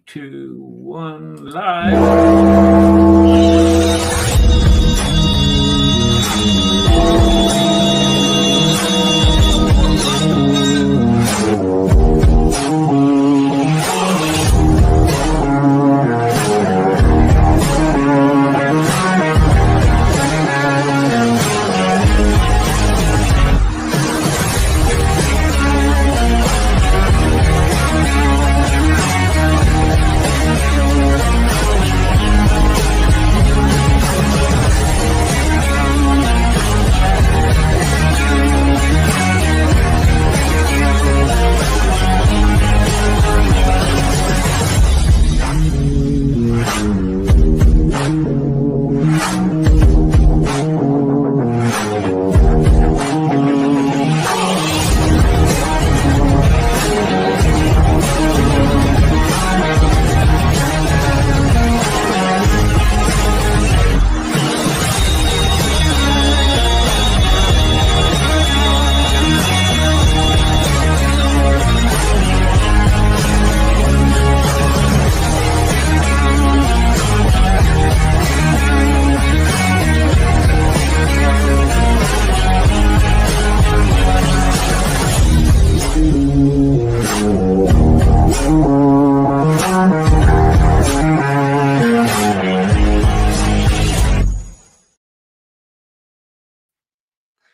3, 2, 1, live.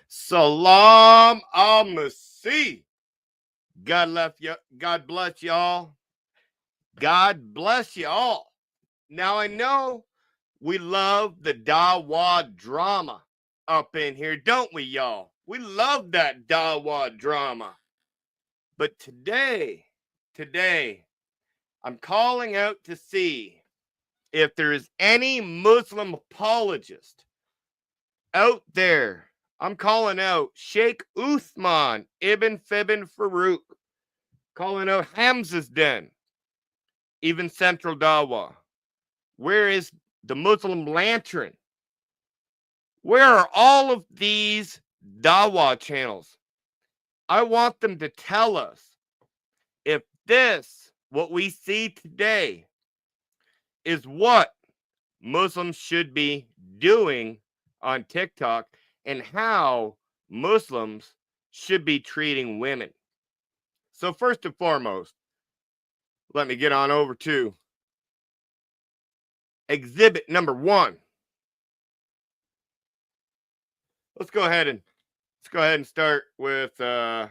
Salam al-Masih. God bless y'all. God bless y'all. Now, I know we love the Dawa drama up in here, don't we, y'all? We love that Dawa drama. But today, I'm calling out to see if there is any Muslim apologist out there. I'm calling out Sheikh Uthman Ibn Fibn Farouk, calling out Hamza's Den, even Central Dawa. Where is the Muslim Lantern? Where are all of these Dawa channels? I want them to tell us if this, what we see today, is what Muslims should be doing on TikTok and how Muslims should be treating women. So first and foremost, let me get on over to exhibit number 1. Let's go ahead and start with let's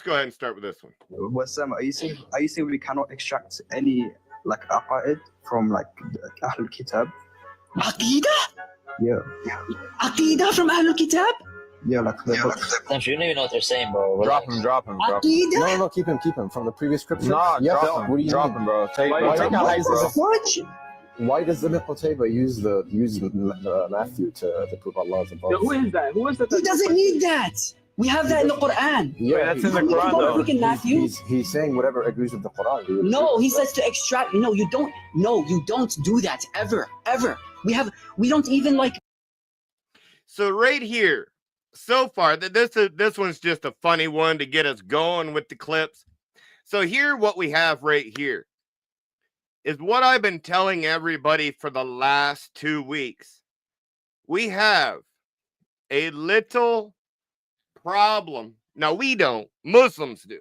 go ahead and start with this one. Wassam, are you saying we cannot extract any like aqaid from like Ahlul Kitab? Aqidah? Yeah. Aqidah from Ahlul Kitab? Yeah, like the book. You don't even know what they're saying, bro. Drop him. Aqidah? No, keep him from the previous scripture. Nah, yeah, drop him, bro. Take out bro. What? Why does Ibn Qutayba use the Matthew to prove Allah's above? Who is that? He doesn't need that. We have that in the Quran. Yeah, that's in the Quran though. Matthew. He's saying whatever agrees with the Quran. No, he says to extract. No, you don't. No, you don't do that ever. We don't even like. So right here, so far, this one's just a funny one to get us going with the clips. So here, what we have right here is what I've been telling everybody for the last 2 weeks. We have a little problem. Now, we don't. Muslims do.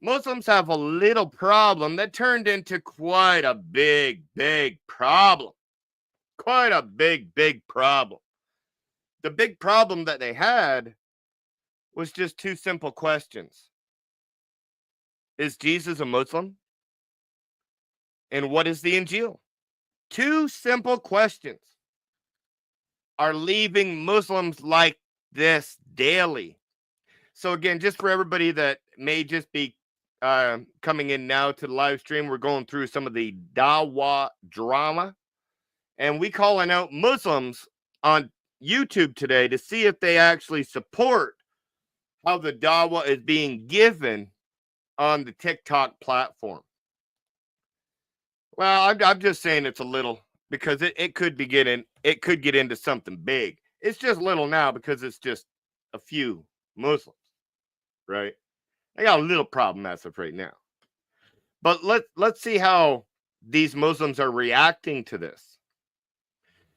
Muslims have a little problem that turned into quite a big problem. Quite a big problem. The big problem that they had was just 2 simple questions. Is Jesus a Muslim? And what is the Injil? 2 simple questions are leaving Muslims like this daily. So again, just for everybody that may just be coming in now to the live stream, we're going through some of the Dawa drama. And we calling out Muslims on YouTube today to see if they actually support how the Dawa is being given on the TikTok platform. Well, I'm just saying it's a little, because it could get into something big. It's just little now because it's just a few Muslims, right? I got a little problem as of right now. But let's see how these Muslims are reacting to this.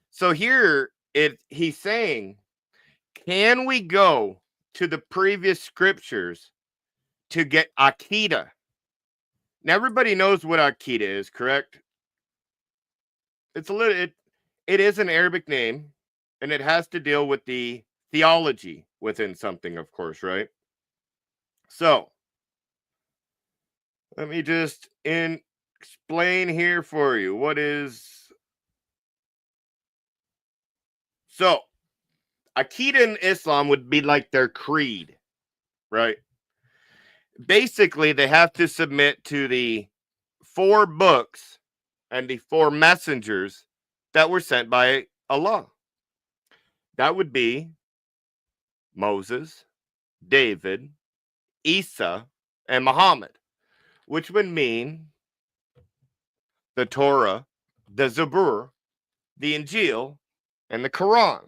So here he's saying, can we go to the previous scriptures to get Aqidah? Now everybody knows what Aqidah is, correct? It's it is an Arabic name, and it has to deal with the theology within something, of course, right? So let me just explain here for you what is. So Aqidah in Islam would be like their creed, right? Basically, they have to submit to the 4 books and the 4 messengers that were sent by Allah. That would be Moses, David, Isa, and Muhammad, which would mean the Torah, the Zabur, the Injil, and the Quran.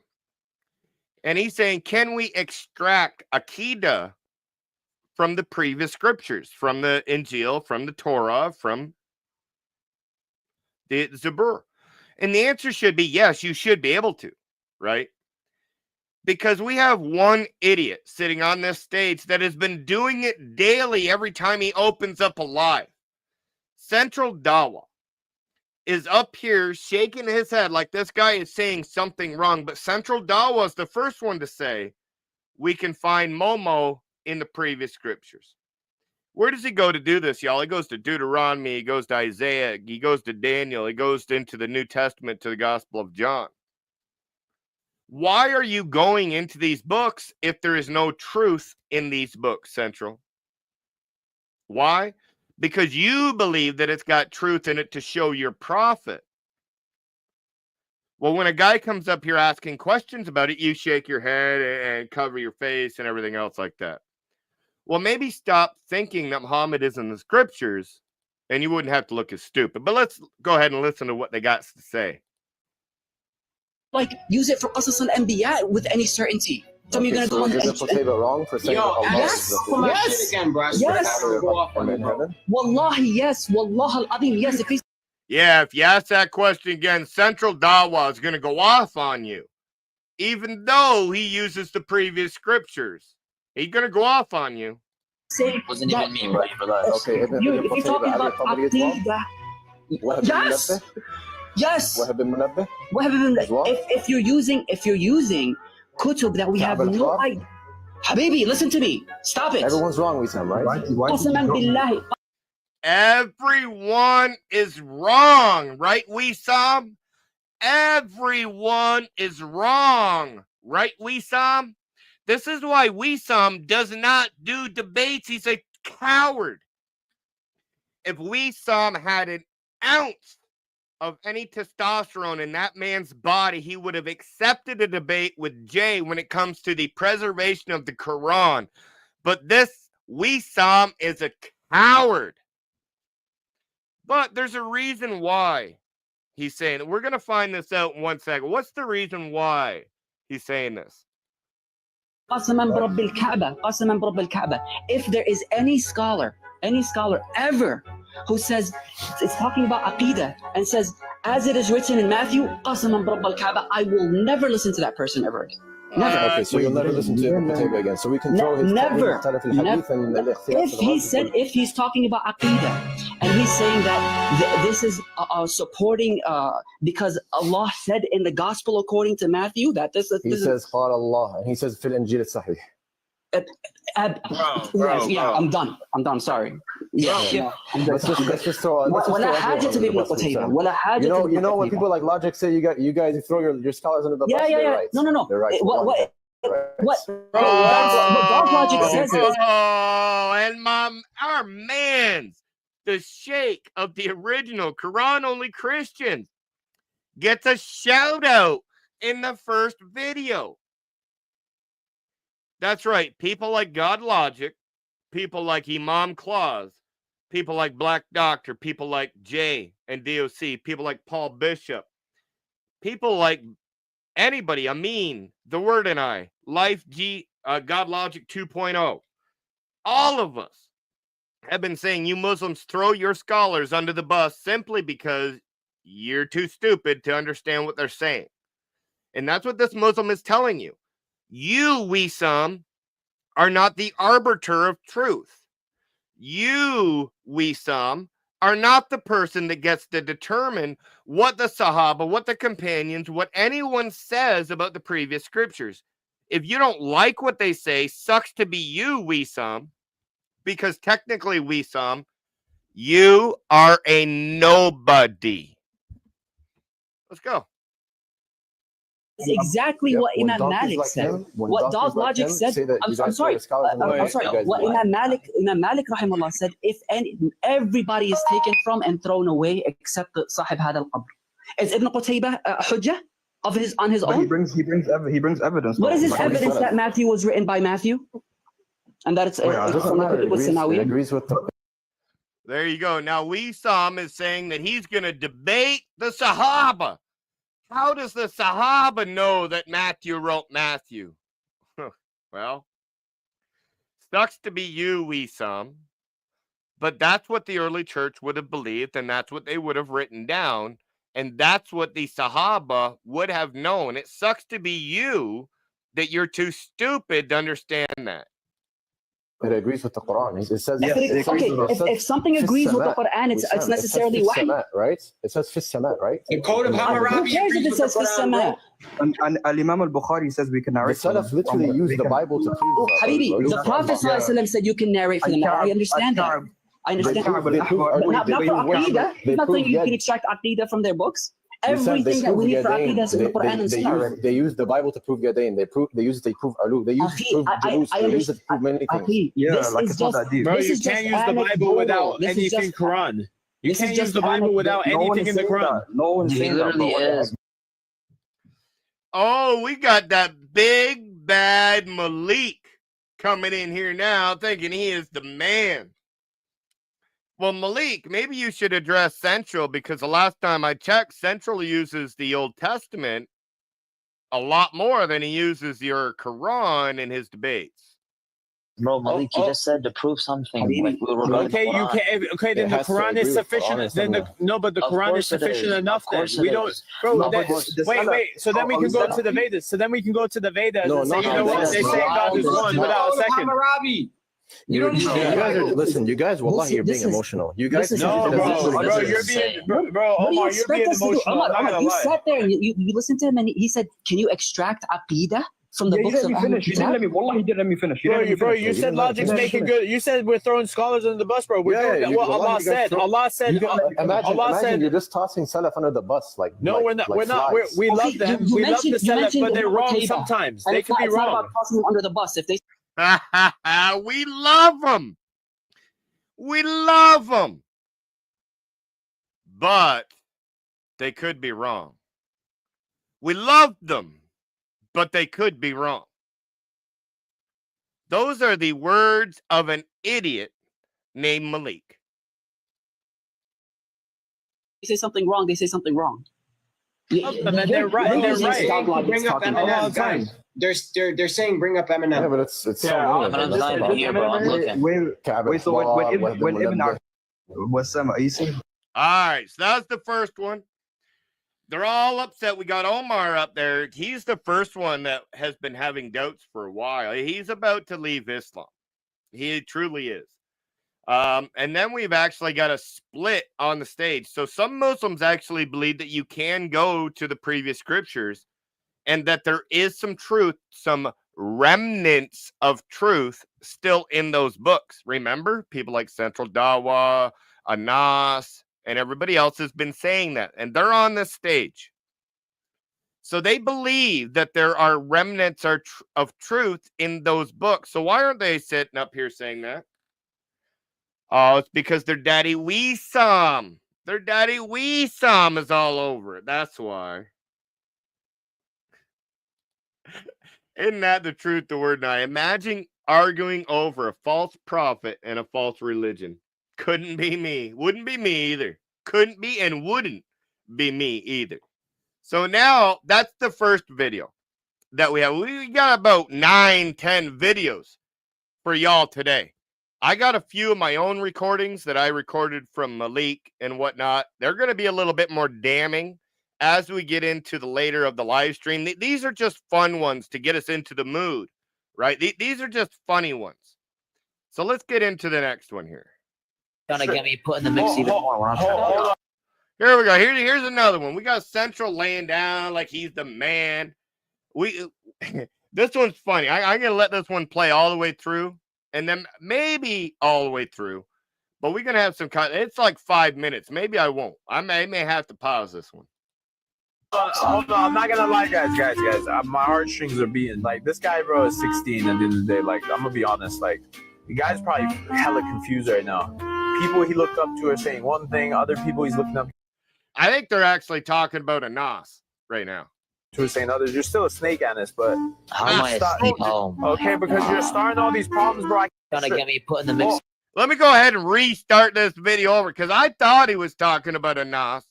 And he's saying, can we extract Aqidah from the previous scriptures, from the Injil, from the Torah, from the Zabur? And the answer should be yes, you should be able to, right? Because we have one idiot sitting on this stage that has been doing it daily every time he opens up a live. Central Dawa is up here shaking his head like this guy is saying something wrong. But Central Dawa is the first one to say we can find Momo in the previous scriptures. Where does he go to do this, y'all? He goes to Deuteronomy, he goes to Isaiah, he goes to Daniel, he goes into the New Testament to the Gospel of John. Why are you going into these books if there is no truth in these books, Central? Why? Because you believe that it's got truth in it to show your prophet. Well, when a guy comes up here asking questions about it, you shake your head and cover your face and everything else like that. Well, maybe stop thinking that Muhammad is in the scriptures and you wouldn't have to look as stupid. But let's go ahead and listen to what they got to say. Like, use it for Qasas al-Anbiya with any certainty. Tell me you're Okay, gonna so go is it and wrong for saying Yo, that Allah yes, is the come on, yes, shit again, bro. I yes. swear to God, I'll go off on in you, bro. heaven? Wallahi, yes. Wallah al-Azim, yes. If he's Yeah, if you ask that question again, Central Dawa is going to go off on you. Even though he uses the previous scriptures, he's going to go off on you. saying Wasn't that, even me, bro. Relax. Okay, if you're talking about Aqidah, yes, yes. وهب المنبه Wahab, as well? if you're using kutub that we have Ka'b no al-Turab? idea. Habibi, listen to me. Stop it. Everyone's wrong, Wissam, right? Qasaman billahi. Everyone is wrong, right, Wissam? Everyone is wrong, right, Wissam? This is why Wissam does not do debates. He's a coward. If Wissam had an ounce of any testosterone in that man's body, he would have accepted a debate with Jay when it comes to the preservation of the Quran. But this Wissam is a coward. But there's a reason why he's saying it. We're going to find this out in 1 second. What's the reason why he's saying this? Qasaman birabbil Kaaba, qasaman birabbil Kaaba. If there is any scholar ever who says it's talking about Aqidah and says, as it is written in Matthew, qasaman birabbil Kaaba, I will never listen to that person ever again. Never. Okay, so you'll never listen to Ibn Qutayba again. So we can throw his Never. hadith and If he's talking about Aqidah and he's saying that this is supporting because Allah said in the gospel according to Matthew that this he says قال Allah and he says في الإنجيل الصحيح. Yeah, I'm done. Sorry. Yeah. Let's just throw. ولا حاجة بابن قتيبة. ولا حاجة. You know when people like Logic say you guys throw your scholars under the bus. Yeah. Right. No. They're right. What Dog Logic says is. Oh, and our man's the sheikh of the original Quran only Christians gets a shout out in the first video. That's right. People like God Logic, people like Imam Claus, people like Black Doctor, people like Jay and DOC, people like Paul Bishop, people like anybody, Amin, The Word and I, Life G, God Logic 2.0, all of us have been saying you Muslims throw your scholars under the bus simply because you're too stupid to understand what they're saying. And that's what this Muslim is telling you. You, Wisam, are not the arbiter of truth. You, Wisam, are not the person that gets to determine what the Sahaba, what the companions, what anyone says about the previous scriptures. If you don't like what they say, sucks to be you, Wisam, because technically, Wisam, you are a nobody. Let's go. It's exactly what When Imam donkeys Malik like said. him- when What donkeys Dog like Logic him said. say that I'm you guys sorry. throw scholars under the I'm bus, sorry. you guys What lie. Imam Malik rahimahullah said, if everybody is taken from and thrown away except the Sahib Hada al-Qabr. Is Ibn Qutaybah Hujjah on his But own? he brings evidence. What is his Like, evidence that Matthew was written by Matthew? And that it's Oh, yeah, It doesn't from the matter. It Kutub al-Samawiyya? agrees with the There you go. Now, Wisam is saying that he's going to debate the Sahaba. How does the Sahaba know that Matthew wrote Matthew? Well, sucks to be you, Wisam. But that's what the early church would have believed, and that's what they would have written down, and that's what the Sahaba would have known. It sucks to be you that you're too stupid to understand that. It agrees with the Quran. It says Yes, it Okay, agrees with if something Fi agrees with the Sama. Quran, it's necessarily Fi wahy. Sama, right? It says Fi Sama, right? The Code of In the Hammurabi Who cares if agrees it with says the Fi Quran, bro. Sama? And Al-Imam al-Bukhari says we can The narrate from Salaf literally used the Bible to prove Habibi, the Prophet ﷺ said you can narrate for them. I understand that. I understand. They prove But not for Aqidah. There's nothing you can extract Aqidah from their books. Everything that we need for Aqidah is in the Quran and Sunnah. They use the Bible to prove Yadain. They use it to prove Ulu. They use it to prove Julus. They use it to prove many things. Yeah, This like is it's not just that deep. Bro, This you is can't just use the Bible anecdotal. without This is anything just- Quran. You this is can't use just the Bible without No one anything is in the saying Quran. that. No one's He saying that, literally bro. is. Oh, we got that big bad Malik coming in here now thinking he is the man. Well, Malik, maybe you should address Central, because the last time I checked, Central uses the Old Testament a lot more than he uses your Quran in his debates. Bro, Malik, you just said to prove something. Like, we were regarding Okay, the you Quran. can't. Okay, then It the has to Quran agree is with Quran sufficient. and Then Sunnah. no, but the Of Quran is course it sufficient is. enough. Of Then course we it don't, is. bro. No, that- but the wait, Salaf- wait. So then we can go to the Vedas. So then we can go to the Vedas No, and say, not you the know what? Vedas, They bro. say God is Go one. to the Without a Code of second. Hammurabi. You don't need You to guys are Bible. listen. You guys, wallahi, you're This being is- emotional. You this guys, is- No, This bro, is- bro, this you're is being, insane. bro, What do you Omar, you're expect being us to do? emotional. I'm not Omar, gonna you lie. sat there and you listened to him and he said, can you extract Aqidah from the Yeah, you books let of me Ahlul finish. You didn't Kitab? let me. Wallah, he didn't let me finish. You Bro, didn't let me finish. you said logic's making good. You said we're throwing scholars under the bus, bro. We're doing what wallahi, Allah you guys said. throw- Allah said. Imagine Allah said. you're just tossing Salaf under the bus, like No, like, we're not. like We're not. flies. We love Okay, them. you We love the mentioned- you Salaf, mentioned but they're Ibn wrong Qutaybah. sometimes. And They it's could not, be it's not wrong. about tossing them under the bus. If they We love them. We love them. But they could be wrong. We love them, but they could be wrong. Those are the words of an idiot named Malik. say something wrong, they say something wrong. And then they're right. You're They're using right. Dog Logic Bring up talking. all the Eminem, time. guys. They're saying bring up Eminem. Yeah, but it's Yeah, so Eminem's annoying. not even here, bro. I'm looking. Wait, so when Ibn Wassam, are you saying? All right, so that's the first one. They're all upset. We got Omar up there. He's the first one that has been having doubts for a while. He's about to leave Islam. He truly is. And then we've actually got a split on the stage. So some Muslims actually believe that you can go to the previous scriptures and that there is some truth, some remnants of truth still in those books. Remember, people like Central Dawa, Anas, and everybody else has been saying that, and they're on this stage. So they believe that there are remnants of truth in those books. So why aren't they sitting up here saying that? Oh, it's because their daddy Wisam. Their daddy Wisam is all over it. That's why. Isn't that the truth, the word now? Imagine arguing over a false prophet and a false religion. Couldn't be me. Wouldn't be me either. Couldn't be and wouldn't be me either. So now that's the first video that we have. We got about 9-10 videos for y'all today. I got a few of my own recordings that I recorded from Malik and whatnot. They're going to be a little bit more damning as we get into the later of the live stream. These are just fun ones to get us into the mood, right? These are just funny ones. So let's get into the next one here. Gonna get me put in the mix even more when I'm trying to. Here we go. Here's another one. We got Central laying down like he's the man. This one's funny. I'm going to let this one play all the way through and then maybe all the way through. But we're going to have some kind. It's like 5 minutes. Maybe I won't. I may have to pause this one. Hold on, I'm not gonna lie, guys. My heartstrings are beating. Like, this guy, bro, is 16 at the end of the day. Like, I'm gonna be honest. Like, the guy's probably hella confused right now. People he looked up to are saying one thing. Other people he's looking up I think they're actually talking about a Nas right now. to are saying others. You're still a snake, Anis, but How am I a snake? Oh, okay, because you're starting all these problems, bro. gonna get me put in the mix. Let me go ahead and restart this video over because I thought he was talking about a Nas.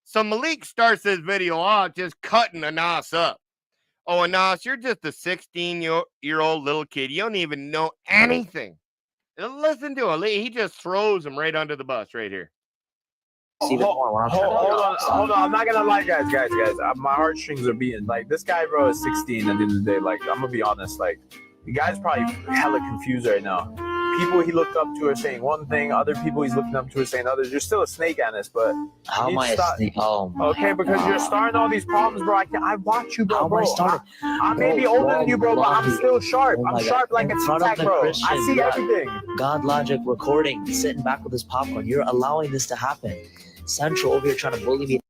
So Malik starts this video off just cutting a Nas up. Oh, Nas, you're just a 16-year-old little kid. You don't even know anything. Listen to him. He just throws him right under the bus right here. Even more when I'm trying to. Hold on. I'm not gonna lie, guys. My heartstrings are beating. Like, this guy, bro, is 16 at the end of the day. Like, I'm gonna be honest. Like, the guy's probably hella confused right now. People he looked up to are saying one thing. Other people he's looking up to are saying others. You're still a snake, Anis, but How am I a snake? Oh, okay, because you're starting all these problems, bro. I watch you, bro. How am I starting? I may be older than you, bro, but I'm still sharp. Oh my I'm sharp God. like a In front of tic-tac, the bro. I Christian, see God. everything. God Logic recording, sitting back with his popcorn. You're allowing this to happen. Central over here trying to bully me.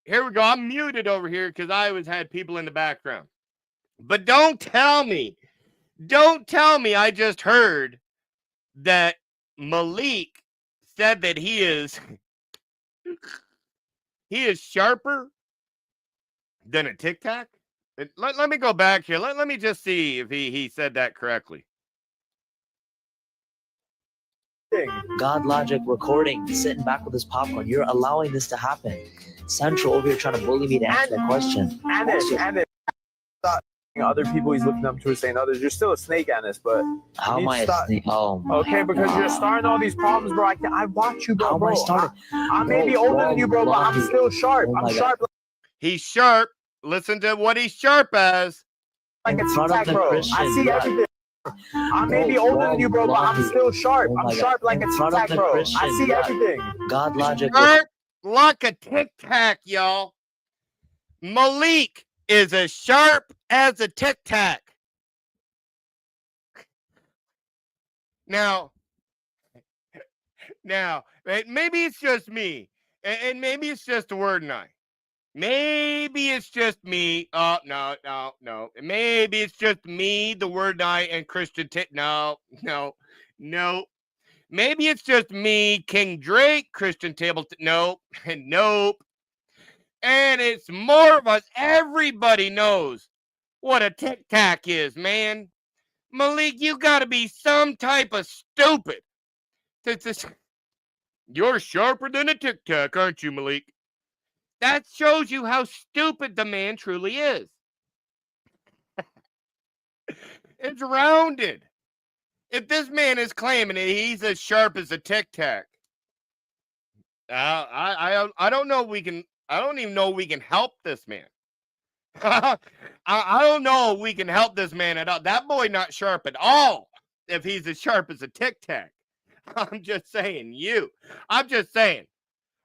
Here we go. I'm muted over here because I always had people in the background. But don't tell me I just heard that Malik said that he is sharper than a Tic Tac. Let me go back here. Let me just see if he said that correctly. God Logic recording, sitting back with his popcorn. You're allowing this to happen. Central over here trying to bully me to answer that question. Anis. Other people he's looking up to are saying others. You're still a snake, Anis, but How am I a snake? Oh, okay, because you're starting all these problems, bro. I watch you, bro. How am I starting? I may be older than you, bro, but I'm still sharp. Oh my I'm sharp He's sharp. Listen to what he's sharp as. like a In front of tic-tac, the bro. Christian, I see God. everything. I may be older than you, bro, but I'm still sharp. Oh my I'm God. sharp like a In front of tic-tac, the bro. I Christian, see God. everything. God Logic. Sharp like a Tic Tac, y'all. Malik is as sharp as a Tic Tac. Now, maybe it's just me, and maybe it's just the word and I. Maybe it's just me. Oh, no. Maybe it's just me, the word and I, and Christian No. Maybe it's just me, King Drake, Christian Tableton. Nope. And it's more of us. Everybody knows what a Tic Tac is, man. Malik, you got to be some type of stupid. You're sharper than a Tic Tac, aren't you, Malik? That shows you how stupid the man truly is. It's rounded. If this man is claiming that he's as sharp as a Tic Tac, I don't know. I don't even know we can help this man. I don't know if we can help this man at all. That boy not sharp at all. If he's as sharp as a Tic Tac, I'm just saying. I'm just saying.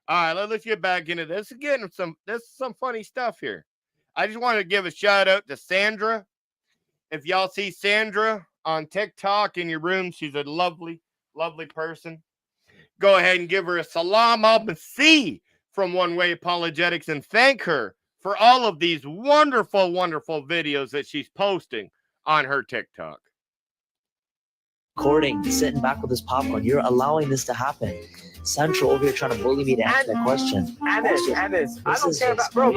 All right, let's get back into this. Again, this is some funny stuff here. I just wanted to give a shout out to Sandra. If y'all see Sandra on TikTok in your room, she's a lovely, lovely person. Go ahead and give her a salam al-Basi from One Way Apologetics and thank her for all of these wonderful, wonderful videos that she's posting on her TikTok. recording, sitting back with his popcorn. You're allowing this to happen. Central over here trying to bully me to answer that question. Anis, I don't is care just about bro.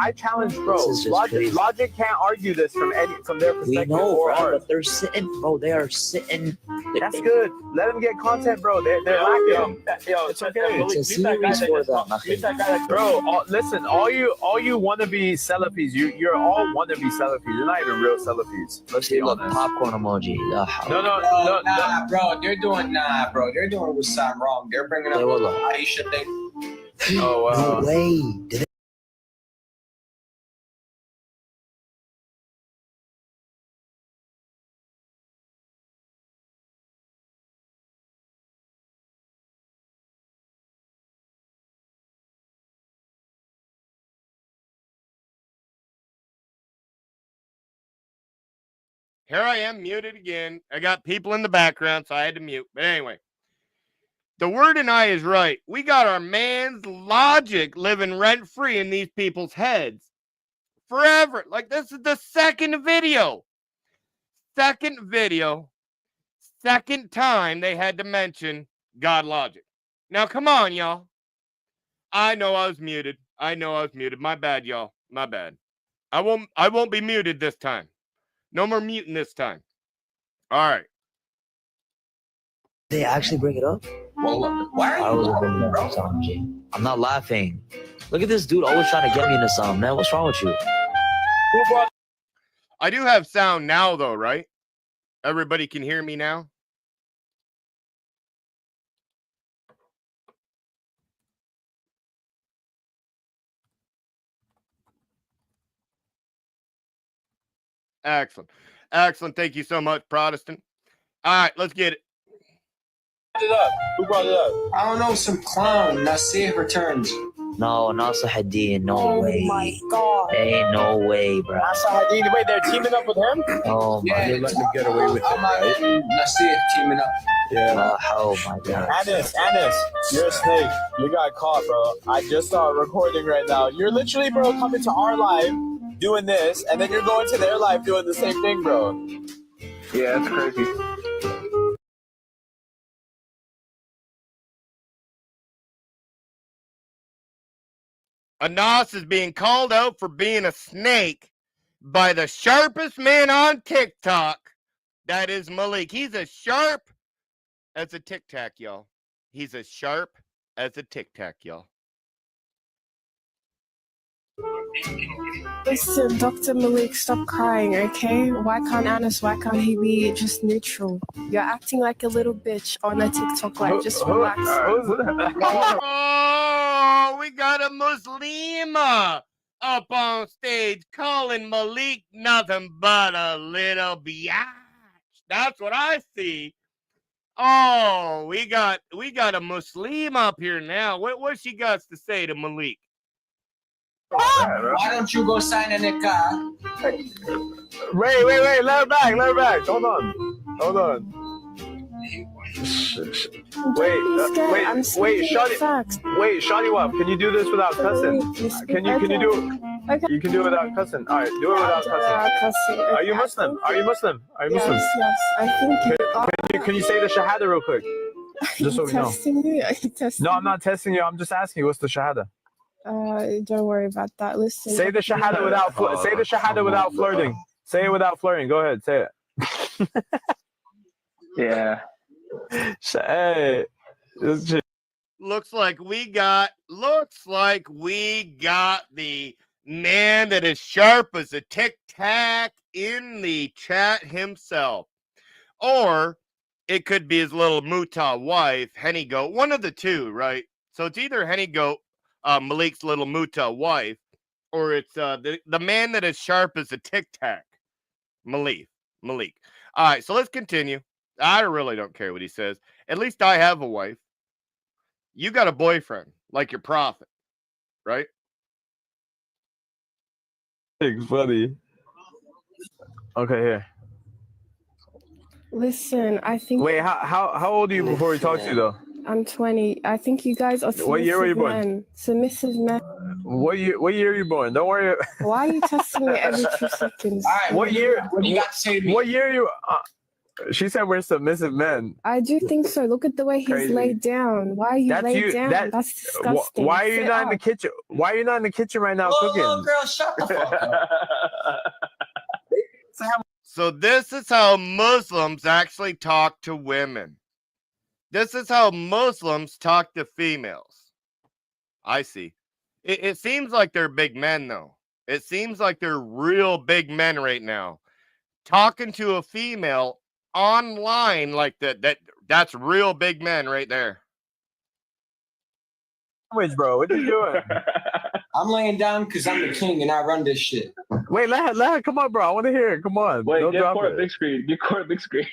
I challenge bro. This is just crazy. Logic can't argue this from their We perspective know, or bro, ours. but they're sitting, bro. They are sitting. That's good. Let them get content, bro. They're lacking. Yo, It's okay. It's a series for them. Bro, listen, all you wannabe Salafis, you're all wannabe Salafis. You're not even real Salafis. Let's be Look, honest. popcorn emoji. No. Nah, bro. They're doing what sound wrong. They're bringing up They will the look. Aisha thing. Oh wow. No way. Did Here I am, muted again. I got people in the background, so I had to mute. But anyway, the word and I is right. We got our man's logic living rent free in these people's heads forever. Like, this is the second video. Second time they had to mention God logic. Now, come on, y'all. I know I was muted. My bad, y'all. My bad. I won't be muted this time. No more muting this time. All right. they actually bring it up? Well, why I are was you bringing laughing, it bro? up, Sanji. I'm not laughing. Look at this dude always trying to get me into something, man. What's wrong with you? I do have sound now, though, right? Everybody can hear me now? Excellent. Thank you so much, Protestant. All right, let's get it. Who brought it up? I don't know, some clown. Nasir returns. No, Nasa Hadid, no way. Oh my god. Ain't no way, bro. Wait, they're teaming up with him? Oh my They're letting him get away with it, right? Nasir teaming up. Yeah. Oh my god. Anis, you're a snake. You got caught, bro. I just saw a recording right now. You're literally, bro, coming to our live doing this, and then you're going to their live doing the same thing, bro. Yeah, that's crazy. Anas is being called out for being a snake by the sharpest man on TikTok. That is Malik. He's as sharp as a Tic Tac, y'all. He's as sharp as a Tic Tac, y'all. Listen, Dr. Malik, stop crying, okay? Why can't he be just neutral? You're acting like a little bitch on a TikTok live. Just relax. Oh, we got a Muslima up on stage calling Malik nothing but a little biatch. That's what I see. Oh, we got a Muslim up here now. What she got to say to Malik? Why don't you go sign a nikah? Wait, let her back. Hold on. Wait, Shawty Wap, can you do this without cussing? Can you do Okay. You can do it without cussing. All right, do it without cussing. Are you Muslim? Yes, I think you are. Can you say the Shahada real quick? Just so we know. Testing me? Are you testing No, I'm not testing you. I'm just asking you, what's the Shahada? Don't worry about that. Listen. Say the Shahada without flirting. Say it without flirting. Go ahead, say it. Yeah. Hey. Looks like we got the man that is sharp as a Tic Tac in the chat himself. Or it could be his little Muta wife, Henny Goat. One of the two, right? So it's either Henny Goat, Malik's little Muta wife, or it's the man that is sharp as a Tic Tac, Malik. All right, so let's continue. I really don't care what he says. At least I have a wife. You got a boyfriend, like your prophet, right? It's funny. Okay, here. Listen, I think. Wait, how old are you before we talk to you though? I'm 20. I think you guys are submissive What year were you born? men. Submissive men. What year were you born? Don't worry. Why are you testing me every 2 seconds? All right, What year? What do you got to say to me? What year are you? She said we're submissive men. I do think so. Look at the way he's Crazy. laid down. Why are you That's laid you. down? That's disgusting. Why are you Sit not in the up. kitchen? Why are you not in the kitchen right now Whoa, cooking? whoa, girl, shut the fuck up. So this is how Muslims actually talk to women. This is how Muslims talk to females. I see. It seems like they're big men, though. It seems like they're real big men right now. Talking to a female online like that's real big men right there. Sandwich, bro. What are you doing? I'm laying down because I'm the king and I run this shit. Wait, let her. Come on, bro. I want to hear it. Come on. Wait, Don't get drop Cora it. big screen. Get Cora big screen.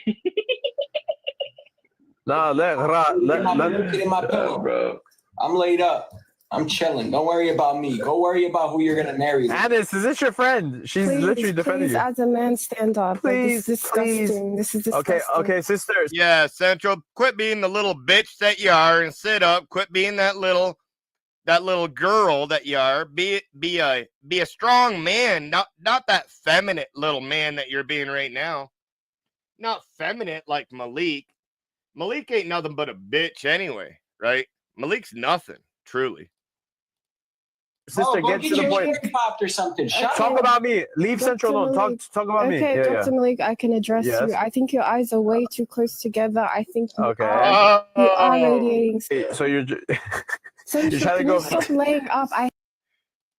Nah, Get in my pillow. Bro. I'm laid up. I'm chilling. Don't worry about me. Go worry about who you're gonna marry. Anis, is this your friend? She's literally defending Please, you. as a man, stand up. Please, this is disgusting. This is disgusting. Okay, sisters. Yeah, Central, quit being the little bitch that you are and sit up. Quit being that little girl that you are. Be a strong man, not that feminine little man that you're being right now. Not feminine like Malik. Malik ain't nothing but a bitch anyway, right? Malik's nothing, truly. Sister, go get to the your point. chicken popped or something. Shut Talk up. about me. Leave Dr. Central alone. Malik. Talk about me. Okay, Yeah, Dr. Malik, I can address Yes. you. I think your eyes are way too close together. I think you Okay. are radiating. yeah. So you're Central, trying to can go- you stop laying up?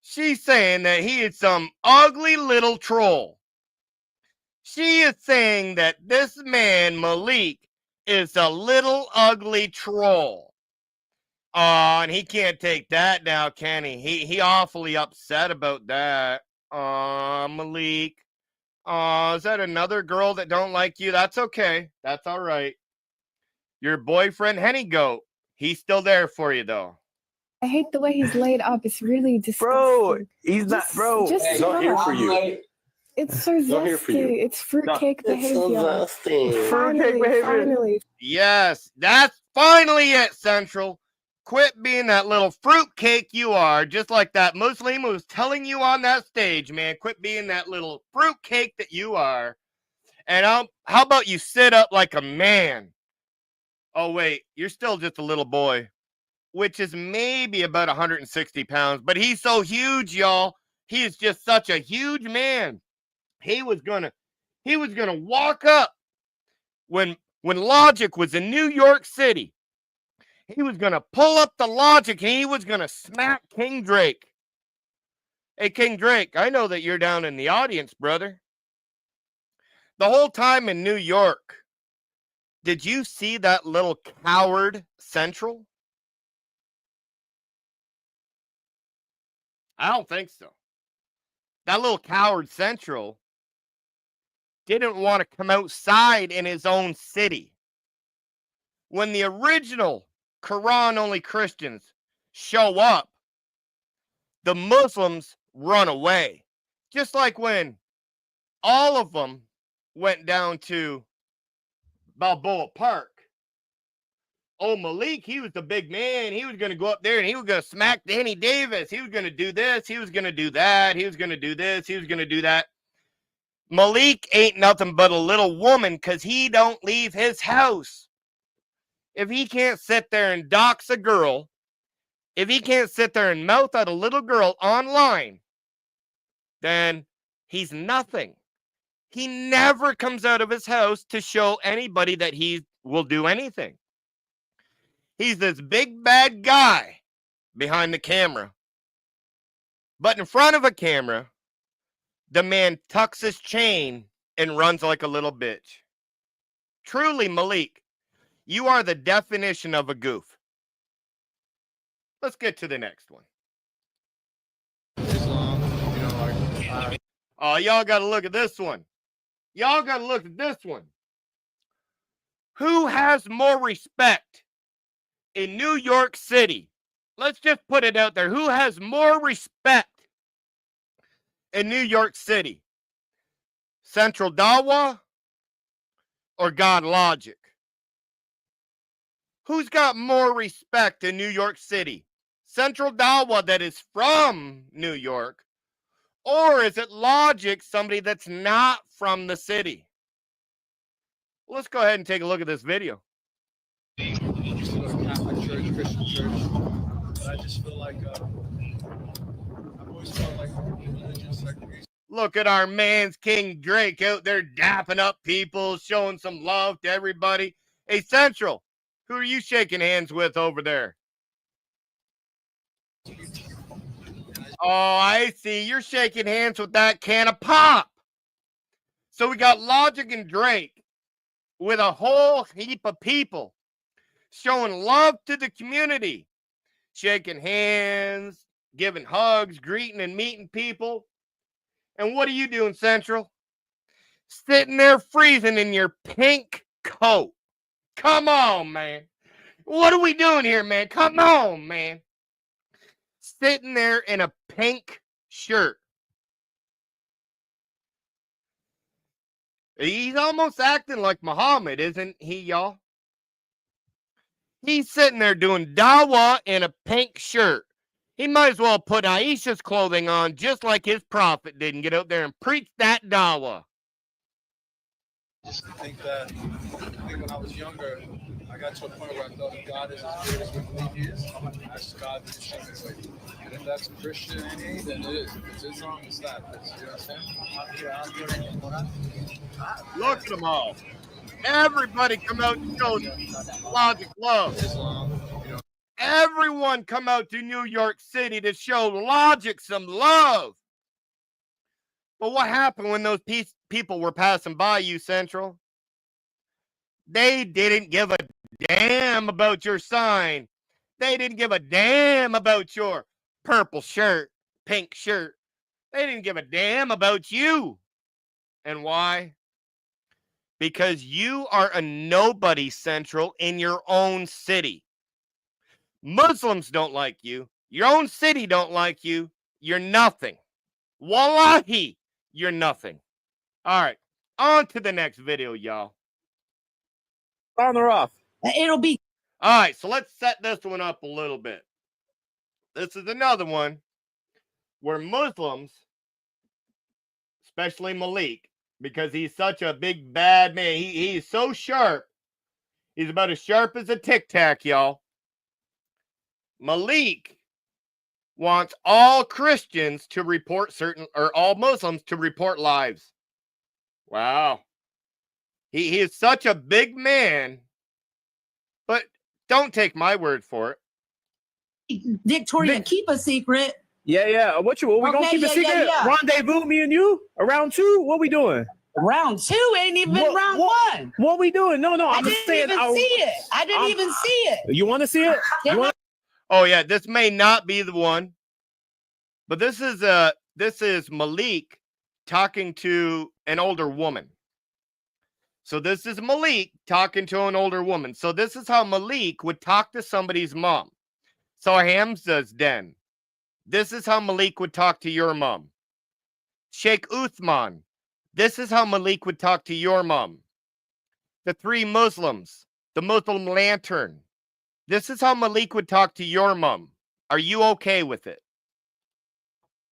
She's saying that he is some ugly little troll. She is saying that this man, Malik, is a little ugly troll. Oh, and he can't take that now, can he? He awfully upset about that. Malik. Is that another girl that don't like you? That's okay. That's all right. Your boyfriend, Henny Goat, he's still there for you, though. I hate the way he's laid up. It's really disgusting. Bro, he's not, Just- bro. just Hey, not I'm for you. late. It's so Not here for you. zesty. It's fruitcake behavior. Fruitcake behavior. Finally. Yes, that's finally it, Central. Quit being that little fruitcake you are, just like that Muslim who was telling you on that stage, man. Quit being that little fruitcake that you are. And how about you sit up like a man? Oh, wait, you're still just a little boy, which is maybe about 160 pounds, but he's so huge, y'all. He is just such a huge man. He was gonna walk up when Logic was in New York City. He was gonna pull up the Logic and he was gonna smack King Drake. Hey, King Drake, I know that you're down in the audience, brother. The whole time in New York, did you see that little coward Central? I don't think so. That little coward Central didn't want to come outside in his own city. When the original Quran-only Christians show up, the Muslims run away. Just like when all of them went down to Balboa Park. Oh, Malik, he was the big man. He was going to go up there and he was going to smack Danny Davis. He was going to do this. He was going to do that. He was going to do this. He was going to do that. Malik ain't nothing but a little woman because he don't leave his house. If he can't sit there and dox a girl, if he can't sit there and mouth at a little girl online, then he's nothing. He never comes out of his house to show anybody that he will do anything. He's this big bad guy behind the camera. But in front of a camera, the man tucks his chain and runs like a little bitch. Truly, Malik, you are the definition of a goof. Let's get to the next one. Oh, y'all got to look at this one. Y'all got to look at this one. Who has more respect in New York City? Let's just put it out there. Who has more respect in New York City? Central Dawa or God Logic? Who's got more respect in New York City? Central Dawa that is from New York, or is it Logic, somebody that's not from the city? Let's go ahead and take a look at this video. Catholic church, Christian church. But I just feel like I've always felt like religion segregation. Look at our man's King Drake out there dapping up people, showing some love to everybody. Hey, Central, who are you shaking hands with over there? Oh, I see. You're shaking hands with that can of pop. So we got Logic and Drake with a whole heap of people showing love to the community, shaking hands, giving hugs, greeting and meeting people. And what are you doing, Central? Sitting there freezing in your pink coat. Come on, man. What are we doing here, man? Come on, man. Sitting there in a pink shirt. He's almost acting like Muhammad, isn't he, y'all? He's sitting there doing dawah in a pink shirt. He might as well put Aisha's clothing on just like his prophet did and get out there and preach that dawah. I think when I was younger, I got to a point where I thought if God is as good as we believe he is, I'm going to ask God to show me the way. And if that's Christianity, then it is. If it's Islam, it's that. You understand? Look at them all. Everybody come out and show Logic love. Everyone come out to New York City to show Logic some love. But what happened when those people were passing by you, Central? They didn't give a damn about your sign. They didn't give a damn about your purple shirt, pink shirt. They didn't give a damn about you. And why? Because you are a nobody, Central, in your own city. Muslims don't like you. Your own city don't like you. You're nothing. Wallahi, you're nothing. All right, on to the next video, y'all. On or off? It'll be. All right, so let's set this one up a little bit. This is another one where Muslims, especially Malik, because he's such a big bad man, he's so sharp. He's about as sharp as a Tic Tac, y'all. Malik wants all Christians to report all Muslims to report lives. Wow. He is such a big man, but don't take my word for it. Victoria, keep a secret. Yeah. What we gonna keep a secret? Rendezvous, me and you? Round 2? What we doing? Round 2 ain't even round 1. What we doing? No, I didn't even see it. I didn't even see it. You want to see it? Oh yeah, this may not be the one, but this is Malik talking to an older woman. So this is Malik talking to an older woman. So this is how Malik would talk to somebody's mom. So Hamza's den. This is how Malik would talk to your mom. Sheikh Uthman. This is how Malik would talk to your mom. The 3 Muslims. The Muslim Lantern. This is how Malik would talk to your mom. Are you okay with it?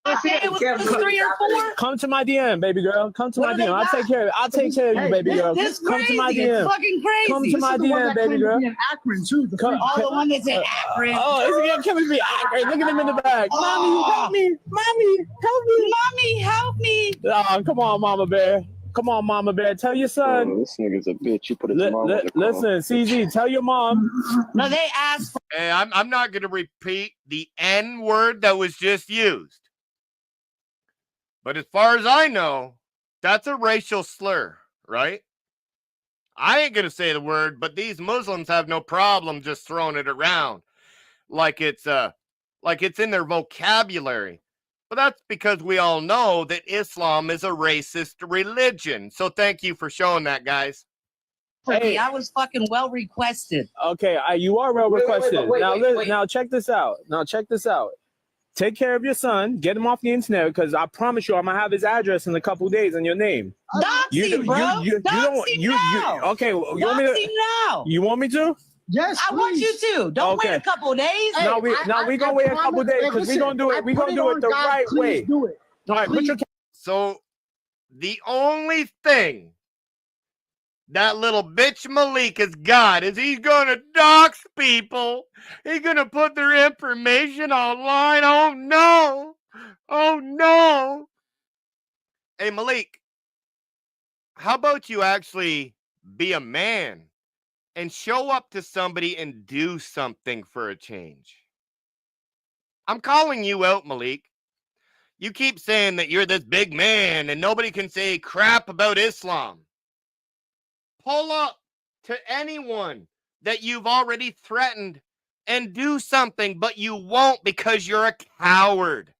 It was 3 or 4. Come to my DM, baby girl. Come to my DM. I'll take care of it. I'll take care of you, baby girl. This Come to my DM. It's fucking crazy. Come to my DM, baby girl. Akron too. All the one that's in Akron. Oh, it's coming to me. Akron. Look at him in the back. Mommy, help me. Mommy, help me. Mommy, help me. Oh, come on, Mama Bear. Come on, Mama Bear. Tell your son. This nigga's a bitch. You put his mom on the call. Listen, CZ, tell your mom. No, they asked for. Hey, I'm not going to repeat the N word that was just used. But as far as I know, that's a racial slur, right? I ain't going to say the word, but these Muslims have no problem just throwing it around like it's in their vocabulary. But that's because we all know that Islam is a racist religion. So thank you for showing that, guys. Hey, I was fucking well requested. Okay, you are well requested. Wait. Now check this out. Take care of your son. Get him off the internet because I promise you, I'm gonna have his address in a couple of days and your name. Doxing, bro. Doxing now. Okay, you want me to? Now. You want me to? Yes, I want you to. Don't wait a couple of days. No, we gonna wait a couple of days because we gonna do it. We gonna do it the right way. Do it. All right, put your. So the only thing that little bitch Malik has got is he's going to dox people. He's going to put their information online. Oh, no. Oh, no. Hey, Malik, how about you actually be a man and show up to somebody and do something for a change? I'm calling you out, Malik. You keep saying that you're this big man and nobody can say crap about Islam. Pull up to anyone that you've already threatened and do something, but you won't because you're a coward.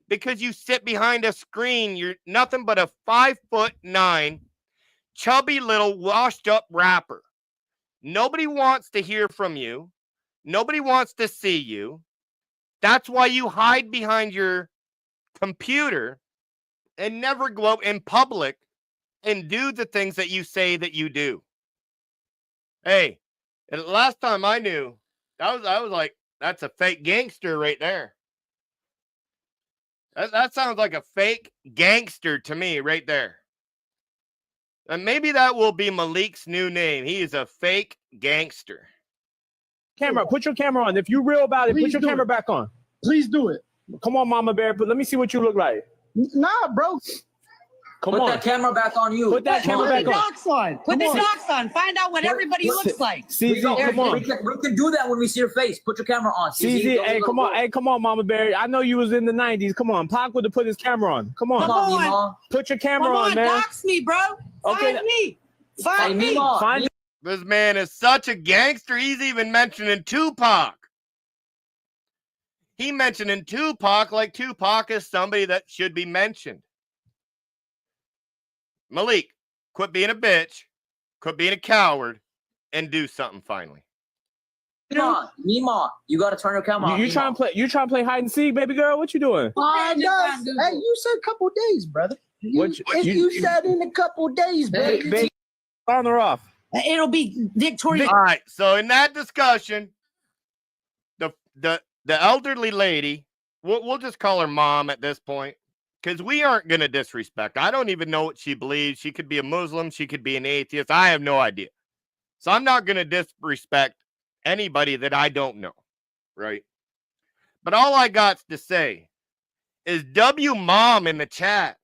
Because you sit behind a screen, you're nothing but a 5'9", chubby little washed up rapper. Nobody wants to hear from you. Nobody wants to see you. That's why you hide behind your computer and never go out in public and do the things that you say that you do. Hey, and last time I knew, I was like, that's a fake gangster right there. That sounds like a fake gangster to me right there. And maybe that will be Malik's new name. He is a fake gangster. Camera, put your camera on. If you're real about it, put your camera back on. Please do it. Come on, Mama Bear. But let me see what you look like. Nah, bro. Put that camera back on you. Put that camera back on. Put the docs on. Find out what everybody looks like. CZ, come on. We can do that when we see your face. Put your camera on. CZ, hey, come on. Hey, come on, Mama Bear. I know you was in the 90s. Come on. Pac would have put his camera on. Come on. Come on, Mima. Put your camera on, man. Dox me, bro. Okay. Find me. Find Hey, me. Mima. Find This man is such a gangster. He's even mentioning Tupac. He mentioning Tupac like Tupac is somebody that should be mentioned. Malik, quit being a bitch, quit being a coward, and do something finally. Mima, you gotta turn your camera on. You trying to play hide and seek, baby girl? What you doing? Hey, you said a couple days, brother. You said in a couple days, baby. Baby, on or off? It'll be victorious. All right, so in that discussion, the elderly lady, we'll just call her mom at this point, because we aren't going to disrespect. I don't even know what she believes. She could be a Muslim. She could be an atheist. I have no idea. So I'm not going to disrespect anybody that I don't know, right? But all I got to say is W Mom in the chat.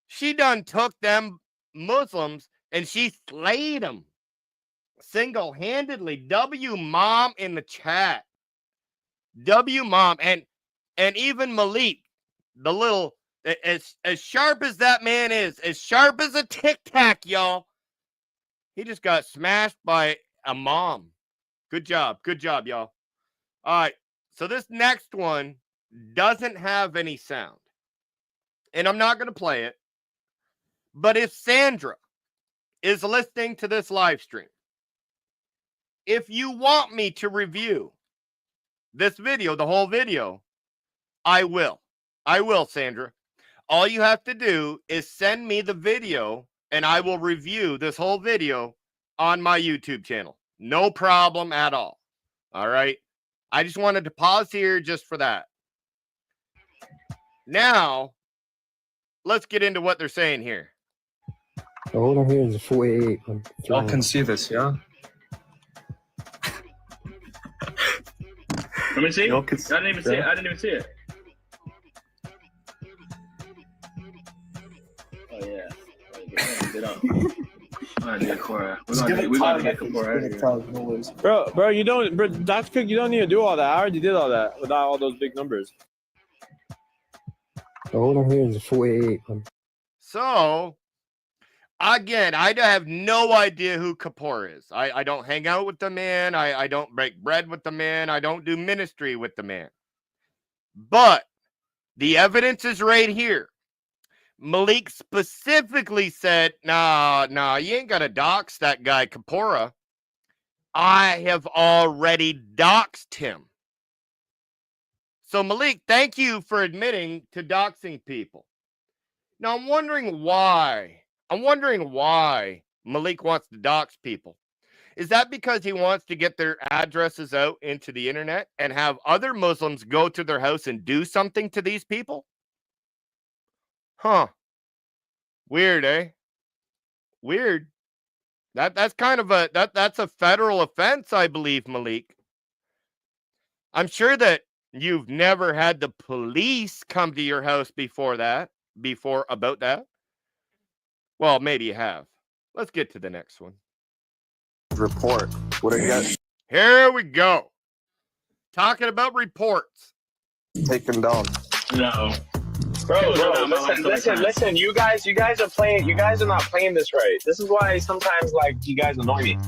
She done took them Muslims and she slayed them single-handedly. W Mom in the chat. W Mom and even Malik, the little as sharp as that man is, as sharp as a tic tac, y'all. He just got smashed by a mom. Good job, y'all. All right, so this next one doesn't have any sound, and I'm not gonna play it. But if Sandra is listening to this live stream, if you want me to review this video, the whole video, I will. I will, Sandra. All you have to do is send me the video and I will review this whole video on my YouTube channel. No problem at all. All right. I just wanted to pause here just for that. Now, let's get into what they're saying here. The holder here is a 488. Y'all can see this, yeah? Let me see. Y'all can I didn't even see it. I didn't even see it. Oh yeah. Get up. We're gonna get Cora. We're gonna get Cora out of here. Bro, you don't, Dr. Cook, you don't need to do all that. I already did all that without all those big numbers. The holder here is a 488. So, again, I have no idea who Kapoor is. I don't hang out with the man. I don't break bread with the man. I don't do ministry with the man. But the evidence is right here. Malik specifically said, nah, you ain't got to dox that guy Kapoor. I have already doxed him. So, Malik, thank you for admitting to doxing people. Now, I'm wondering why Malik wants to dox people. Is that because he wants to get their addresses out into the internet and have other Muslims go to their house and do something to these people? Huh. Weird, eh? Weird. That's kind of that's a federal offense, I believe, Malik. I'm sure that you've never had the police come to your house before about that. Well, maybe you have. Let's get to the next one. Report. What I got? Here we go. Talking about reports. Taken down. No. Bro, listen. You guys are playing. You guys are not playing this right. This is why sometimes, like, you guys annoy me.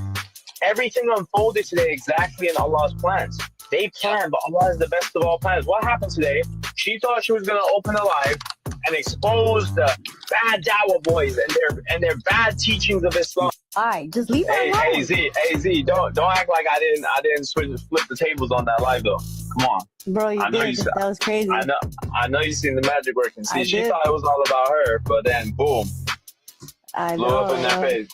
Everything unfolded today exactly in Allah's plans. They planned, but Allah is the best of all plans. What happened today? She thought she was gonna open a live and expose the bad Dawah boys and their bad teachings of Islam. Alright, just leave her alone. Hey Z, don't act like I didn't flip the tables on that live though. Come on. Bro, you did. That was crazy. I know you seen the magic working. See, she thought it was all about her, but then boom. I blew up in their face.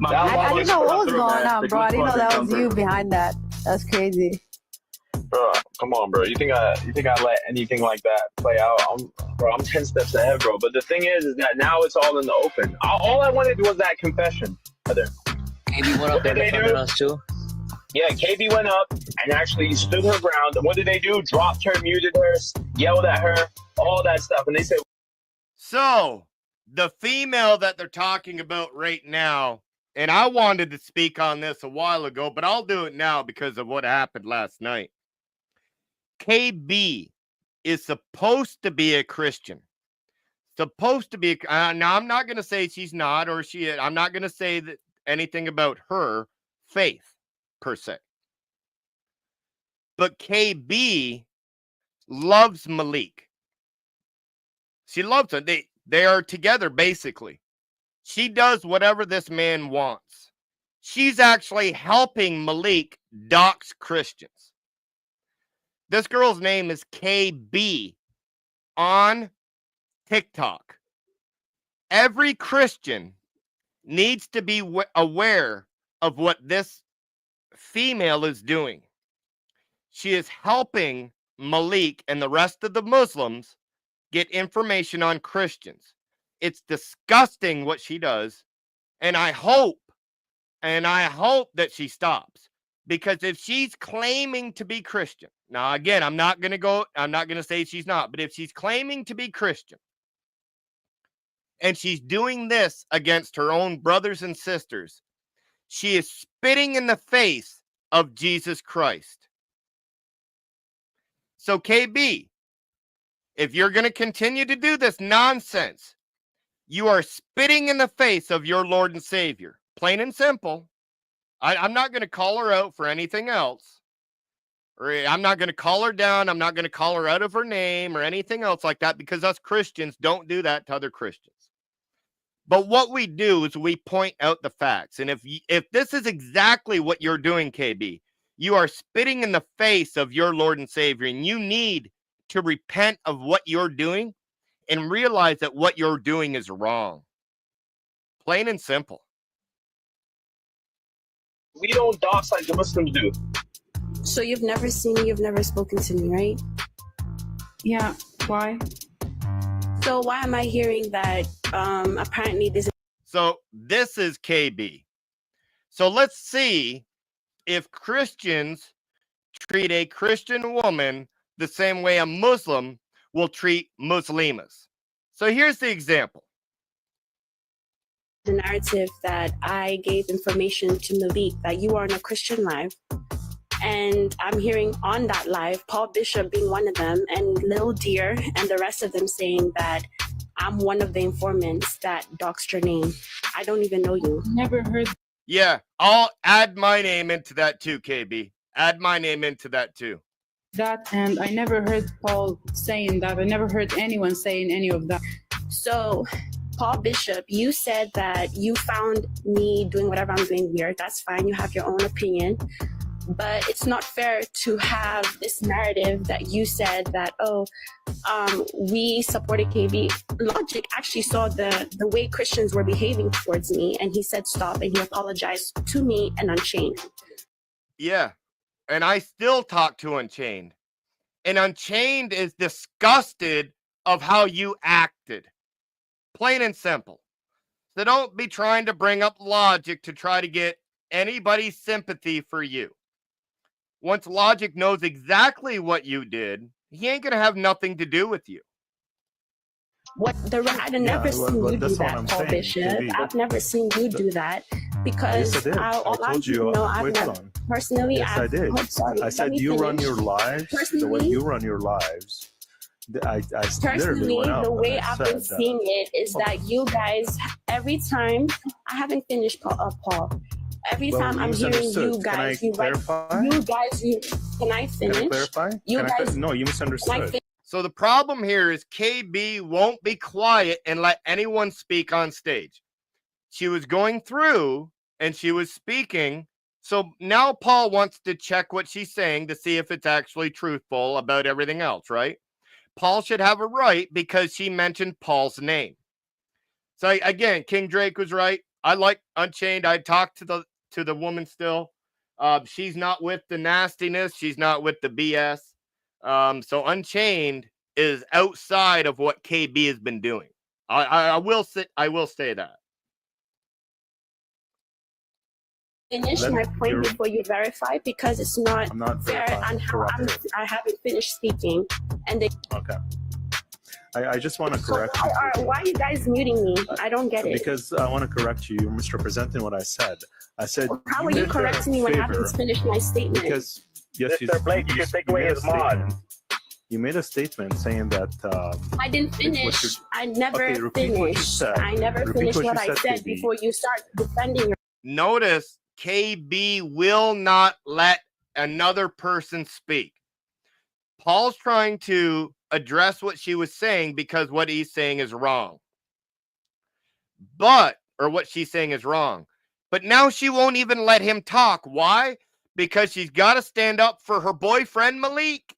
I didn't know what was going on, bro. I didn't know that was you behind that. That's crazy. Bro, come on, bro. You think I let anything like that play out? I'm 10 steps ahead, bro. But the thing is that now it's all in the open. All I wanted was that confession. KB went up there defending us too. Yeah, KB went up and actually stood her ground. And what did they do? Dropped her, muted her, yelled at her, all that stuff. And they said, so the female that they're talking about right now, and I wanted to speak on this a while ago, but I'll do it now because of what happened last night. KB is supposed to be a Christian. Supposed to be. Now, I'm not going to say she's not or she is. I'm not going to say that anything about her faith, per se. But KB loves Malik. She loves him. They are together, basically. She does whatever this man wants. She's actually helping Malik dox Christians. This girl's name is KB on TikTok. Every Christian needs to be aware of what this female is doing. She is helping Malik and the rest of the Muslims get information on Christians. It's disgusting what she does, and I hope that she stops. Because if she's claiming to be Christian, now again, I'm not going to say she's not, but if she's claiming to be Christian, and she's doing this against her own brothers and sisters, she is spitting in the face of Jesus Christ. So KB, if you're going to continue to do this nonsense, you are spitting in the face of your Lord and Savior. Plain and simple. I'm not going to call her out for anything else. Or I'm not going to call her down. I'm not going to call her out of her name or anything else like that, because us Christians don't do that to other Christians. But what we do is we point out the facts. And if this is exactly what you're doing, KB, you are spitting in the face of your Lord and Savior, and you need to repent of what you're doing and realize that what you're doing is wrong. Plain and simple. we don't dox like the Muslims do. So you've never seen me, you've never spoken to me, right? Yeah. Why? So why am I hearing that apparently this is... So this is KB. So let's see if Christians treat a Christian woman the same way a Muslim will treat Muslimas. So here's the example. The narrative that I gave information to Malik that you are on a Christian live, and I'm hearing on that live Paul Bishop being one of them, and Lil Deer and the rest of them saying that I'm one of the informants that doxed your name. I don't even know you. Never heard. Yeah, I'll add my name into that too, KB. Add my name into that too. That, and I never heard Paul saying that. I never heard anyone saying any of that. So, Paul Bishop, you said that you found me doing whatever I'm doing weird. That's fine. You have your own opinion. But it's not fair to have this narrative that you said that, we supported KB. Logic actually saw the way Christians were behaving towards me, and he said stop, and he apologized to me and Unchained. Yeah, and I still talk to Unchained. And Unchained is disgusted of how you acted. Plain and simple. So don't be trying to bring up logic to try to get anybody's sympathy for you. Once logic knows exactly what you did, he ain't going to have nothing to do with you. What the I've never seen you do that, Paul Bishop. I've never seen you do that because yes, I did. I told you. I've never personally. Yes, I did. Sorry, I said you run your lives the way you run your lives. I personally, the way I've been seeing it is that you guys, every time I haven't finished, Paul. Every time I'm hearing you guys, can I finish? Can I clarify? No, you misunderstood. So the problem here is KB won't be quiet and let anyone speak on stage. She was going through and she was speaking. So now Paul wants to check what she's saying to see if it's actually truthful about everything else, right? Paul should have a right because she mentioned Paul's name. So again, King Drake was right. I like Unchained. I talked to the woman still. She's not with the nastiness. She's not with the BS. So Unchained is outside of what KB has been doing. I will say that. Finish my point before you verify because it's not fair on how I haven't finished speaking. And okay. I just want to correct you. Why are you guys muting me? I don't get it. Because I want to correct you. You're misrepresenting what I said. I said. How are you correcting me when I haven't finished my statement? Because yes, Mr. Blake, you should take away his mod. You made a statement saying that. I didn't finish. I never finished. I never finished what I said before you start defending your. Notice KB will not let another person speak. Paul's trying to address what she was saying because what he's saying is wrong. Or what she's saying is wrong. But now she won't even let him talk. Why? Because she's got to stand up for her boyfriend, Malik.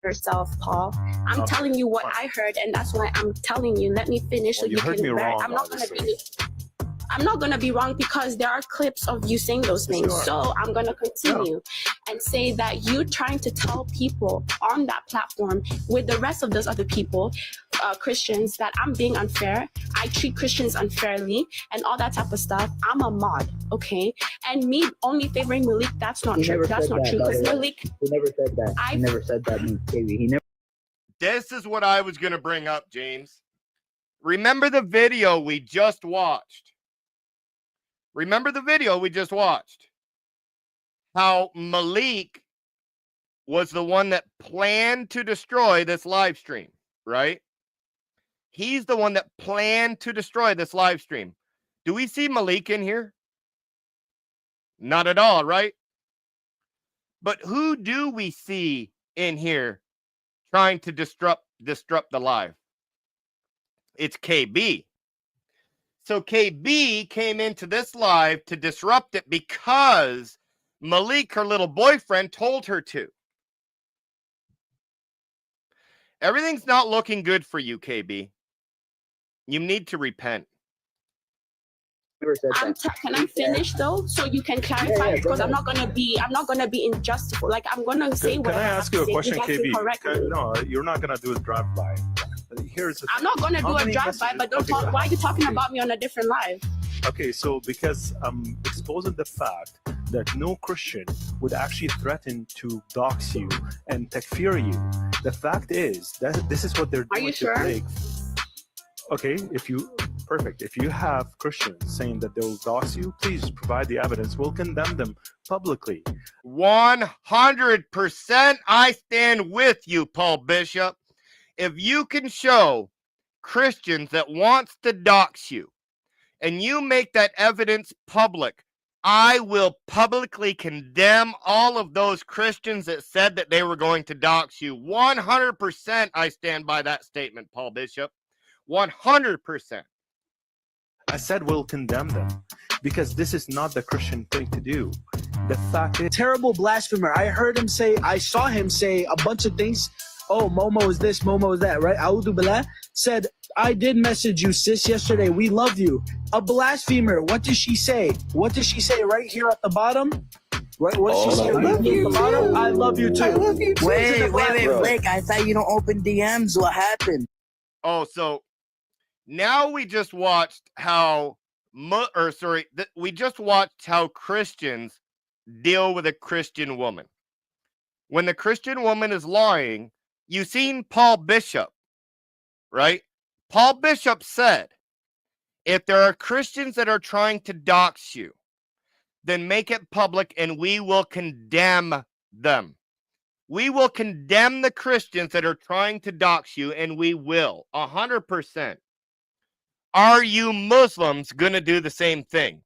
Yourself, Paul. I'm telling you what I heard, and that's why I'm telling you. Let me finish so you heard can. Me wrong, I'm not gonna be wrong because there are clips of you saying those things. Sure. So I'm gonna continue and say that you trying to tell people on that platform with the rest of those other people, Christians, that I'm being unfair. I treat Christians unfairly and all that type of stuff. I'm a mod, okay? And me only favoring Malik, that's not true. That's not true. Because Malik, he never said that. He never said that. He never. This is what I was gonna bring up, James. Remember the video we just watched. How Malik was the one that planned to destroy this live stream, right? He's the one that planned to destroy this live stream. Do we see Malik in here? Not at all, right? But who do we see in here trying to disrupt the live? It's KB. So KB came into this live to disrupt it because Malik, her little boyfriend, told her to. Everything's not looking good for you, KB. You need to repent. Can I finish though, so you can clarify? Because I'm not gonna be injustified. Like I'm gonna say what I have to say. Can I ask you a question, KB? No, you're not gonna do a drive-by. I'm not gonna do a drive-by, but don't talk. Why are you talking about me on a different live? Okay, so because I'm exposing the fact that no Christian would actually threaten to dox you and takfir you. The fact is that this is what they're doing. Are you sure? Okay, if you have Christians saying that they'll dox you, please provide the evidence. We'll condemn them publicly. 100% I stand with you, Paul Bishop. If you can show Christians that wants to dox you and you make that evidence public, I will publicly condemn all of those Christians that said that they were going to dox you. 100% I stand by that statement, Paul Bishop. 100%. I said we'll condemn them because this is not the Christian thing to do. The fact is, terrible blasphemer. I saw him say a bunch of things. Oh, Momo is this, Momo is that, right? A'udhu Billah said, I did message you, sis, yesterday. We love you. A blasphemer. What does she say? What does she say right here at the bottom? Right, what does she say right here at the bottom? I love you too. Wait, Blake. I thought you don't open DMs. What happened? Oh, so Now we just watched how, we just watched how Christians deal with a Christian woman. When the Christian woman is lying, you've seen Paul Bishop, right? Paul Bishop said, if there are Christians that are trying to dox you, then make it public and we will condemn them. We will condemn the Christians that are trying to dox you, and we will, 100%. Are you Muslims going to do the same thing?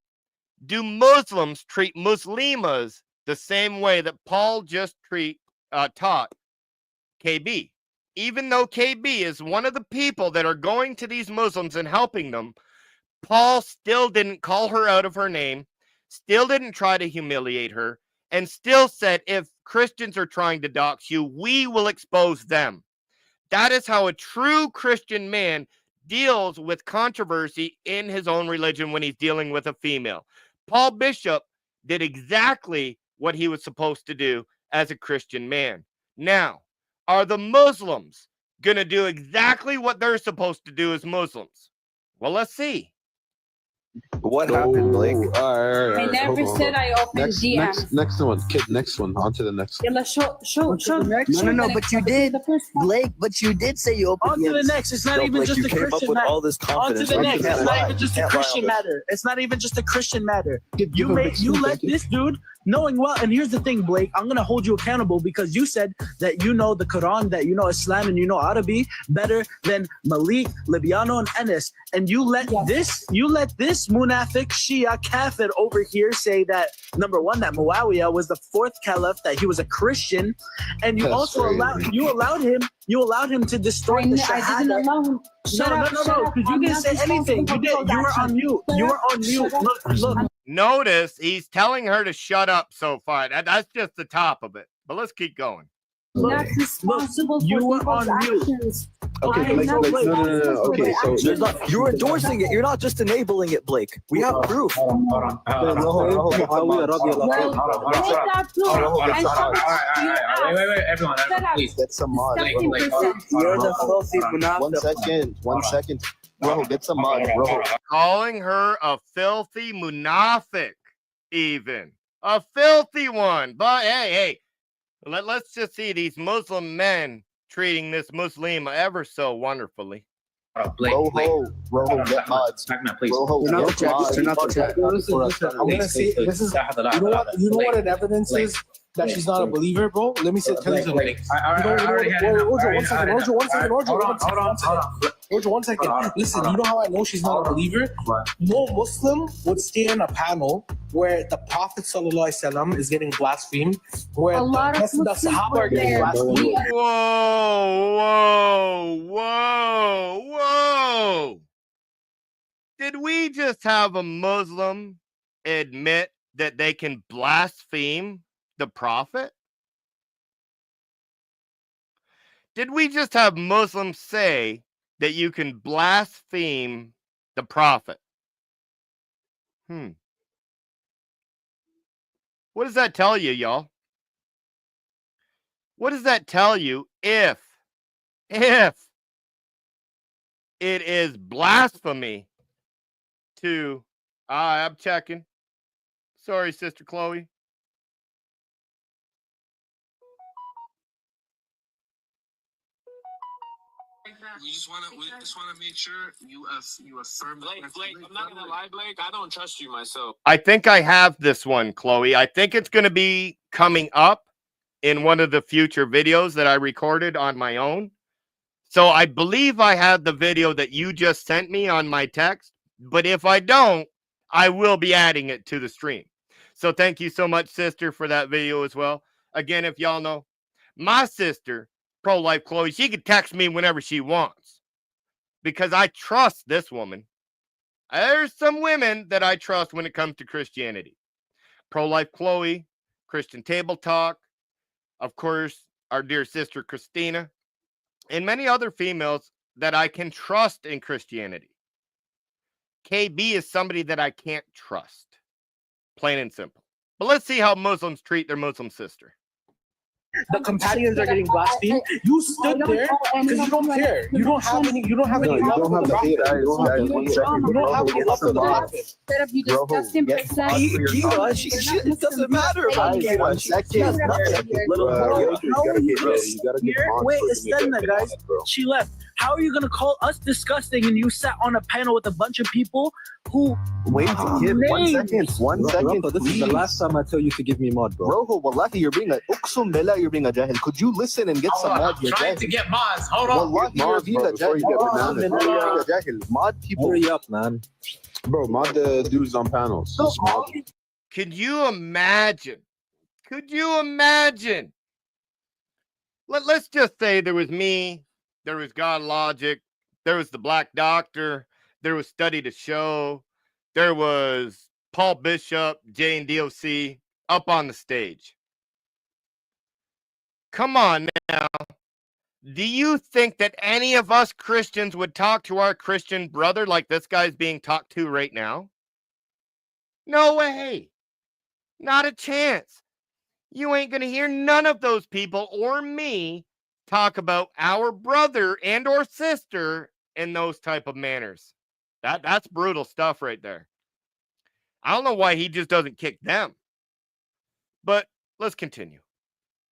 Do Muslims treat Muslimas the same way that Paul just taught KB? Even though KB is one of the people that are going to these Muslims and helping them, Paul still didn't call her out of her name, still didn't try to humiliate her, and still said, if Christians are trying to dox you, we will expose them. That is how a true Christian man deals with controversy in his own religion when he's dealing with a female. Paul Bishop did exactly what he was supposed to do as a Christian man. Now, are the Muslims going to do exactly what they're supposed to do as Muslims? Well, let's see. What happened, Blake? I never said I opened DMs. Next one, kid. Next one. On to the next one. Yalla, show. No, but you did, Blake. But you did say you opened. On to the next. It's not even just a Christian matter. All this On to confidence. the next. It's not even just a Christian matter. It's not even just a Christian matter. You let this dude, knowing well. And here's the thing, Blake. I'm gonna hold you accountable because you said that you know the Quran, that you know Islam, and you know Arabic better than Malik, Libiano, and Enes. And you let this Munafiq Shia Kafir over here say that, number one, that Muawiyah was the fourth caliph, that he was a Christian, and you also allowed him to distort the Shahada. I didn't allow him. No, because you didn't say anything. You were on mute. Look. Notice he's telling her to shut up so far. That's just the top of it. But let's keep going. Not responsible for people's actions. Okay, Blake, no. Okay, so you're endorsing it. You're not just enabling it, Blake. We have proof. Hold on. Wait, everyone, please. Get some mod. You're the filthy munafiq. 1 second. Bro, get some mod, bro. Calling her a filthy munafiq, even. A filthy one. But hey. Let's just see these Muslim men treating this Muslima ever so wonderfully. Blake, Rojo, get mods. Please. Rojo, get mods. I'm gonna say this is. You know what an evidence is that she's not a believer, bro. Let me tell you something. Roger, 1 second. Listen, you know how I know she's not a believer? No Muslim would stay in a panel where the Prophet ﷺ is getting blasphemed, where the Sahaba are getting blasphemed. Whoa. Did we just have a Muslim admit that they can blaspheme the Prophet? Did we just have Muslims say that you can blaspheme the Prophet? What does that tell you, y'all? What does that tell you if it is blasphemy to... I'm checking. Sorry, Sister Chloe. We just want to make sure you affirm. Blake, I'm not gonna lie, Blake. I don't trust you myself. I think I have this one, Chloe. I think it's going to be coming up in one of the future videos that I recorded on my own. So I believe I have the video that you just sent me on my text. But if I don't, I will be adding it to the stream. So thank you so much, sister, for that video as well. Again, if y'all know, my sister, Pro-Life Chloe, she can text me whenever she wants because I trust this woman. There's some women that I trust when it comes to Christianity. Pro-Life Chloe, Christian Table Talk, of course, our dear sister Christina, and many other females that I can trust in Christianity. KB is somebody that I can't trust, plain and simple. But let's see how Muslims treat their Muslim sister. the companions are getting blasphemed. You stood there because you don't care. You don't have any. You don't have any. You don't have the hate. You don't have You don't have any love for the prophet. Instead of you disgusting person. It doesn't matter. One second. Wait, Estenda, guys. She left. How are you gonna call us disgusting and you sat on a panel with a bunch of people who wait, kid, 1 second. 1 second. This is the last time I tell you to give me mod, bro. Rojo, wallahi, you're being a uqsum billah, you're being a jahil. Could you listen and get some mod? I'm trying to get mods. Hold on. Wallahi, you're being a jahil. Mod people. Hurry up, man. Bro, mod the dudes on panels. Could you imagine? Could you imagine? Let's just say there was me, there was God Logic, there was the Black Doctor, there was Study to Show, there was Paul Bishop, Jay and DOC up on the stage. Come on now. Do you think that any of us Christians would talk to our Christian brother like this guy's being talked to right now? No way. Not a chance. You ain't going to hear none of those people or me talk about our brother and or sister in those type of manners. That's brutal stuff right there. I don't know why he just doesn't kick them. But let's continue.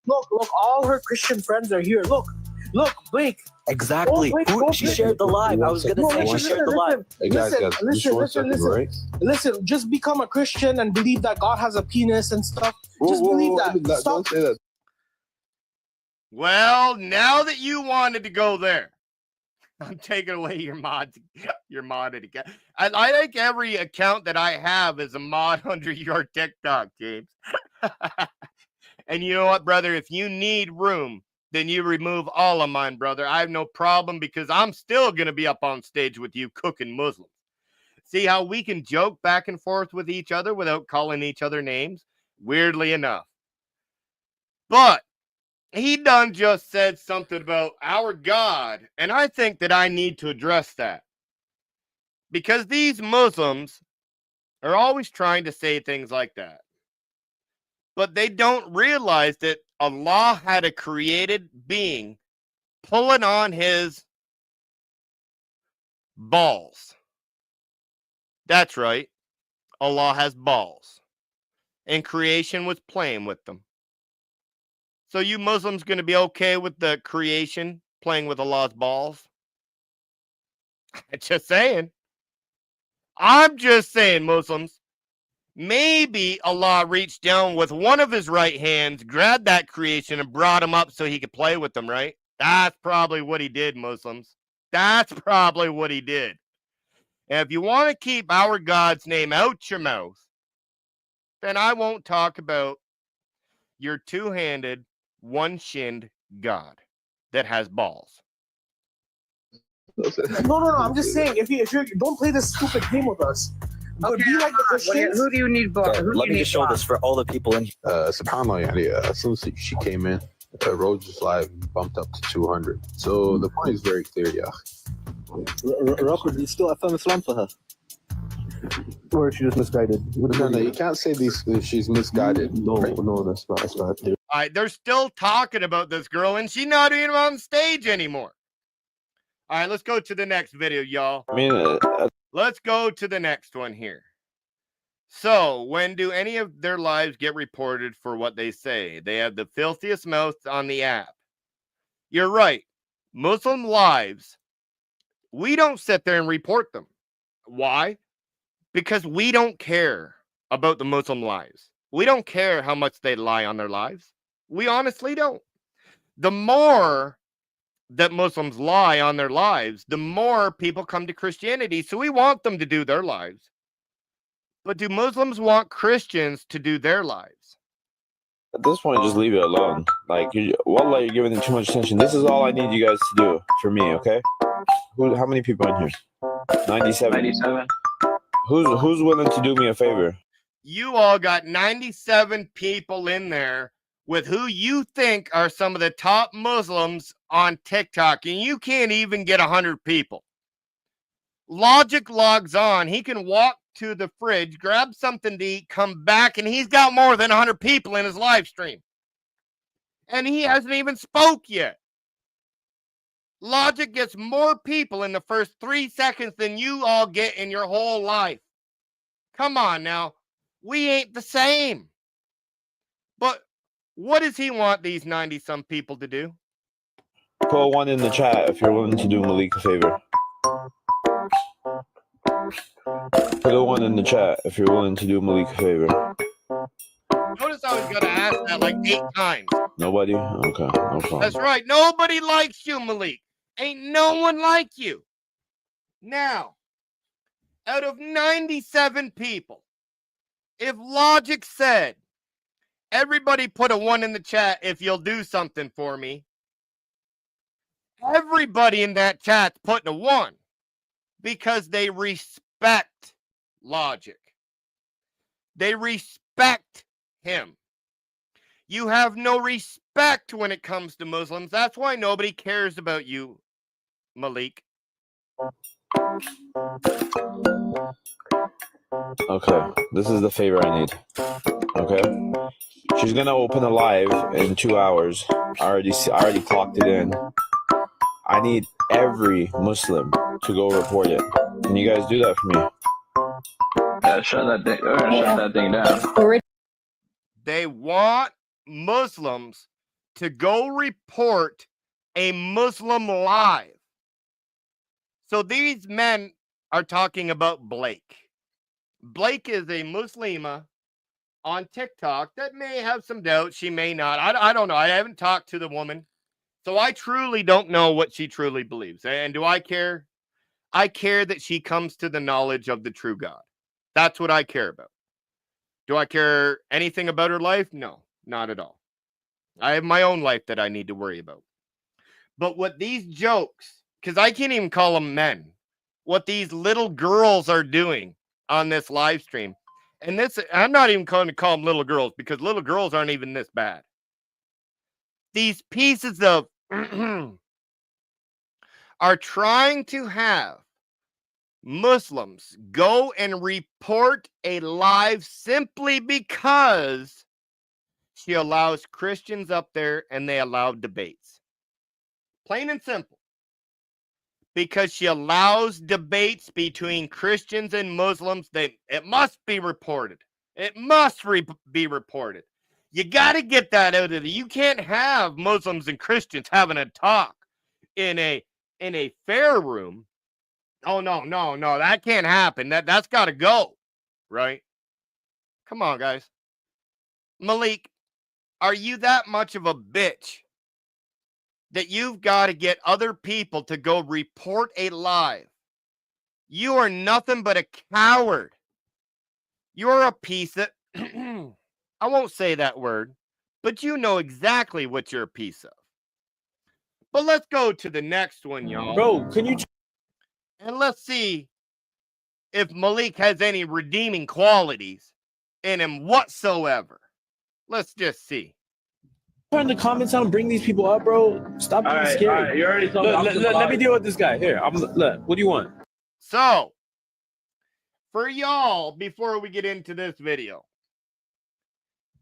Look, all her Christian friends are here. Look, Blake. Exactly. She shared the live. I was going to say she shared the live. Hey, guys, Listen. Just become a Christian and believe that God has a penis and stuff. Just believe that. Stop. Don't say that. Well, now that you wanted to go there, I'm taking away your modded account. I think every account that I have is a mod under your TikTok, James. And you know what, brother? If you need room, then you remove all of mine, brother. I have no problem because I'm still going to be up on stage with you cooking Muslims. See how we can joke back and forth with each other without calling each other names? Weirdly enough. But he done just said something about our God, and I think that I need to address that. Because these Muslims are always trying to say things like that. But they don't realize that Allah had a created being pulling on his balls. That's right. Allah has balls. And creation was playing with them. So you Muslims going to be okay with the creation playing with Allah's balls? Just saying. I'm just saying, Muslims. Maybe Allah reached down with one of his right hands, grabbed that creation, and brought him up so he could play with them, right? That's probably what he did, Muslims. That's probably what he did. And if you want to keep our God's name out your mouth, then I won't talk about your two-handed, one-shinned God that has balls. No. I'm just saying, if you don't play this stupid game with us. Okay, be like the Christians. Who do you need, Bob? Let me just show this for all the people in here. SubhanAllah, as soon as she came in, Roger's live bumped up to 200. So the point is very clear, yeah. Rocker, do you still affirm Islam for her? Or is she just misguided? No, you can't say she's misguided. No, that's not. All right, they're still talking about this girl, and she's not even on stage anymore. All right, let's go to the next video, y'all. Let's go to the next one here. So, when do any of their lives get reported for what they say? They have the filthiest mouth on the app. You're right. Muslim lives, we don't sit there and report them. Why? Because we don't care about the Muslim lives. We don't care how much they lie on their lives. We honestly don't. The more that Muslims lie on their lives, the more people come to Christianity. So we want them to do their lives. But do Muslims want Christians to do their lives? At this point, just leave it alone. Like, wallah, you're giving them too much attention. This is all I need you guys to do for me, okay? How many people in here? 97. 97. Who's willing to do me a favor? You all got 97 people in there with who you think are some of the top Muslims on TikTok, and you can't even get 100 people. Logic logs on. He can walk to the fridge, grab something to eat, come back, and he's got more than 100 people in his live stream. And he hasn't even spoke yet. Logic gets more people in the first 3 seconds than you all get in your whole life. Come on now. We ain't the same. But what does he want these 90-some people to do? Put one in the chat if you're willing to do Malik a favor. Put a one in the chat if you're willing to do Malik a favor. Notice I was going to ask that like 8 times. Nobody? Okay, no problem. That's right. Nobody likes you, Malik. Ain't no one like you. Now, out of 97 people, if Logic said, everybody put a 1 in the chat if you'll do something for me, everybody in that chat's putting a 1 because they respect Logic. They respect him. You have no respect when it comes to Muslims. That's why nobody cares about you, Malik. Okay, this is the favor I need. Okay, she's gonna open a live in 2 hours. I already clocked it in. I need every Muslim to go report it. Can you guys do that for me? Yeah, shut that thing down. They want Muslims to go report a Muslim live. So these men are talking about Blake. Blake is a Muslima on TikTok that may have some doubts. She may not. I don't know. I haven't talked to the woman. So I truly don't know what she truly believes. And do I care? I care that she comes to the knowledge of the true God. That's what I care about. Do I care anything about her life? No, not at all. I have my own life that I need to worry about. But what these jokes, because I can't even call them men, what these little girls are doing on this live stream, and this, I'm not even going to call them little girls because little girls aren't even this bad. These pieces of are trying to have Muslims go and report a live simply because she allows Christians up there and they allow debates. Plain and simple. Because she allows debates between Christians and Muslims, it must be reported. It must be reported. You got to get that out of there. You can't have Muslims and Christians having a talk in a fair room. Oh, no, that can't happen. That's got to go, right? Come on, guys. Malik, are you that much of a bitch that you've got to get other people to go report a live? You are nothing but a coward. You're a piece of... I won't say that word, but you know exactly what you're a piece of. But let's go to the next one, y'all. Bro, can you... And let's see if Malik has any redeeming qualities in him whatsoever. Let's just see. Turn the comments on, bring these people up, bro. Stop being scared. All right, you already told me. Let me deal with this guy. Here, look, what do you want? So, for y'all, before we get into this video,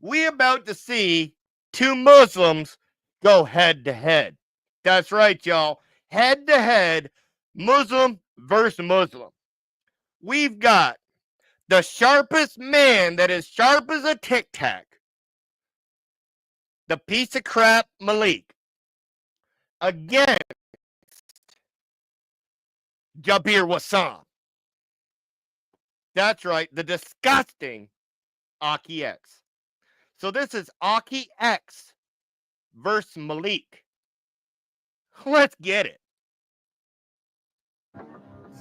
we about to see 2 Muslims go head to head. That's right, y'all. Head to head, Muslim versus Muslim. We've got the sharpest man that is sharp as a tic tac, the piece of crap Malik, against Jabir Wassam. That's right, the disgusting Aki X. So this is Aki X versus Malik. Let's get it.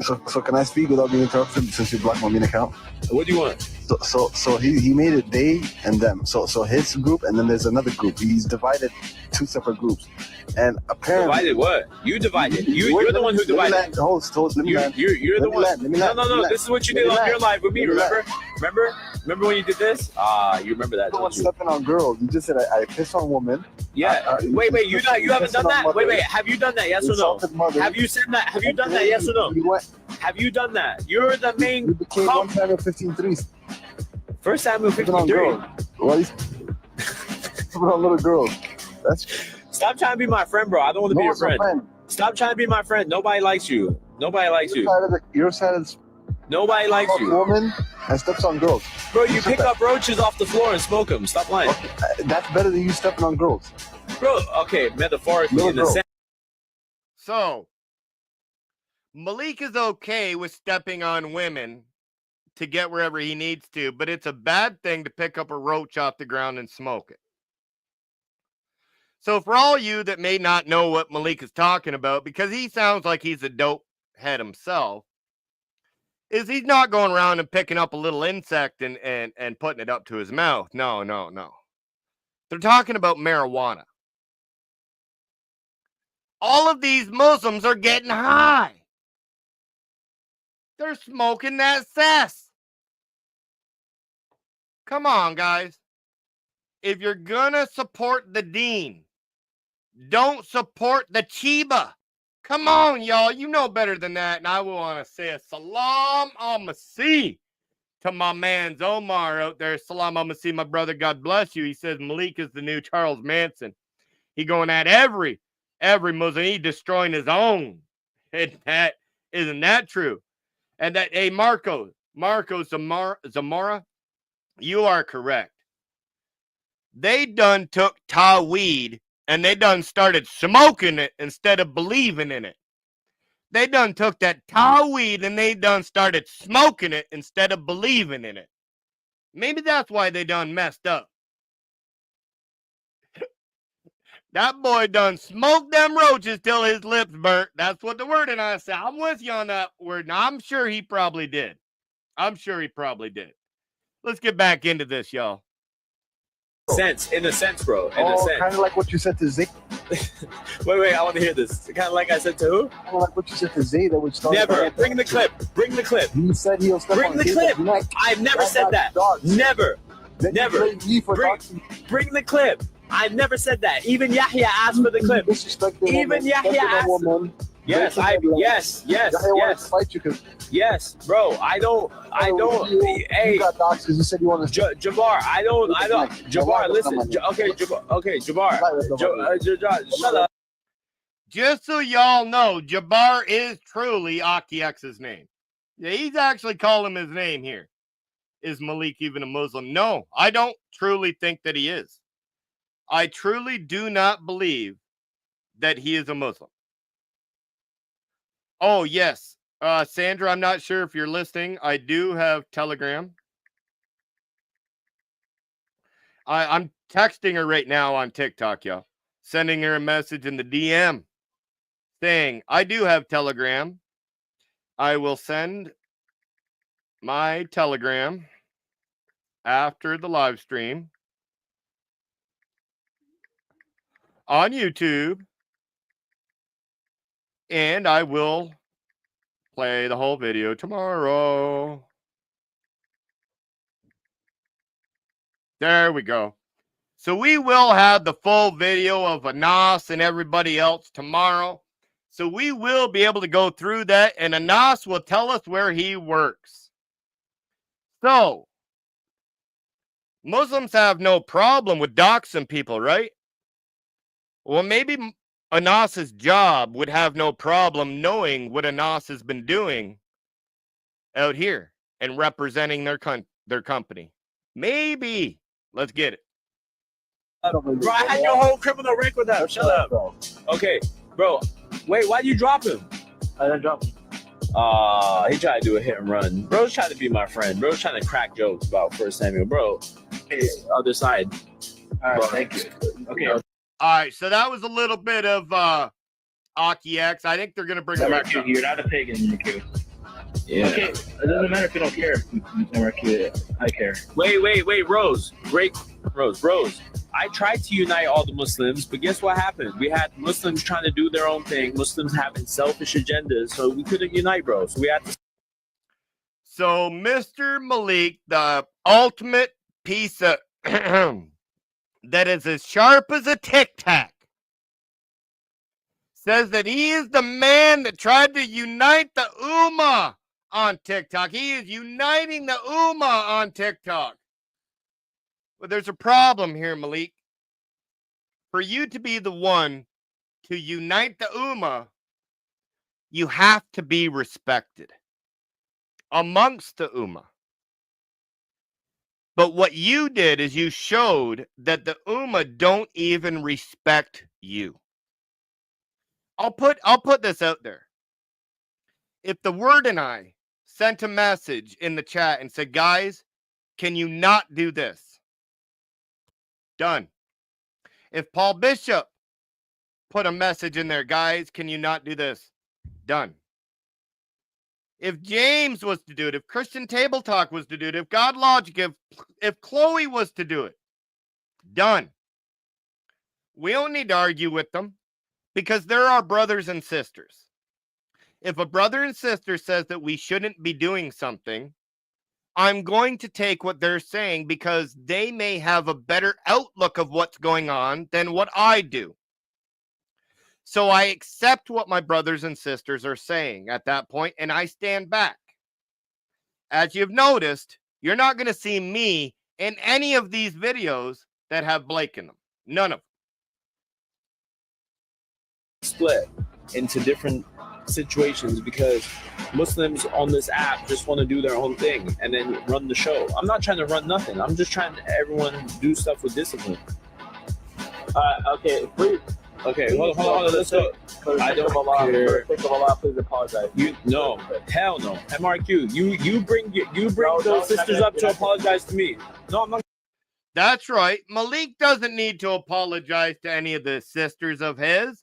So can I speak without being interrupted since you blocked my main account? What do you want? So he made it they and them. So his group and then there's another group. He's divided 2 separate groups. And apparently Divided what? You divided. You're the one who divided. Let me land. You're the one. No. This is what you did on your live with me. Remember when you did this? You remember that? Don't stepping on girls. You just said I piss on women. Yeah. Wait. You haven't done that. Wait. Have you done that? Yes or no? Have you said that? Have you done that? Yes or no? Have you done that? You're the main. You became 1 Samuel 15:3. 1 Samuel 15:3. Well, he's on little girls. Stop trying to be my friend, bro. I don't want to be your friend. Stop trying to be my friend. Nobody likes you. Nobody likes you. Your side is nobody likes you. Woman and steps on girls. Bro, you pick up roaches off the floor and smoke them. Stop lying. Okay, that's better than you stepping on girls. Bro, okay, metaphorically in the sense. So, Malik is okay with stepping on women to get wherever he needs to, but it's a bad thing to pick up a roach off the ground and smoke it. So for all you that may not know what Malik is talking about, because he sounds like he's a dope head himself, is he's not going around and picking up a little insect and putting it up to his mouth. No. They're talking about marijuana. All of these Muslims are getting high. They're smoking that cess. Come on, guys. If you're gonna support the deen, don't support the Chiba. Come on, y'all. You know better than that. And I will want to say a salam al-masih to my man's Omar out there. Salam al-masih, my brother. God bless you. He says Malik is the new Charles Manson. He going at every Muslim. He destroying his own. And that isn't that true? And that, hey, Marco Zamora, you are correct. They done took Tawhid and they done started smoking it instead of believing in it. They done took that Tawhid and they done started smoking it instead of believing in it. Maybe that's why they done messed up. That boy done smoked them roaches till his lips burnt. That's what the word and I said. I'm with you on that word. Now, I'm sure he probably did. Let's get back into this, y'all. In a sense, bro. Kind of like what you said to Zay. wait, I want to hear this. Kind of like I said to who? Kind of like what you said to Zay that would start. Never. Bring the clip. He said he'll step Bring on the clip. I've never said that. Never. Bring the clip. I've never said that. Even Yahya asked for the clip. Even Yahya asked. Yes, yes, bro. I don't. Hey, you got doxed because you said you want to. Jabbar, I don't. Jabbar, listen. Okay, Jabbar. Shut up. Just so y'all know, Jabbar is truly Aki X's name. Yeah, he's actually calling his name here. Is Malik even a Muslim? No, I don't truly think that he is. I truly do not believe that he is a Muslim. Oh, yes. Sandra, I'm not sure if you're listening. I do have Telegram. I'm texting her right now on TikTok, y'all. Sending her a message in the DM saying, I do have Telegram. I will send my Telegram after the live stream on YouTube. And I will play the whole video tomorrow. There we go. So we will have the full video of Anas and everybody else tomorrow. So we will be able to go through that, and Anas will tell us where he works. So, Muslims have no problem with doxing people, right? Well, maybe Anas's job would have no problem knowing what Anas has been doing out here and representing their company. Maybe. Let's get it. Bro, I had your whole criminal record up. Shut up. Okay, bro. Wait, why'd you drop him? I didn't drop him. He tried to do a hit and run. Bro's trying to be my friend. Bro's trying to crack jokes about 1 Samuel. Bro, hey, other side. All right, thank you. Okay. All right, so that was a little bit of Aki X. I think they're going to bring MRQ, you're not a pagan, MRQ. Yeah. Okay, it doesn't matter if you don't care, MRQ. I care. Wait, Rose. Rose. I tried to unite all the Muslims, but guess what happened? We had Muslims trying to do their own thing, Muslims having selfish agendas, so we couldn't unite, bro. So we had to. So Mr. Malik, the ultimate piece of that is as sharp as a tic-tac, says that he is the man that tried to unite the Ummah on TikTok. He is uniting the Ummah on TikTok. But there's a problem here, Malik. for you to be the one to unite the Ummah, you have to be respected amongst the Ummah. But what you did is you showed that the Ummah don't even respect you. I'll put this out there. If the Word and I sent a message in the chat and said, guys, can you not do this? Done. If Paul Bishop put a message in there, guys, can you not do this? Done. If James was to do it, if Christian Table Talk was to do it, if God Logic, if Chloe was to do it, done. We don't need to argue with them because they're our brothers and sisters. If a brother and sister says that we shouldn't be doing something, I'm going to take what they're saying because they may have a better outlook of what's going on than what I do. So I accept what my brothers and sisters are saying at that point, and I stand back. As you've noticed, you're not going to see me in any of these videos that have Blake in them. None of them. Split into different situations because Muslims on this app just want to do their own thing and then run the show. I'm not trying to run nothing. I'm just trying to everyone do stuff with discipline. Okay, please. Okay, hold on, let's go. I don't care. Think of Allah, please apologize. No, hell no. MRQ, you bring those sisters up to apologize to me. No, I'm not. That's right. Malik doesn't need to apologize to any of the sisters of his.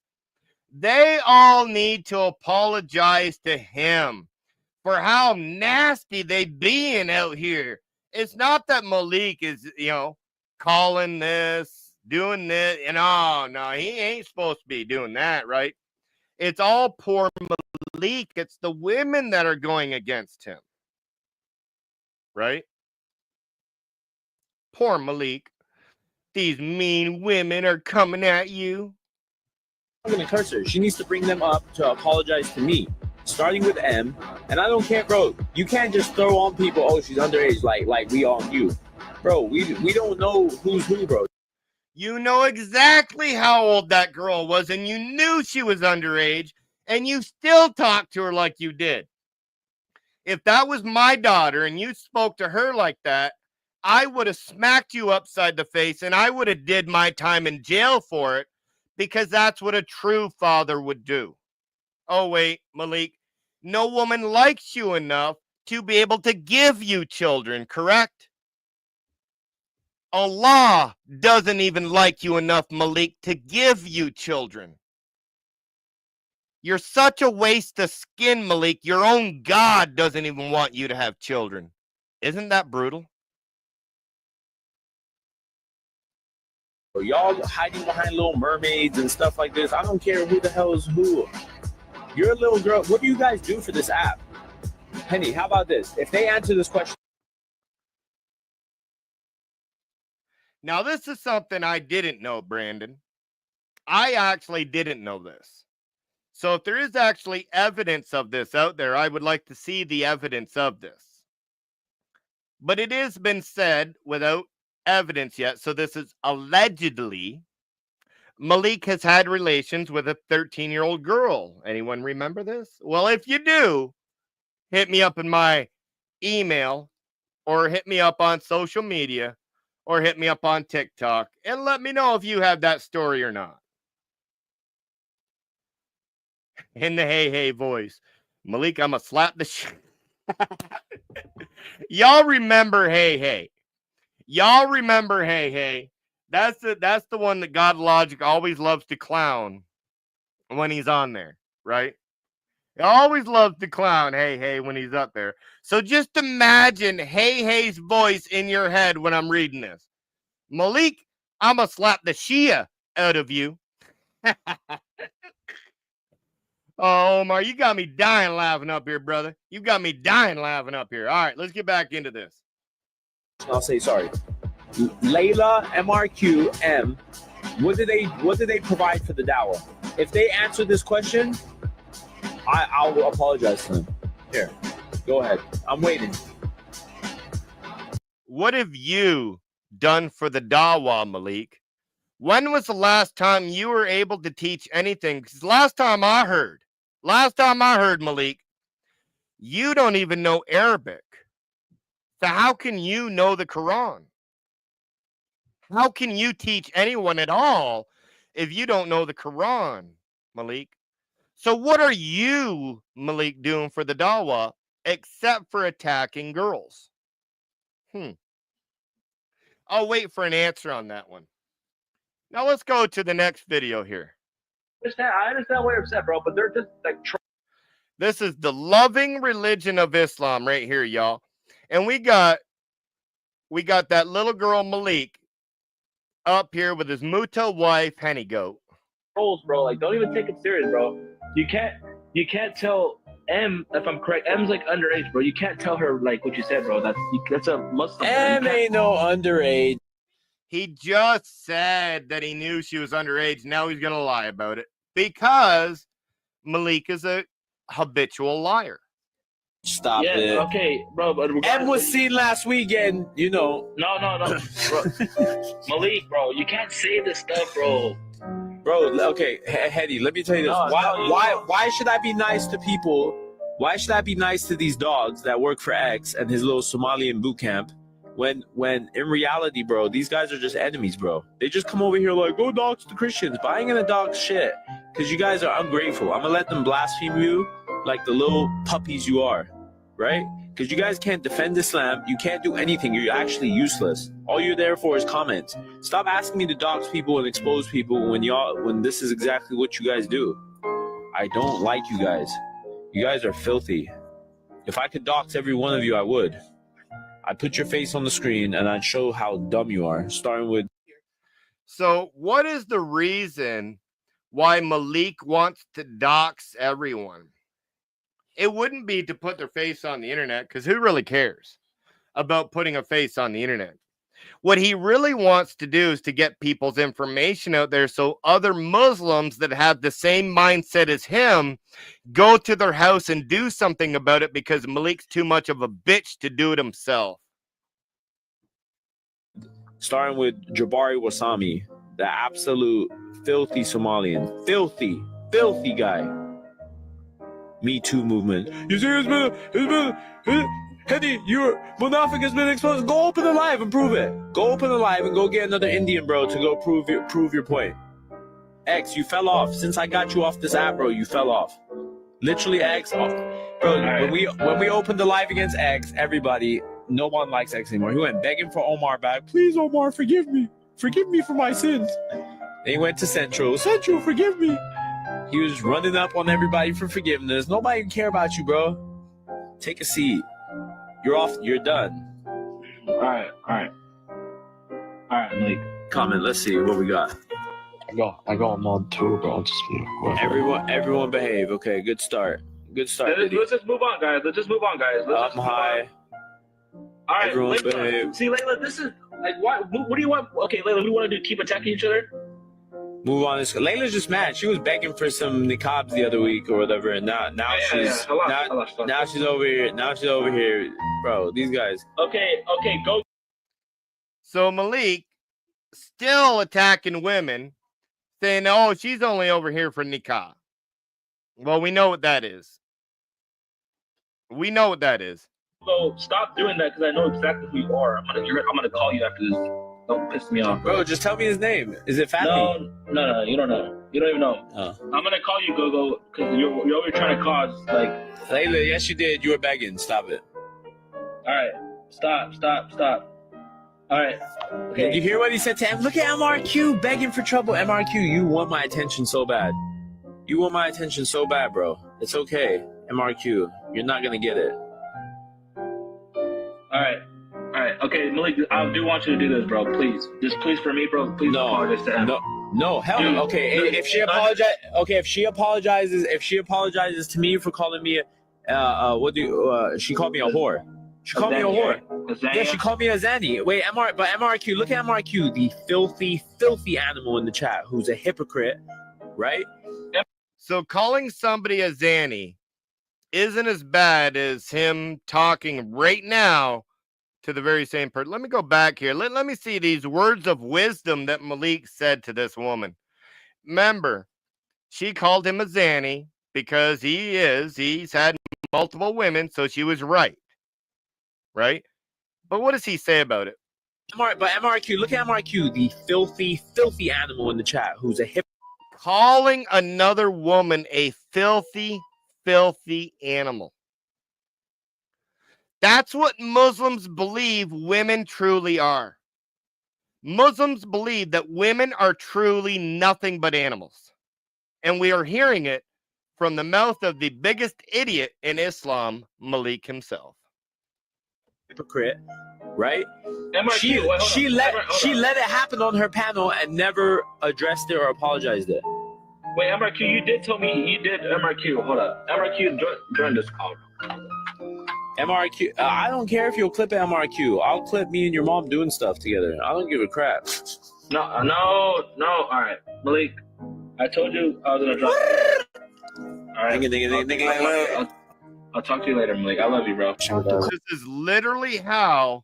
They all need to apologize to him for how nasty they being out here. It's not that Malik is, calling this, doing this, and no, he ain't supposed to be doing that, right? It's all poor Malik. It's the women that are going against him, right? Poor Malik. These mean women are coming at you. I'm gonna curse her. She needs to bring them up to apologize to me, starting with M. And I don't care, bro. You can't just throw on people. Oh, she's underage, like we on you, bro. We don't know who's who, bro. You know exactly how old that girl was, and you knew she was underage, and you still talked to her like you did. If that was my daughter and you spoke to her like that, I would have smacked you upside the face, and I would have did my time in jail for it, because that's what a true father would do. Oh, wait, Malik, no woman likes you enough to be able to give you children, correct? Allah doesn't even like you enough, Malik, to give you children. You're such a waste of skin, Malik. Your own God doesn't even want you to have children. Isn't that brutal? Y'all hiding behind little mermaids and stuff like this. I don't care who the hell is who. You're a little girl. What do you guys do for this app? Penny, how about this? If they answer this question. Now, this is something I didn't know, Brandon. I actually didn't know this. So if there is actually evidence of this out there, I would like to see the evidence of this. But it has been said without evidence yet. So this is allegedly Malik has had relations with a 13-year-old girl. Anyone remember this? Well, if you do, hit me up in my email or hit me up on social media or hit me up on TikTok and let me know if you have that story or not. In the hey voice. Malik, I'ma slap the shit. Y'all remember hey. Y'all remember hey. That's the one that God Logic always loves to clown when he's on there, right? He always loves to clown hey when he's up there. So just imagine Hey's voice in your head when I'm reading this. Malik, I'ma slap the Shia out of you. Oh, Omar, you got me dying laughing up here, brother. You got me dying laughing up here. All right, let's get back into this. I'll say sorry. Layla, MRQ, M. What do they provide for the dawah? If they answer this question, I'll apologize to them. Here, go ahead. I'm waiting. What have you done for the dawah, Malik? When was the last time you were able to teach anything? Because last time I heard, Malik, you don't even know Arabic. So how can you know the Quran? How can you teach anyone at all if you don't know the Quran, Malik? So what are you, Malik, doing for the dawah except for attacking girls? I'll wait for an answer on that one. Now let's go to the next video here. I understand why you're upset, bro, but they're just like. This is the loving religion of Islam right here, y'all. And we got that little girl Malik up here with his Muta wife, Henny Goat. Trolls, bro. Like, don't even take it serious, bro. You can't tell M, if I'm correct, M's like underage, bro. You can't tell her like what you said, bro. That's a Muslim. M ain't no underage. He just said that he knew she was underage. Now he's gonna lie about it because Malik is a habitual liar. Stop yeah, it. Okay, bro. But M was seen last weekend, you know. No. Bro. Malik, bro, you can't say this stuff, bro. Bro, okay, Hetty, let me tell you this. Why should I be nice to people? Why should I be nice to these dogs that work for X and his little Somalian boot camp when in reality, bro, these guys are just enemies, bro. They just come over here like, go dox the Christians, but I ain't gonna dox shit because you guys are ungrateful. I'm gonna let them blaspheme you like the little puppies you are, right? Because you guys can't defend Islam. You can't do anything. You're actually useless. All you're there for is comments. Stop asking me to dox people and expose people when this is exactly what you guys do. I don't like you guys. You guys are filthy. If I could dox every one of you, I would. I'd put your face on the screen and I'd show how dumb you are, starting with... So what is the reason why Malik wants to dox everyone? It wouldn't be to put their face on the internet, because who really cares about putting a face on the internet? What he really wants to do is to get people's information out there so other Muslims that have the same mindset as him go to their house and do something about it, because Malik's too much of a bitch to do it himself. Starting with Jabari Wasami, the absolute filthy Somalian. Filthy guy. Me Too movement. You see, it's been Hetty, your Munafik has been exposed. Go open the live and prove it. Go open the live and go get another Indian, bro, to go prove your point. X, you fell off. Since I got you off this app, bro, you fell off. Literally, X. Bro, when we opened the live against X, everybody, no one likes X anymore. He went begging for Omar back. Please, Omar, forgive me. Forgive me for my sins. Then he went to Central. Central, forgive me. He was running up on everybody for forgiveness. Nobody care about you, bro. Take a seat. You're off. You're done. All right, Malik. Comment. Let's see what we got. I got him on too, bro. Everyone behave. Okay, good start. Let's just move on, guys. I'm high. All right, everyone Layla, behave. See, Layla, this is like what do you want? Okay, Layla, what do you want to do? Keep attacking each other? Move on. Layla's just mad. She was begging for some niqabs the other week or whatever, and now she's over here. Now she's over here, bro. These guys. Okay, go. So Malik still attacking women, saying, "Oh, she's only over here for niqab." Well, we know what that is. So stop doing that because I know exactly who you are. I'm gonna call you after this. Don't piss me off, bro. Just tell me his name. Is it Fatty? No, you don't know. You don't even know. Oh. I'm gonna call you Gogo because you're always trying to cause like. Layla, yes, you did. You were begging. Stop it. All right, stop. All right. Okay. Did you hear what he said to him? Look at MRQ begging for trouble. MRQ, you want my attention so bad. You want my attention so bad, bro. It's okay. MRQ, you're not gonna get it. All right. Okay, Malik, I do want you to do this, bro. Please, just please for me, bro. Please apologize to him. No, hell no. Okay, if she apologizes to me for calling me, she called me a whore. She called me a whore. Yeah, she called me a Zanny. Wait, MRQ, look at MRQ, the filthy animal in the chat who's a hypocrite, right? So calling somebody a Zanny isn't as bad as him talking right now to the very same person. Let me go back here. Let me see these words of wisdom that Malik said to this woman. Remember, she called him a Zanny because he's had multiple women, so she was right. Right? But what does he say about it? But MRQ, look at MRQ, the filthy animal in the chat who's a hip. Calling another woman a filthy animal. That's what Muslims believe women truly are. Muslims believe that women are truly nothing but animals. And we are hearing it from the mouth of the biggest idiot in Islam, Malik himself. Hypocrite, right? MRQ, She let it happen on her panel and never addressed it or apologized it. Wait, MRQ, you did tell me you did MRQ. Hold up, MRQ, join this call. MRQ, I don't care if you'll clip MRQ. I'll clip me and your mom doing stuff together. I don't give a crap. No. All right, Malik, I told you I was gonna drop you. All right. I'll talk to you later, Malik. I love you, bro. This is literally how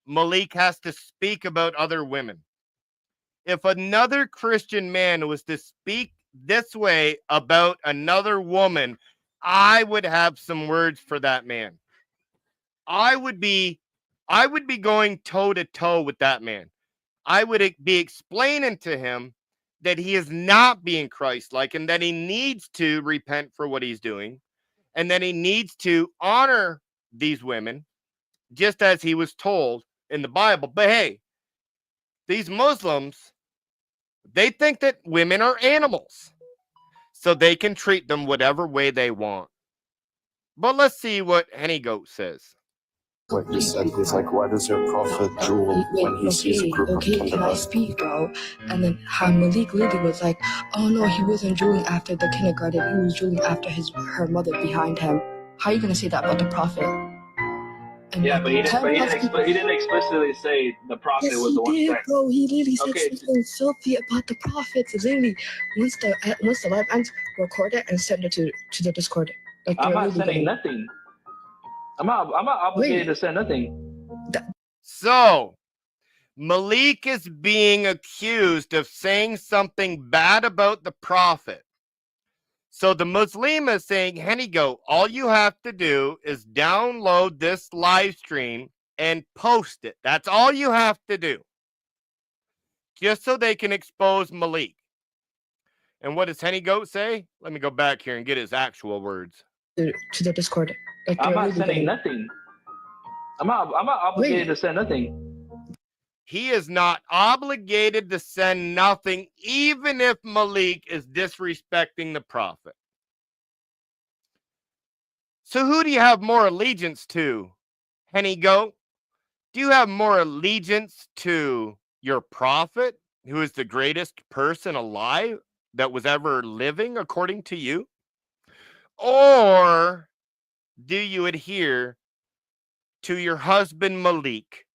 Malik has to speak about other women. If another Christian man was to speak this way about another woman, I would have some words for that man. I would be going toe to toe with that man. I would be explaining to him that he is not being Christ-like and that he needs to repent for what he's doing and that he needs to honor these women just as he was told in the Bible. But hey, these Muslims, they think that women are animals, so they can treat them whatever way they want. But let's see what Henny Goat says. What you said is like, why does your prophet drool when he sees a group of can I kindergarten? speak, bro? And then how Malik literally was like, oh no, he wasn't drooling after the kindergarten, he was drooling after her mother behind him. How are you gonna say that about the prophet? And Yeah, like, but he didn't explicitly say the prophet yes, was the one he did, saying. bro. He literally said Okay. something filthy about the prophets. Literally, once the live ends, record it and send it to the Discord. Like, I'm they're not really sending gonna- nothing. I'm not obligated to send nothing. So, Malik is being accused of saying something bad about the prophet. So the Muslim is saying, Henny Goat, all you have to do is download this live stream and post it. That's all you have to do. Just so they can expose Malik. And what does Henny Goat say? Let me go back here and get his actual words. To the Discord. Like, I'm they're not really sending gonna- nothing. I'm not obligated to send nothing. He is not obligated to send nothing, even if Malik is disrespecting the prophet. So who do you have more allegiance to, Henny Goat? Do you have more allegiance to your prophet, who is the greatest person alive that was ever living, according to you? Or do you adhere to your husband, Malik?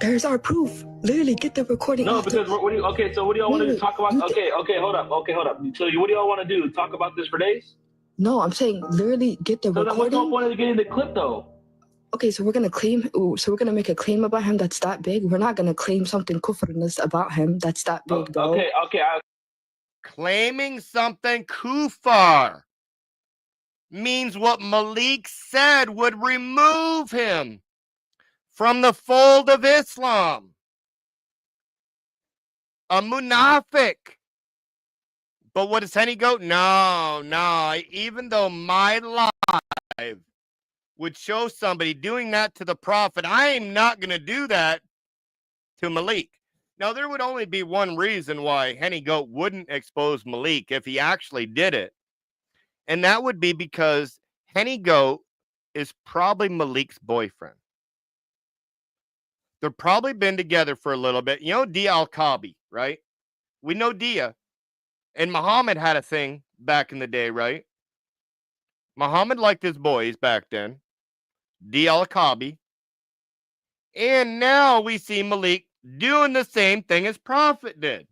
There's our proof. Literally, get the recording. No, off because what do you? Okay, so what do y'all want to do? Talk about? Okay, hold up. So what do y'all want to do? Talk about this for days? No, I'm saying literally get the So then what's recording. the point of getting the clip though? Okay, so we're gonna claim. So we're gonna make a claim about him that's that big. We're not gonna claim something kufrness about him that's that big, bro. Okay. Claiming something kufar means what Malik said would remove him from the fold of Islam. A munafiq. But what does Henny Goat? No. Even though my life would show somebody doing that to the prophet, I am not going to do that to Malik. Now, there would only be one reason why Henny Goat wouldn't expose Malik if he actually did it. And that would be because Henny Goat is probably Malik's boyfriend. They've probably been together for a little bit. You know Dia Al-Kabi, right? We know Dia. And Muhammad had a thing back in the day, right? Muhammad liked his boys back then. Dia Al-Kabi. And now we see Malik doing the same thing as Prophet did.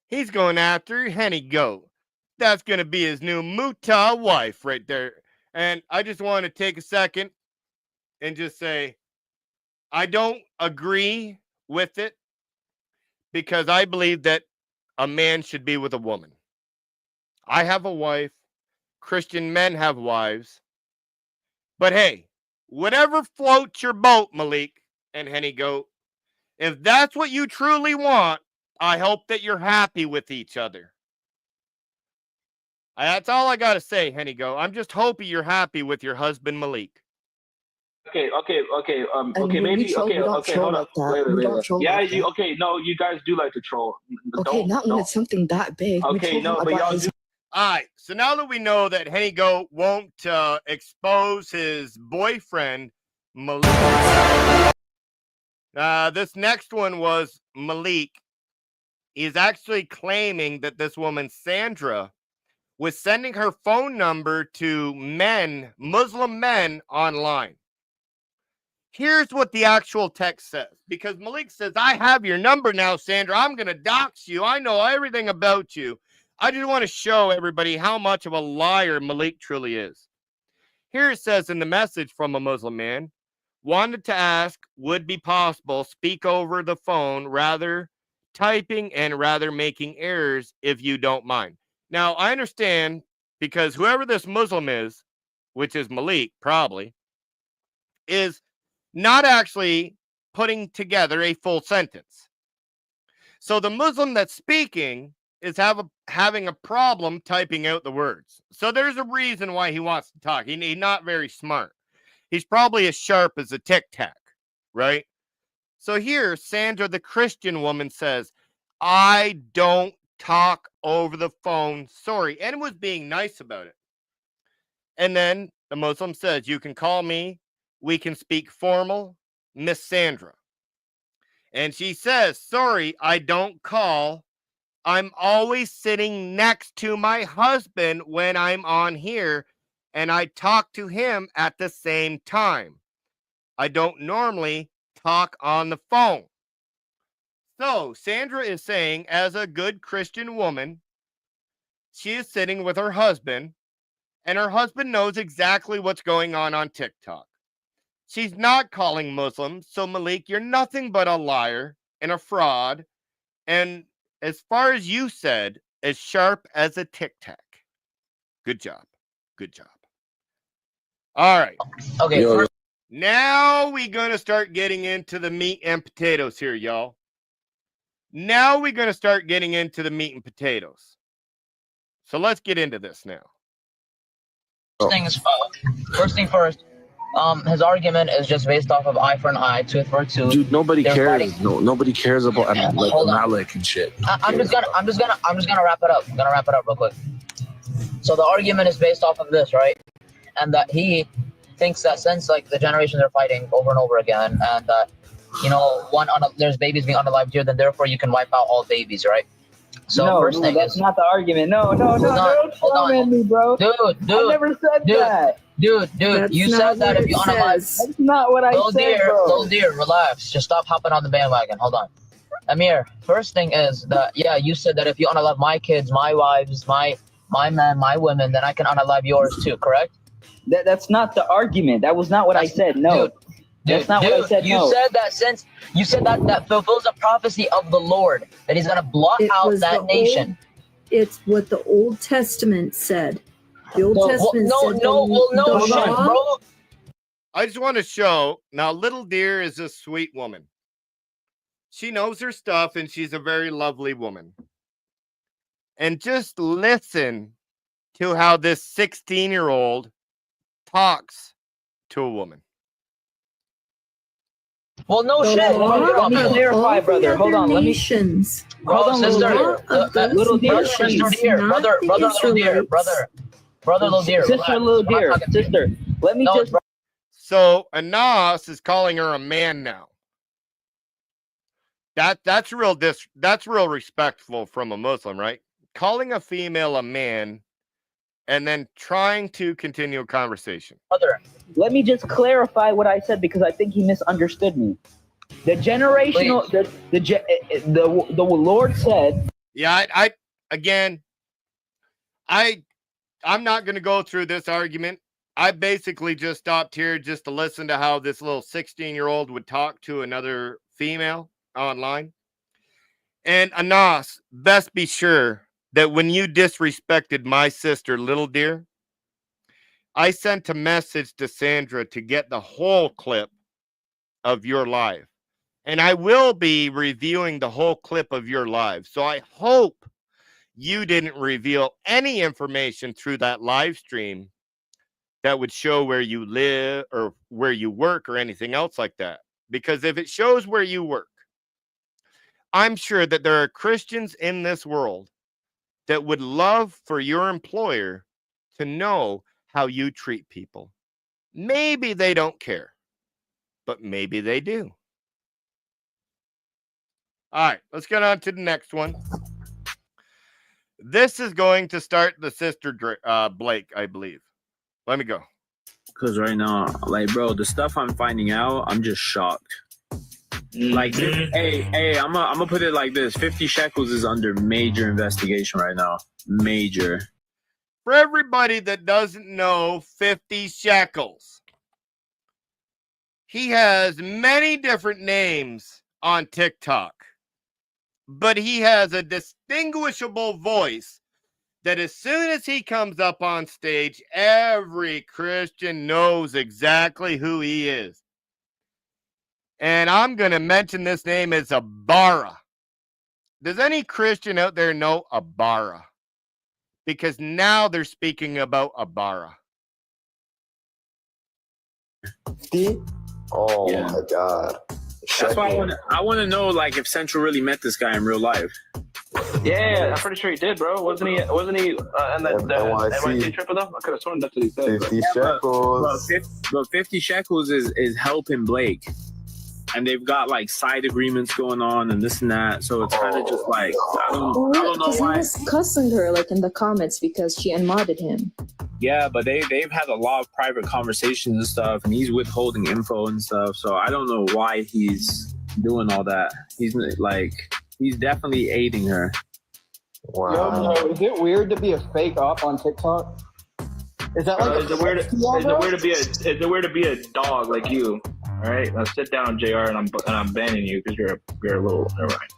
He's going after Henny Goat. That's going to be his new Muta wife right there. And I just want to take a second and just say, I don't agree with it because I believe that a man should be with a woman. I have a wife. Christian men have wives. But hey, whatever floats your boat, Malik and Henny Goat, if that's what you truly want, I hope that you're happy with each other. That's all I got to say, Henny Goat. I'm just hoping you're happy with your husband, Malik. Okay, And okay, when maybe, we troll, okay, we don't okay, troll hold on. like that. Wait, We wait, don't wait. troll Yeah, like that. okay, no, you guys do like to troll. Okay, not when it's something that big. We Okay, troll no, him but about y'all his do. All right, so now that we know that Henny Goat won't expose his boyfriend, Malik. This next one was Malik. He's actually claiming that this woman, Sandra, was sending her phone number to men, Muslim men, online. Here's what the actual text says, because Malik says, I have your number now, Sandra. I'm going to dox you. I know everything about you. I just want to show everybody how much of a liar Malik truly is. Here it says in the message from a Muslim man, wanted to ask, would be possible, speak over the phone, rather typing and rather making errors if you don't mind. Now, I understand because whoever this Muslim is, which is Malik probably, is not actually putting together a full sentence. So the Muslim that's speaking is having a problem typing out the words. So there's a reason why he wants to talk. He's not very smart. He's probably as sharp as a tic tac, right? So here, Sandra, the Christian woman, says, I don't talk over the phone. Sorry. And was being nice about it. And then the Muslim says, you can call me. We can speak formal, Miss Sandra. And she says, sorry, I don't call. I'm always sitting next to my husband when I'm on here, and I talk to him at the same time. I don't normally talk on the phone. So Sandra is saying, as a good Christian woman, she is sitting with her husband, and her husband knows exactly what's going on TikTok. She's not calling Muslims. So Malik, you're nothing but a liar and a fraud. And as far as you said, as sharp as a tic tac. Good job. Good job. All right. Okay. Now we're going to start getting into the meat and potatoes here, y'all. Now we're going to start getting into the meat and potatoes. So let's get into this now. First thing first, his argument is just based off of eye for an eye, tooth for a tooth. Dude, nobody They're cares. fighting. No, nobody cares about like Malik and shit. I'm just gonna wrap it up. I'm gonna wrap it up real quick. So the argument is based off of this, right? And that he thinks that since like the generations are fighting over and over again, and that there's babies being unalived here, then therefore you can wipe out all babies, right? So first thing that's is, not the argument. No, don't comment me, bro. Dude, I never said that. Dude, That's you not said that what if it you unalive. says. That's not what I said, bro. Little dear, relax. Just stop hopping on the bandwagon. Hold on. Amir, first thing is that, yeah, you said that if you unalive my kids, my wives, my men, my women, then I can unalive yours too, correct? That's not the argument. That was not what I said. No. That's not what I said. You said that since you said that fulfills a prophecy of the Lord, that he's gonna blot out that nation. It's what the Old Testament said. The Old Testament said no shit, bro. I just want to show, now Little Deer is a sweet woman. She knows her stuff and she's a very lovely woman. And just listen to how this 16-year-old talks to a woman. Well, no The shit. law Let me of clarify, all brother. the Hold other on. nations. Bro, sister, Little brother, little dear, Sister, little dear, sister. Let me just. So Anas is calling her a man now. That's real respectful from a Muslim, right? Calling a female a man and then trying to continue a conversation. Let me just clarify what I said because I think he misunderstood me. The generational, the Lord said. Yeah, I'm not going to go through this argument. I basically just stopped here just to listen to how this little 16-year-old would talk to another female online. And Anas, best be sure that when you disrespected my sister, Little Dear, I sent a message to Sandra to get the whole clip of your live. And I will be reviewing the whole clip of your live. So I hope you didn't reveal any information through that live stream that would show where you live or where you work or anything else like that. Because if it shows where you work, I'm sure that there are Christians in this world that would love for your employer to know how you treat people. Maybe they don't care, but maybe they do. All right, let's get on to the next one. This is going to start the sister Blake, I believe. Let me go. Because right now, like, bro, the stuff I'm finding out, I'm just shocked. Like, hey, I'm gonna put it like this: 50 shekels is under major investigation right now. Major. For everybody that doesn't know 50 shekels, he has many different names on TikTok, but he has a distinguishable voice that as soon as he comes up on stage, every Christian knows exactly who he is. And I'm going to mention this name as Abara. Does any Christian out there know Abara? Because now they're speaking about Abara. Oh Yeah. my God. That's why I want to know, like, if Central really met this guy in real life. Yeah, I'm pretty sure he did, bro. Wasn't he? On that NYC trip with him? I could have sworn that's what he said. 50 shekels. But 50 shekels is helping Blake. And they've got, like, side agreements going on and this and that. So it's kind of just like, I don't know Because he why. was cussing her, like, in the comments because she unmodded him. Yeah, but they've had a lot of private conversations and stuff, and he's withholding info and stuff. So I don't know why he's doing all that. He's definitely aiding her. Wow. Yo, is it weird to be a fake op on TikTok? Is that like Is it weird to be a dog like you? All right, now sit down, JR, and I'm banning you because you're a little. Never mind.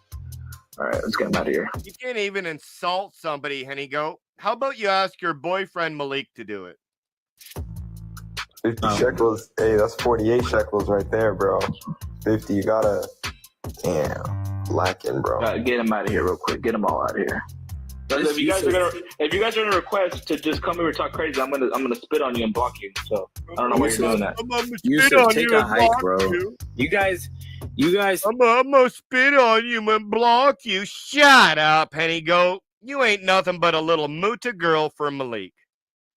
All right, let's get him out of here. You can't even insult somebody, Henny Goat. How about you ask your boyfriend Malik to do it? 50 shekels. Hey, that's 48 shekels right there, bro. 50, you gotta. Damn. Lacking, bro. Get him out of here real quick. Get them all out of here. If you guys are gonna request to just come here and talk crazy, I'm gonna spit on you and block you. So I don't know why you're doing that. You should take a hike, bro. You guys. I'm gonna spit on you and block you. Shut up, Henny Goat. You ain't nothing but a little muta girl for Malik.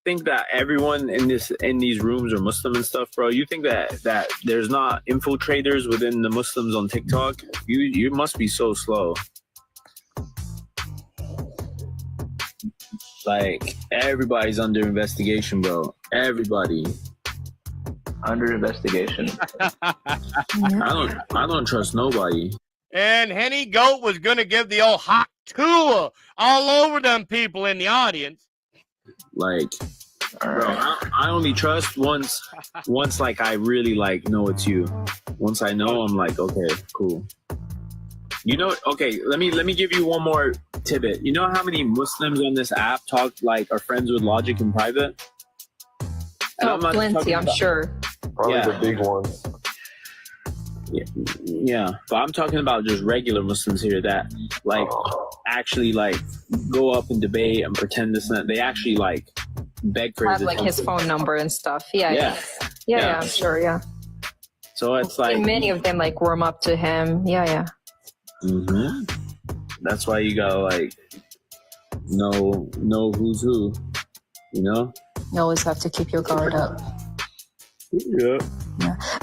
Think that everyone in these rooms are Muslim and stuff, bro? You think that there's not infiltrators within the Muslims on TikTok? You must be so slow. Like, everybody's under investigation, bro. Everybody under investigation. I don't trust nobody. And Henny Goat was gonna give the old hot tool all over them people in the audience. Like, bro, I only trust once like I really like know it's you. Once I know, I'm like, okay, cool. You know, okay, let me give you one more tidbit. You know how many Muslims on this app are friends with Logic in private? And Oh, plenty, I'm sure. Probably the big ones. Yeah, but I'm talking about just regular Muslims here that actually go up and debate and pretend this and that. They actually beg for Have like his phone number and stuff. Yeah, I'm sure. Yeah. So it's many of them warm up to him. Yeah. Mm-hmm. That's why you gotta know who's who. You know. You always have to keep your guard up. Yeah.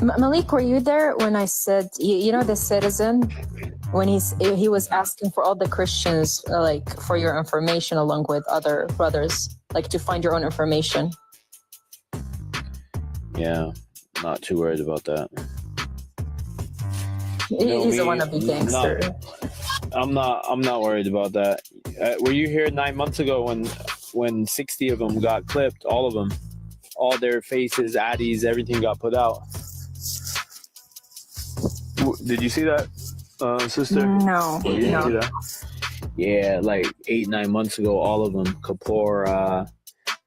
Malik, were you there when I said, you know, the citizen, when he was asking for all the Christians, for your information along with other brothers, to find your own information? Yeah, not too worried about that. He's a wannabe gangster. I'm not worried about that. Were you here 9 months ago when 60 of them got clipped? All of them. all their faces, addies, everything got put out. Did you see that, sister? No, You didn't no. see that? Yeah, like 8-9 months ago, all of them, Kapora,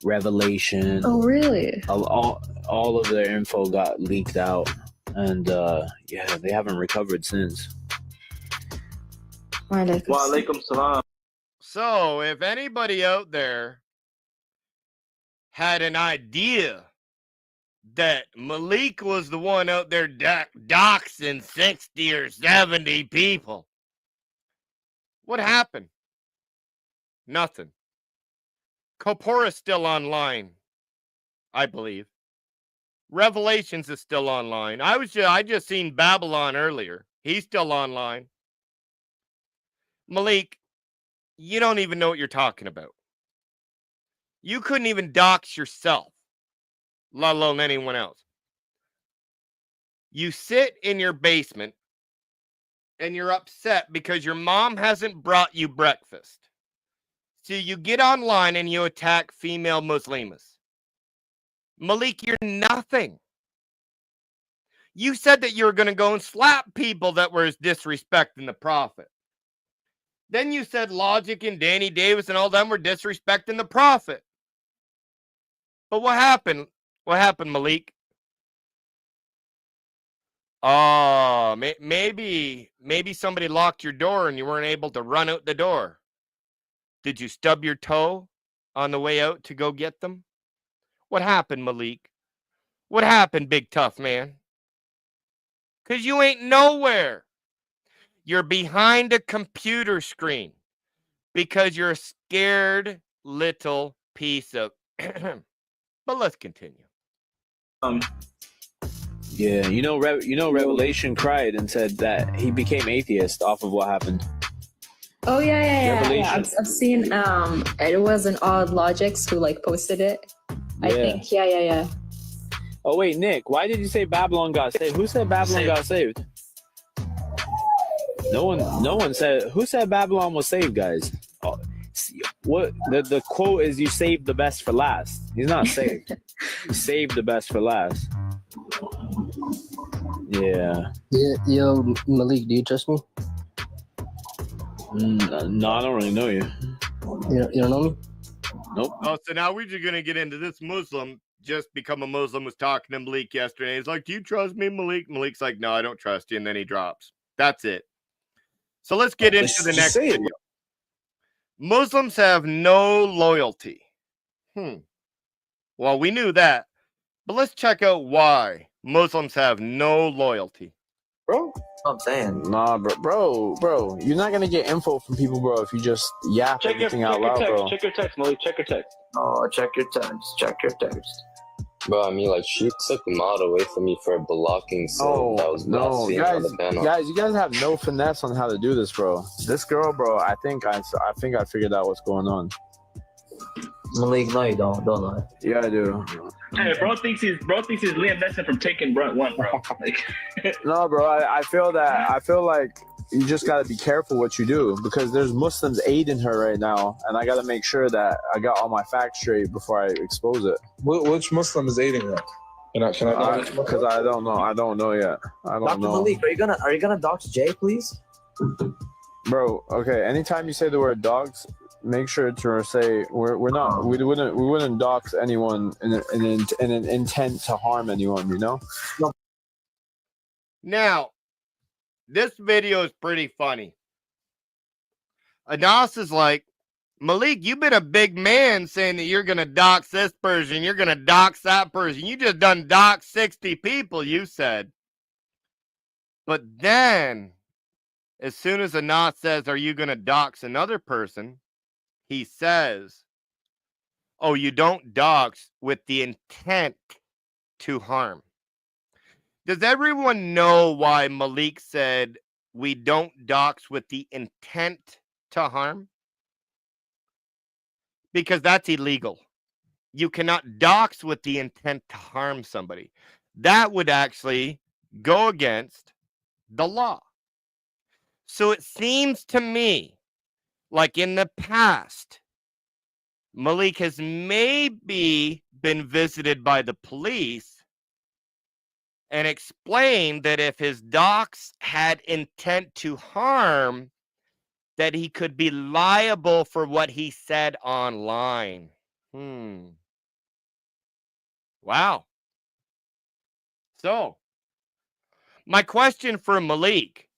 Revelation. Oh, really? All of their info got leaked out, and yeah, they haven't recovered since. Wa alaikum salam. So, if anybody out there had an idea that Malik was the one out there doxing 60 or 70 people, what happened? Nothing. Kapora's still online, I believe. Revelations is still online. I just seen Babylon earlier. He's still online. Malik, you don't even know what you're talking about. You couldn't even dox yourself, let alone anyone else. You sit in your basement and you're upset because your mom hasn't brought you breakfast. So you get online and you attack female Muslims. Malik, you're nothing. You said that you were going to go and slap people that were disrespecting the prophet. Then you said Logic and Danny Davis and all them were disrespecting the prophet. But what happened? What happened, Malik? Oh, maybe somebody locked your door and you weren't able to run out the door. Did you stub your toe on the way out to go get them? What happened, Malik? What happened, big tough man? Because you ain't nowhere. You're behind a computer screen because you're a scared little piece of... But let's continue. Yeah, Revelation cried and said that he became atheist off of what happened. Oh yeah. I've seen it was an Odd Logics who like posted it. I think yeah. Oh wait, Nick, why did you say Babylon got saved? Who said Babylon got saved? No one said. Who said Babylon was saved, guys? Oh, what the quote is? You saved the best for last. He's not saved. You saved the best for last. Yeah. Yo, Malik, do you trust me? No, I don't really know you. You don't know me? Nope. Oh, so now we're just gonna get into this Muslim. Just become a Muslim was talking to Malik yesterday. He's like, "Do you trust me, Malik?" Malik's like, "No, I don't trust you." And then he drops. That's it. So let's get into the next video. Muslims have no loyalty. Well, we knew that, but let's check out why Muslims have no loyalty. Bro, I'm saying. Nah, bro, you're not gonna get info from people, bro, if you just yap everything out loud, bro. Check your text, Malik. Check your text. Oh, check your text. Bro, I mean, like, she took him out away from me for blocking someone that was blaspheming on the panel. Guys, you guys have no finesse on how to do this, bro. This girl, bro, I think I figured out what's going on. Malik, no, you don't. Don't lie. Yeah, I do. Hey, bro thinks he's Liam Neeson from Taking Brunt 1, bro. No, bro, I feel like you just gotta be careful what you do because there's Muslims aiding her right now, and I gotta make sure that I got all my facts straight before I expose it. Which Muslim is aiding her? Can I know? Because I don't know. I don't know yet. I don't Dr. know. Malik, are you gonna dox Jay, please? Bro, okay. Anytime you say the word dogs, make sure to say we wouldn't dox anyone in an intent to harm anyone. You know. Now, this video is pretty funny. Anas is like, Malik, you've been a big man saying that you're going to dox this person, you're going to dox that person. You just done dox 60 people, you said. But then, as soon as Anas says, are you going to dox another person? He says, oh, you don't dox with the intent to harm. Does everyone know why Malik said we don't dox with the intent to harm? Because that's illegal. You cannot dox with the intent to harm somebody. That would actually go against the law. So it seems to me like in the past, Malik has maybe been visited by the police and explained that if his docs had intent to harm, that he could be liable for what he said online. Wow. So, my question for Malik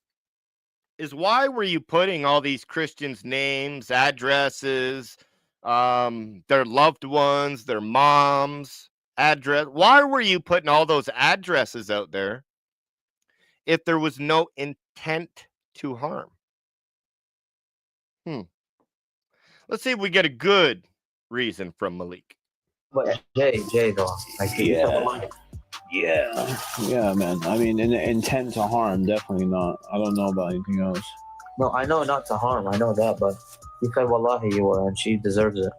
is, why were you putting all these Christians' names, addresses, their loved ones, their moms' address? Why were you putting all those addresses out there if there was no intent to harm? Let's see if we get a good reason from Malik. But Jay, though, like, Yeah, man. I mean, intent to harm, definitely not. I don't know about anything else. No, I know not to harm. I know that, but he said, "Wallahi, you were," and she deserves it.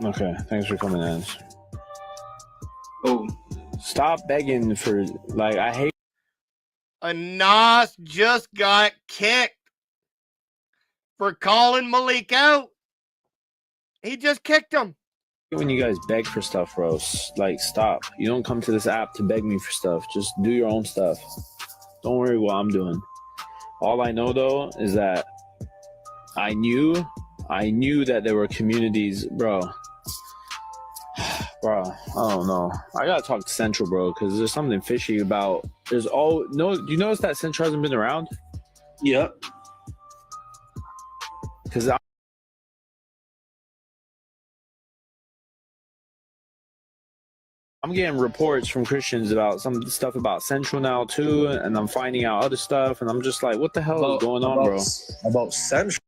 Okay, thanks for coming in. Oh, stop begging for, like, I hate. Anas just got kicked for calling Malik out. He just kicked him. When you guys beg for stuff, bro, like, stop. You don't come to this app to beg me for stuff. Just do your own stuff. Don't worry what I'm doing. All I know, though, is that I knew that there were communities, bro. Bro, I don't know. I gotta talk to Central, bro, because there's something fishy about. Do you notice that Central hasn't been around? Yep. Because I'm getting reports from Christians about some stuff about Central now too, and I'm finding out other stuff, and I'm just like, what the hell is going on, bro? About Central.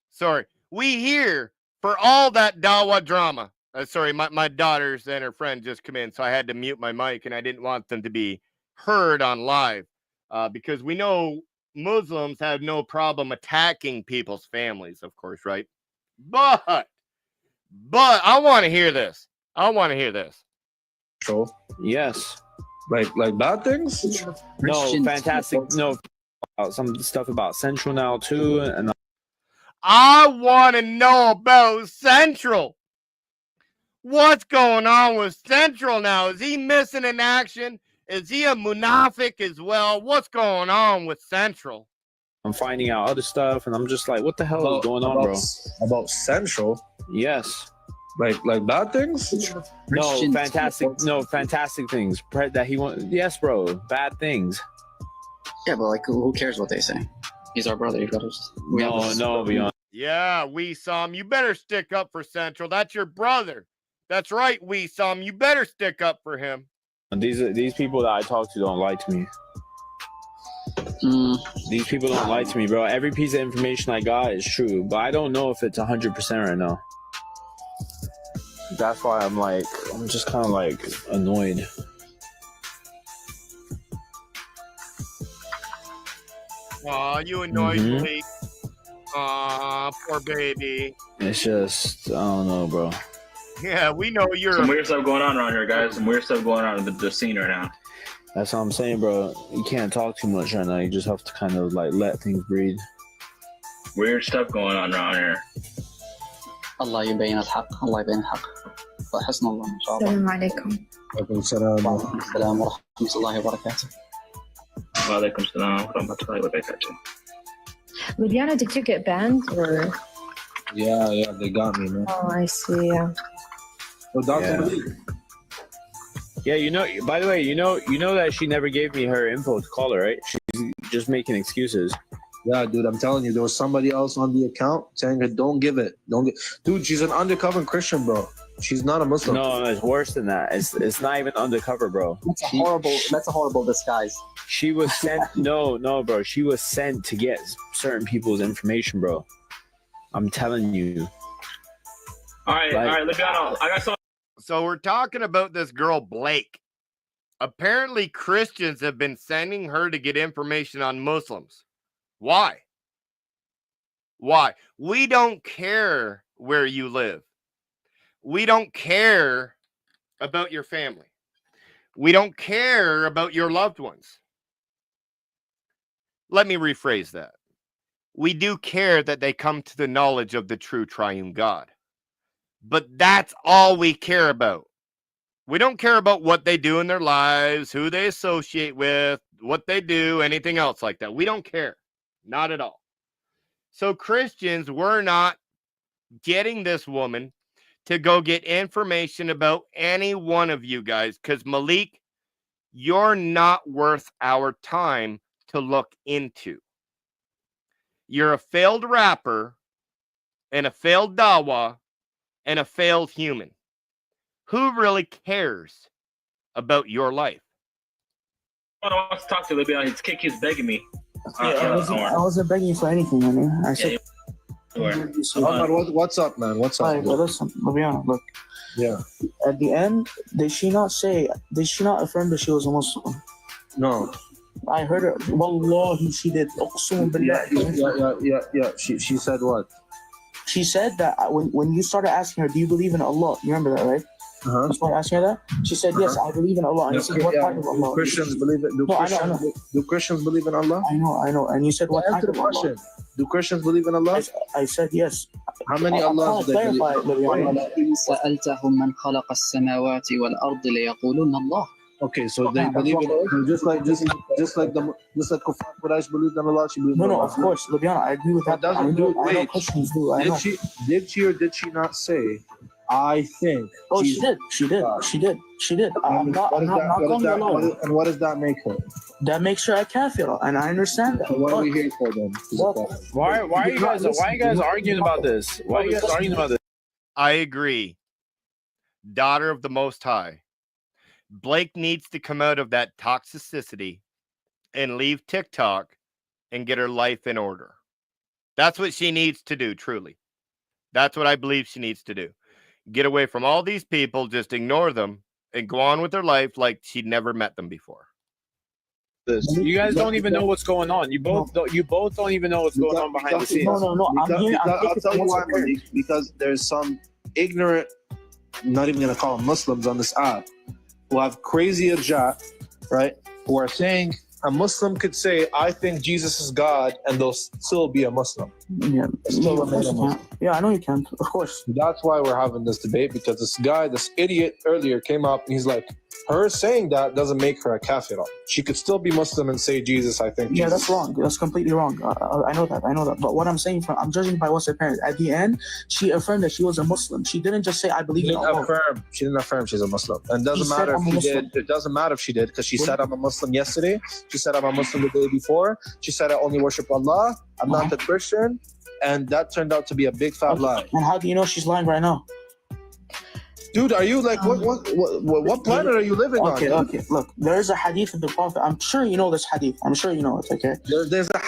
Sorry, we here for all that Dawa drama. Sorry, my daughters and her friend just come in, so I had to mute my mic, and I didn't want them to be heard on live, because we know Muslims have no problem attacking people's families, of course, right? But I want to hear this. True. Yes. Like bad things? No, fantastic. No, some stuff about Central now too, and I want to know about Central. What's going on with Central now? Is he missing in action? Is he a munafiq as well? What's going on with Central? I'm finding out other stuff, and I'm just like, what the hell is going on, bro? About Central? Yes. Like bad things? No, fantastic things. That he wants. Yes, bro. Bad things. Yeah, but like, who cares what they say? He's our brother. You gotta. No, beyond. Yeah, Weesam, you better stick up for Central. That's your brother. That's right, Weesam. You better stick up for him. These people that I talk to don't lie to me. These people don't lie to me, bro. Every piece of information I got is true, but I don't know if it's 100% right now. That's why I'm just kind of like annoyed. Aw, you annoyed me. Aw, poor baby. It's just, I don't know, bro. Yeah, we know you're... Some weird stuff going on around here, guys. Some weird stuff going on in the scene right now. That's what I'm saying, bro. You can't talk too much right now. You just have to kind of like let things breathe. Weird stuff going on around here. الله يبين الحق الله يبين الحق وحسن الله إن شاء الله. السلام عليكم. وعليكم السلام. وعليكم السلام ورحمة الله وبركاته. وعليكم السلام ورحمة الله وبركاته. Liliana, did you get banned or? Yeah, they got me, man. Oh, I see. Yeah. Well, Doxing. Yeah, by the way, you know that she never gave me her info to call her, right? She's just making excuses. Yeah, dude, I'm telling you, there was somebody else on the account saying her, don't give it. Dude, she's an undercover Christian, bro. She's not a Muslim. No, it's worse than that. It's not even undercover, bro. That's a horrible disguise. She was sent. No, bro. She was sent to get certain people's information, bro. I'm telling you. All right, Luciano, I got some. So we're talking about this girl, Blake. Apparently, Christians have been sending her to get information on Muslims. Why? We don't care where you live. We don't care about your family. We don't care about your loved ones. Let me rephrase that. We do care that they come to the knowledge of the true triune God. But that's all we care about. We don't care about what they do in their lives, who they associate with, what they do, anything else like that. We don't care. Not at all. So Christians, we're not getting this woman to go get information about any one of you guys, because Malik, you're not worth our time to look into. You're a failed rapper and a failed dawa and a failed human. Who really cares about your life? I don't want to talk to Libya. His kick is begging me. I wasn't begging you for anything, man. I said. What's up, man? What's up? But listen, Labiana, look. Yeah. At the end, did she not affirm that she was a Muslim? No. I heard her. Wallahi, she did. Yeah. She said what? She said that when you started asking her, do you believe in Allah? You remember that, right? Uh-huh. You started asking her that? She said, yes, I believe in Allah. And you said, what type of Allah? Do Christians believe it? Do Christians believe in Allah? I know. And you said, what type of Allah? Do Christians believe in Allah? I said yes. How many Allahs do they believe? سألتهم من خلق السماوات والأرض ليقولون الله. Okay, so they believe in just like Kuffar Quraysh believed in Allah. She believed in Allah. No, of course, Labiana, I agree with that. I know Christians do. Did she or did she not say? I think. Oh, she did. I'm not going alone. And what does that make her? That makes her a kafira, and I understand that. So what are we here for then? Why are you guys arguing about this? Why are you guys arguing about this? I agree. Daughter of the Most High. Blake needs to come out of that toxicity and leave TikTok and get her life in order. That's what she needs to do, truly. That's what I believe she needs to do. Get away from all these people, just ignore them, and go on with her life like she'd never met them before. You guys don't even know what's going on. You both don't even know what's going on behind the scenes. No. I'll tell you why, Malik. Because there's some ignorant, not even gonna call them Muslims on this app, who have crazy ajat, right? Who are saying a Muslim could say, I think Jesus is God, and they'll still be a Muslim. Yeah, I know you can't. Of course. That's why we're having this debate, because this idiot earlier came up and he's like, her saying that doesn't make her a kafira. She could still be Muslim and say Jesus, I think. Yeah, Jesus. that's wrong. That's completely wrong. I know that. But what I'm saying, I'm judging by what's apparent. At the end, she affirmed that she was a Muslim. She didn't just say, I believe in Allah. She didn't affirm she's a Muslim. And it doesn't matter if she did. It doesn't matter if she did, because she said, I'm a Muslim yesterday. She said, I'm a Muslim the day before. She said, I only worship Allah. I'm not a Christian. And that turned out to be a big fat lie. And how do you know she's lying right now? Dude, are you like, what planet are you living on? Okay, look, there is a hadith of the Prophet. I'm sure you know this hadith. I'm sure you know it, okay? There's a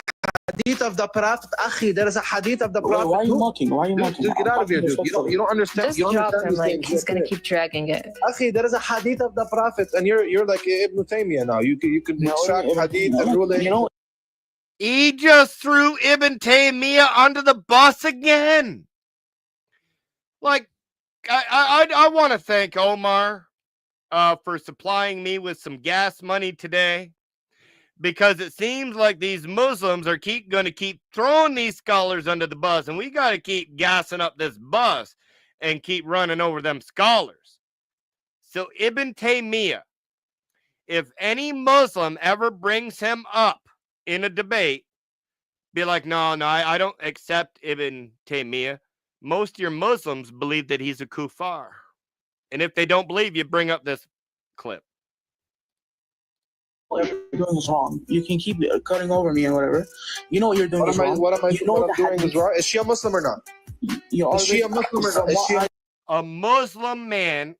hadith of the Prophet. Akhi, there is a hadith of the Prophet. Why are you mocking? Dude, get out of here, dude. You don't understand. Just you don't drop understand him, like, he's going to keep dragging it. Akhi, there is a hadith of the Prophet, and you're like Ibn Taymiyyah now. You can extract hadith and rule it. He just threw Ibn Taymiyyah under the bus again. Like, I want to thank Omar for supplying me with some gas money today, because it seems like these Muslims are going to keep throwing these scholars under the bus, and we got to keep gassing up this bus and keep running over them scholars. So Ibn Taymiyyah, if any Muslim ever brings him up in a debate, be like, no, I don't accept Ibn Taymiyyah. Most of your Muslims believe that he's a kuffar. And if they don't believe you, bring up this clip. What you're doing is wrong. You can keep cutting over me and whatever. You know what you're doing is wrong. What I'm doing is wrong. Is she a Muslim or not? Is she a Muslim or not? A Muslim man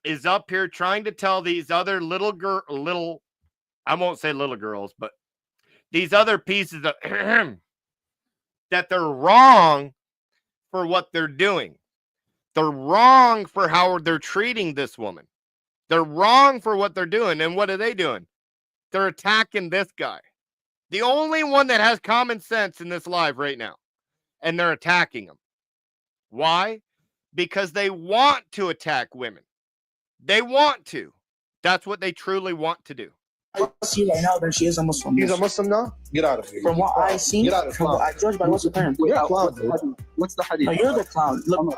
is up here trying to tell these other I won't say little girls, but these other pieces of that they're wrong for what they're doing. They're wrong for how they're treating this woman. They're wrong for what they're doing. And what are they doing? They're attacking this guy. The only one that has common sense in this live right now. And they're attacking him. Why? Because they want to attack women. They want to. That's what they truly want to do. I see right now that she is a Muslim. He's a Muslim now? Get out of here. From what I seen, Get out of from what I judge by what's apparent. You're a clown, dude. What's the hadith? No, you're the clown. Look.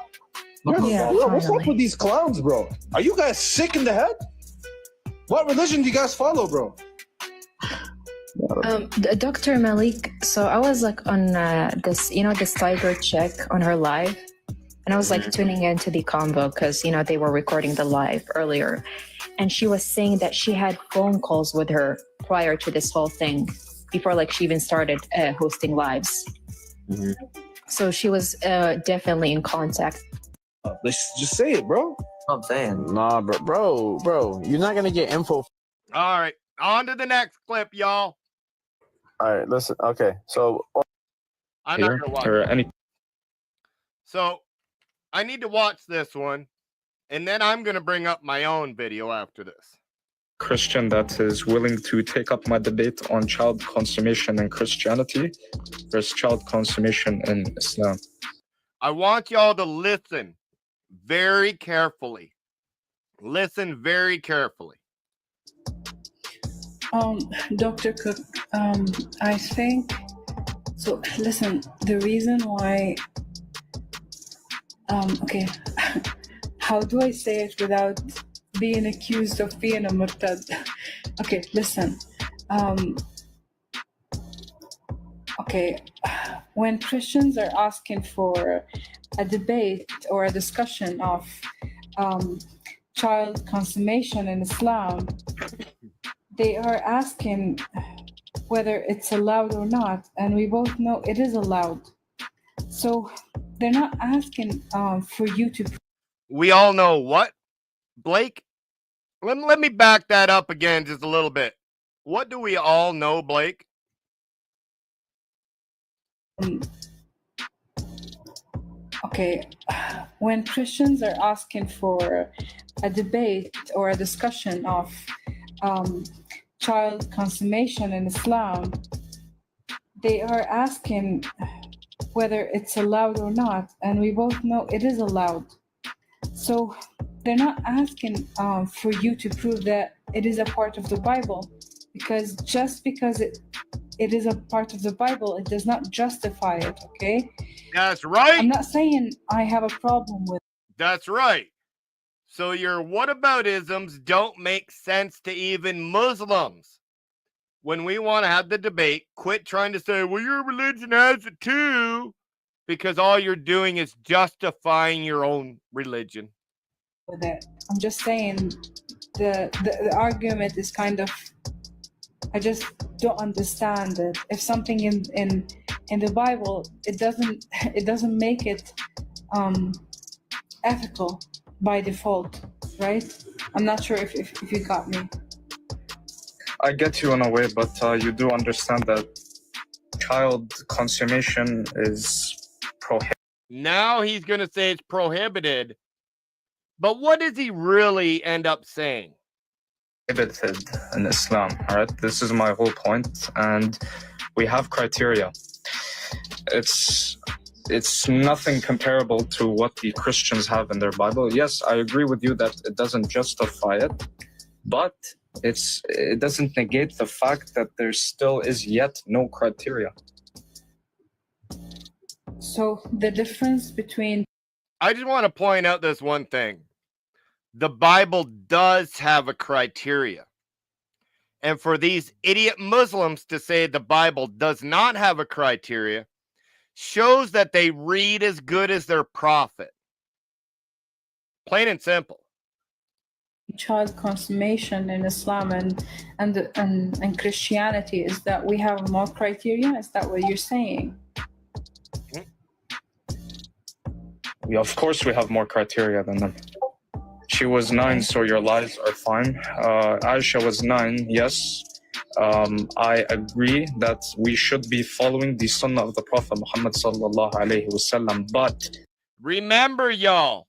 What's up with these clowns, bro? Are you guys sick in the head? What religion do you guys follow, bro? Dr. Malik, so I was like on this, this Tiger check on her live, and I was like tuning into the convo because, they were recording the live earlier, and she was saying that she had phone calls with her prior to this whole thing, before like she even started hosting lives. So she was definitely in contact. Let's just say it, bro. I'm saying. Nah, bro, you're not gonna get info. All right, on to the next clip, y'all. All right, listen. Okay, so I'm not gonna watch it. So I need to watch this one, and then I'm gonna bring up my own video after this. Christian that is willing to take up my debate on child consummation in Christianity versus child consummation in Islam. I want y'all to listen very carefully. Listen very carefully. Dr. Cook, I think, so listen, the reason why, okay, how do I say it without being accused of being a murtad? Okay, listen, okay, when Christians are asking for a debate or a discussion of child consummation in Islam, they are asking whether it's allowed or not, and we both know it is allowed. So they're not asking for you to. We all know what, Blake? Let me back that up again just a little bit. What do we all know, Blake? Okay, when Christians are asking for a debate or a discussion of child consummation in Islam, they are asking whether it's allowed or not, and we both know it is allowed. So they're not asking for you to prove that it is a part of the Bible, because just because it is a part of the Bible, it does not justify it, okay? That's right. I'm not saying I have a problem with. That's right. So your whataboutisms don't make sense to even Muslims. When we want to have the debate, quit trying to say, well, your religion has it too, because all you're doing is justifying your own religion. With it. I'm just saying the argument is kind of, I just don't understand it. If something in the Bible, it doesn't make it ethical by default, right? I'm not sure if you got me. I get you in a way, but you do understand that child consummation is prohibited. Now he's going to say it's prohibited. But what does he really end up saying? Prohibited in Islam, all right? This is my whole point, and we have criteria. It's nothing comparable to what the Christians have in their Bible. Yes, I agree with you that it doesn't justify it, but it doesn't negate the fact that there still is yet no criteria. So the difference between... I just want to point out this one thing. The Bible does have a criteria. And for these idiot Muslims to say the Bible does not have a criteria shows that they read as good as their prophet. Plain and simple. Child consummation in Islam and Christianity, is that we have more criteria? Is that what you're saying? Of course we have more criteria than them. She was 9, so your lies are fine. Aisha was 9, yes. I agree that we should be following the sunnah of the Prophet Muhammad sallallahu alaihi wasallam, but remember, y'all,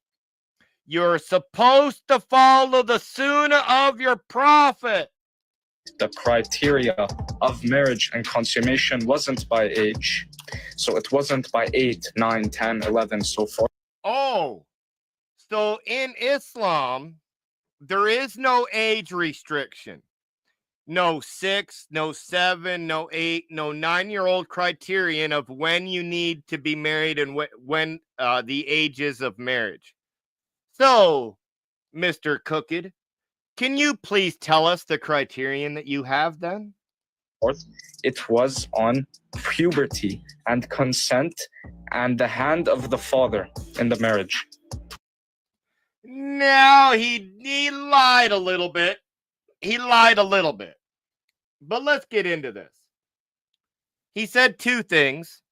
you're supposed to follow the sunnah of your prophet. The criteria of marriage and consummation wasn't by age. So it wasn't by 8, 9, 10, 11, so forth. Oh, so in Islam, there is no age restriction. No 6, no 7, no 8, no 9-year-old criterion of when you need to be married and when the ages of marriage. So, Mr. Cooked, can you please tell us the criterion that you have then? It was on puberty and consent and the hand of the father in the marriage. Now, he lied a little bit. He lied a little bit. But let's get into this. He said two things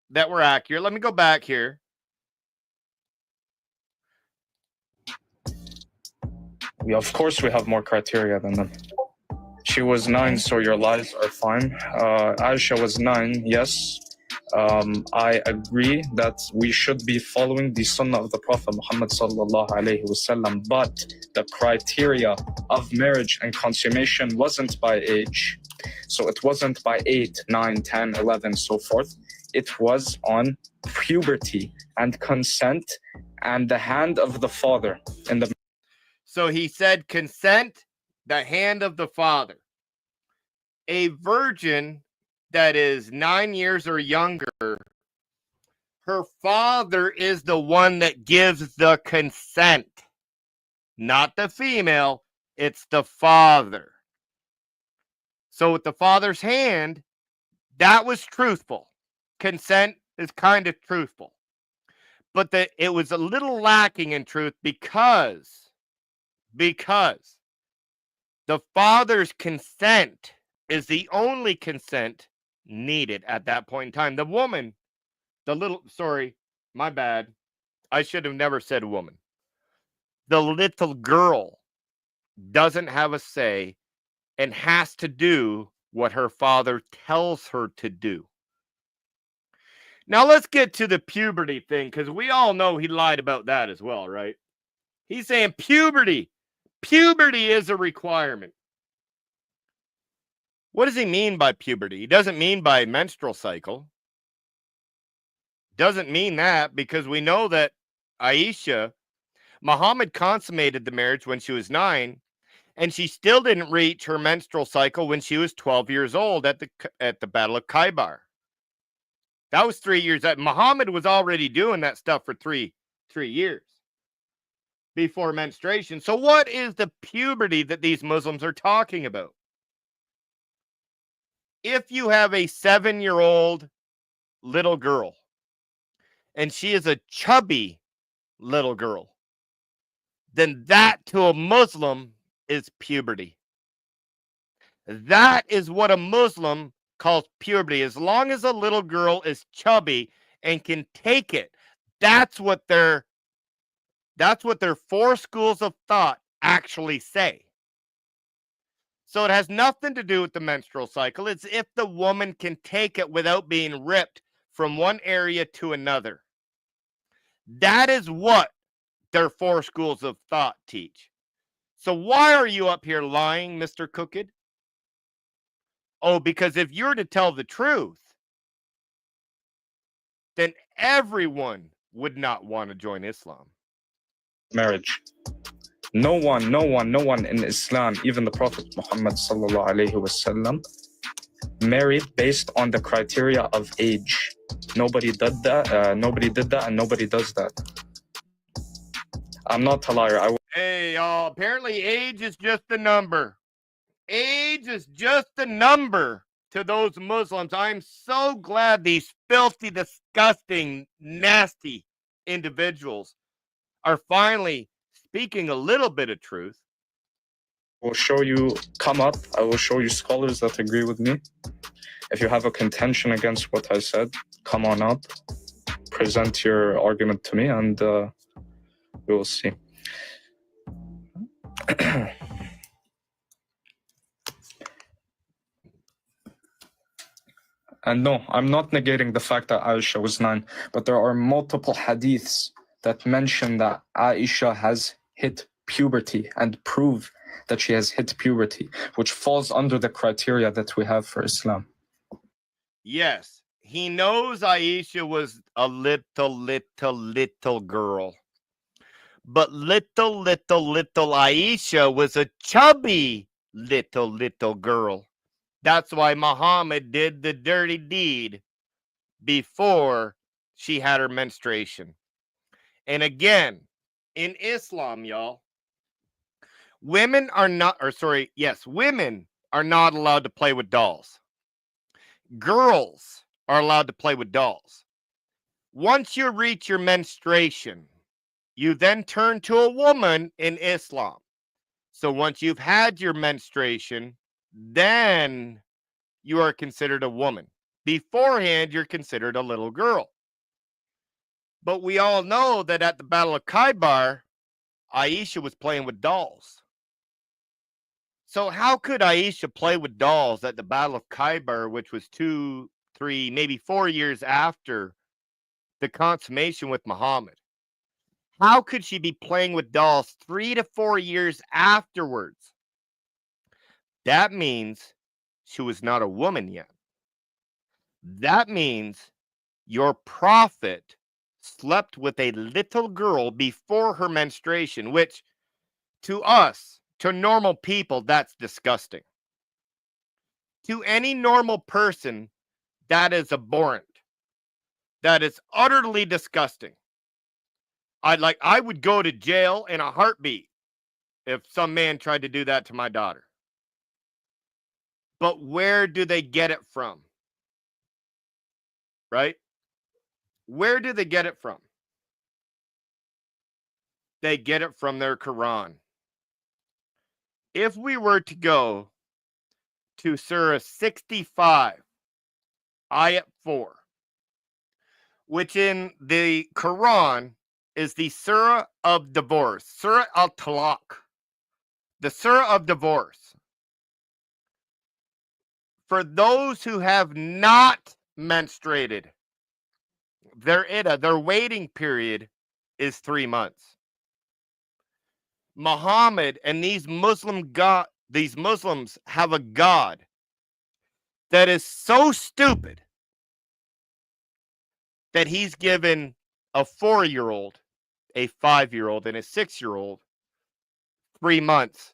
that were accurate. Let me go back here. Yeah, of course, we have more criteria than them. She was 9, so your lies are fine. Aisha was 9, yes. I agree that we should be following the sunnah of the Prophet Muhammad sallallahu alaihi wasallam, but the criteria of marriage and consummation wasn't by age. So it wasn't by 8, 9, 10, 11, so forth. It was on puberty and consent and the hand of the father in the. So he said consent, the hand of the father. A virgin that is 9 years or younger, her father is the one that gives the consent. Not the female, it's the father. So with the father's hand, that was truthful. Consent is kind of truthful. But it was a little lacking in truth because the father's consent is the only consent needed at that point in time. The woman, sorry, my bad. I should have never said woman. The little girl doesn't have a say and has to do what her father tells her to do. Now let's get to the puberty thing, because we all know he lied about that as well, right? He's saying puberty is a requirement. What does he mean by puberty? He doesn't mean by menstrual cycle. Doesn't mean that, because we know that Muhammad consummated the marriage when she was 9, and she still didn't reach her menstrual cycle when she was 12 years old at the Battle of Khaybar. That was 3 years. Muhammad was already doing that stuff for three years before menstruation. So what is the puberty that these Muslims are talking about? If you have a 7-year-old little girl and she is a chubby little girl, then that to a Muslim is puberty. That is what a Muslim calls puberty. As long as a little girl is chubby and can take it, that's what their 4 schools of thought actually say. So it has nothing to do with the menstrual cycle. It's if the woman can take it without being ripped from one area to another. That is what their 4 schools of thought teach. So why are you up here lying, Mr. Cooked? Oh, because if you're to tell the truth, then everyone would not want to join Islam. Marriage. No one in Islam, even the Prophet Muhammad sallallahu alaihi wasallam, married based on the criteria of age. Nobody did that, and nobody does that. I'm not a liar. Hey, y'all, apparently age is just a number. Age is just a number to those Muslims. I'm so glad these filthy, disgusting, nasty individuals are finally speaking a little bit of truth. I will show you scholars that agree with me. If you have a contention against what I said, come on up, present your argument to me, and we will see. And no, I'm not negating the fact that Aisha was 9, but there are multiple hadiths that mention that Aisha has hit puberty and prove that she has hit puberty, which falls under the criteria that we have for Islam. Yes, he knows Aisha was a little girl. But little Aisha was a chubby little girl. That's why Muhammad did the dirty deed before she had her menstruation. And again, in Islam, y'all, women are not allowed to play with dolls. Girls are allowed to play with dolls. Once you reach your menstruation, you then turn to a woman in Islam. So once you've had your menstruation, then you are considered a woman. Beforehand, you're considered a little girl. But we all know that at the Battle of Khaybar, Aisha was playing with dolls. So how could Aisha play with dolls at the Battle of Khaybar, which was 2, 3, maybe 4 years after the consummation with Muhammad? How could she be playing with dolls 3 to 4 years afterwards? That means she was not a woman yet. That means your prophet slept with a little girl before her menstruation, which to us, to normal people, that's disgusting. To any normal person, that is abhorrent. That is utterly disgusting. I would go to jail in a heartbeat if some man tried to do that to my daughter. But where do they get it from? Right? Where do they get it from? They get it from their Quran. If we were to go to Surah 65, Ayat 4, which in the Quran is the Surah of divorce, Surah al-Talaq, the Surah of divorce. For those who have not menstruated, their iddah, their waiting period is 3 months. Muhammad and these Muslims have a God that is so stupid that he's given a 4-year-old, a 5-year-old, and a 6-year-old 3 months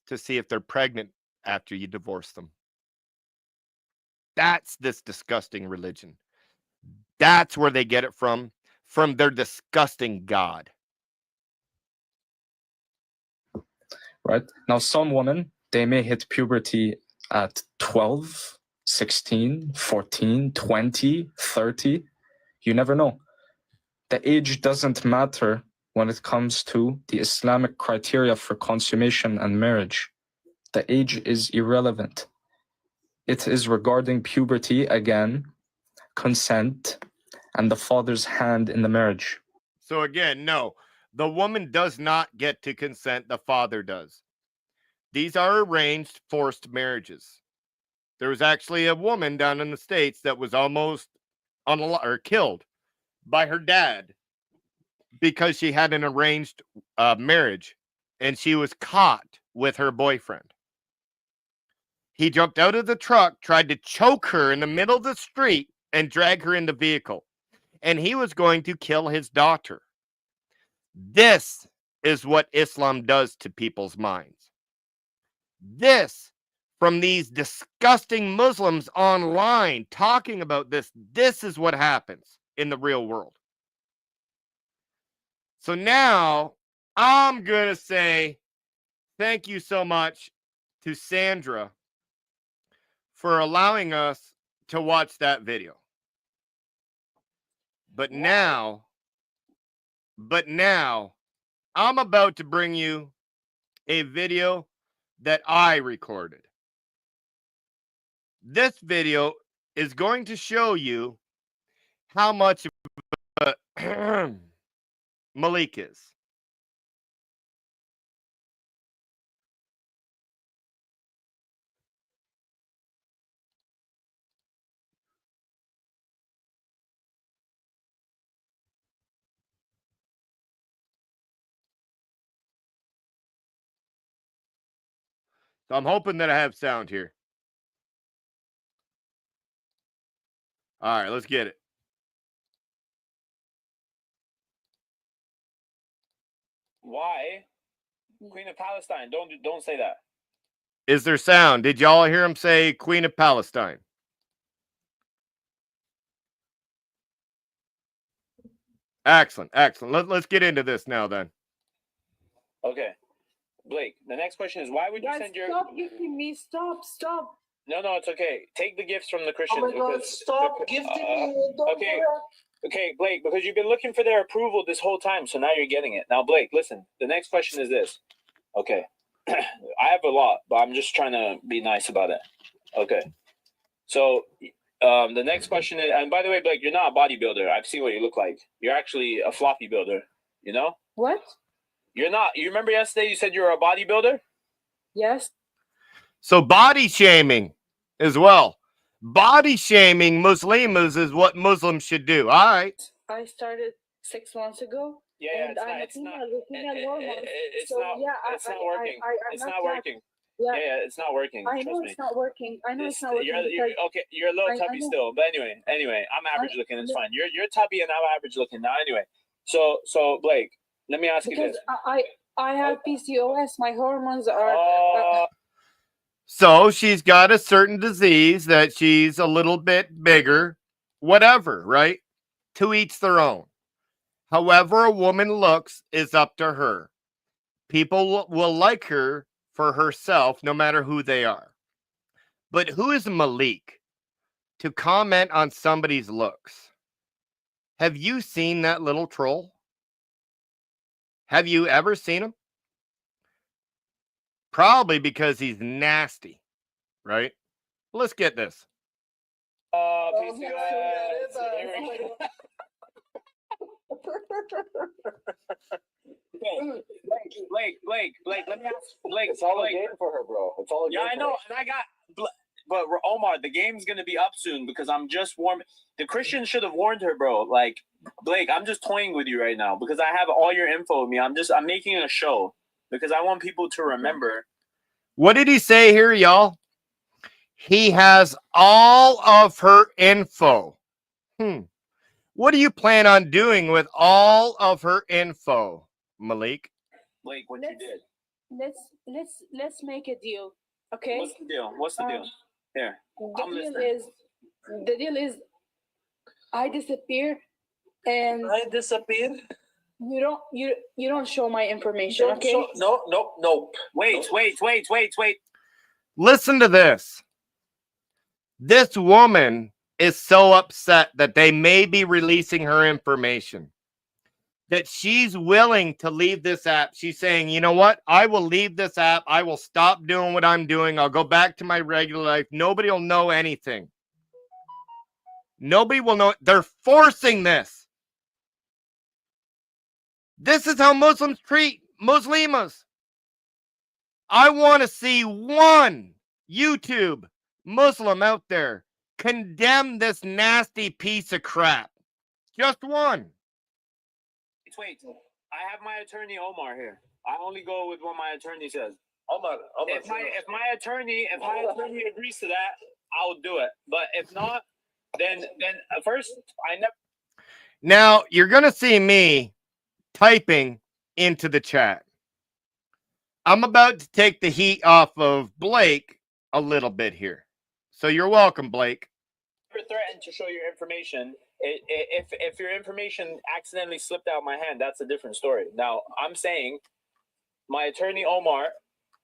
to see if they're pregnant after you divorce them. That's this disgusting religion. That's where they get it from their disgusting God. Right? Now, some women, they may hit puberty at 12, 16, 14, 20, 30. You never know. The age doesn't matter when it comes to the Islamic criteria for consummation and marriage. The age is irrelevant. It is regarding puberty, again, consent, and the father's hand in the marriage. So again, no, the woman does not get to consent. The father does. These are arranged, forced marriages. There was actually a woman down in the States that was almost killed by her dad because she had an arranged marriage, and she was caught with her boyfriend. He jumped out of the truck, tried to choke her in the middle of the street, and drag her in the vehicle. And he was going to kill his daughter. This is what Islam does to people's minds. This, from these disgusting Muslims online talking about this, this is what happens in the real world. So now I'm going to say thank you so much to Sandra for allowing us to watch that video. But now I'm about to bring you a video that I recorded. This video is going to show you how much Malik is. So I'm hoping that I have sound here. All right, let's get it. Why? Queen of Palestine. Don't say that. Is there sound? Did y'all hear him say Queen of Palestine? Excellent, excellent. Let's get into this now then. Okay. Blake, the next question is, why would you send your... Stop gifting me. Stop. No, it's okay. Take the gifts from the Christians. Oh my God, stop gifting me. Don't Okay. do that. Okay, Blake, because you've been looking for their approval this whole time, so now you're getting it. Now, Blake, listen. The next question is this. Okay. I have a lot, but I'm just trying to be nice about it. Okay. So, the next question is, and by the way, Blake, you're not a bodybuilder. I've seen what you look like. You're actually a floppy builder, you know? What? You're not. You remember yesterday you said you were a bodybuilder? Yes. So body shaming as well. Body shaming Muslims is what Muslims should do. All right. I started 6 months ago. Yeah, and I'm it's not working. It's It's not working. Yeah, it's not working. I know Trust it's me. not working. I know it's not working. You're a little I tubby know. still, but anyway, I'm average looking. It's fine. You're tubby and I'm average looking. Now, anyway, so Blake, let me ask you Because this. I have PCOS. My hormones are. So she's got a certain disease that she's a little bit bigger, whatever, right? To each their own. However a woman looks is up to her. People will like her for herself, no matter who they are. But who is Malik to comment on somebody's looks? Have you seen that little troll? Have you ever seen him? Probably because he's nasty, right? Let's get this. Blake, let me ask Blake. It's all a game for her, bro. It's all a game. Yeah, I know, and I got. But Omar, the game's gonna be up soon because I'm just warm. The Christians should have warned her, bro. Like, Blake, I'm just toying with you right now because I have all your info with me. I'm making a show because I want people to remember. What did he say here, y'all? He has all of her info. What do you plan on doing with all of her info, Malik? Blake, what you did? Let's make a deal, okay? What's the deal? What's the deal? Here, The deal is, I disappear, and I disappear. You don't show my information, okay? No. Wait. Listen to this. This woman is so upset that they may be releasing her information, that she's willing to leave this app. She's saying, you know what? I will leave this app. I will stop doing what I'm doing. I'll go back to my regular life. Nobody will know anything. Nobody will know. They're forcing this. This is how Muslims treat Muslimas. I want to see one YouTube Muslim out there condemn this nasty piece of crap. Just one. Wait. I have my attorney Omar here. I only go with what my attorney says. Omar, if my attorney agrees to that, I'll do it. But if not, then first I never. Now you're gonna see me typing into the chat. I'm about to take the heat off of Blake a little bit here. So you're welcome, Blake. You're threatened to show your information. If your information accidentally slipped out of my hand, that's a different story. Now, I'm saying my attorney Omar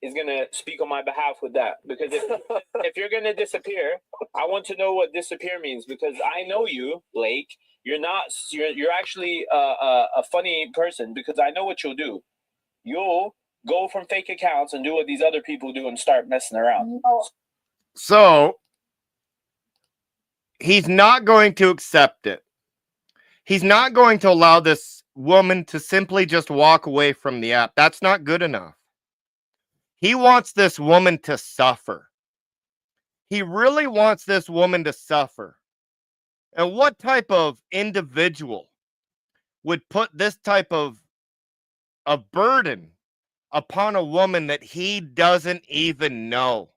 is going to speak on my behalf with that. Because if you're going to disappear, I want to know what disappear means. Because I know you, Blake. You're actually a funny person because I know what you'll do. You'll go from fake accounts and do what these other people do and start messing around. So he's not going to accept it. He's not going to allow this woman to simply just walk away from the app. That's not good enough. He wants this woman to suffer. He really wants this woman to suffer. And what type of individual would put this type of burden upon a woman that he doesn't even know?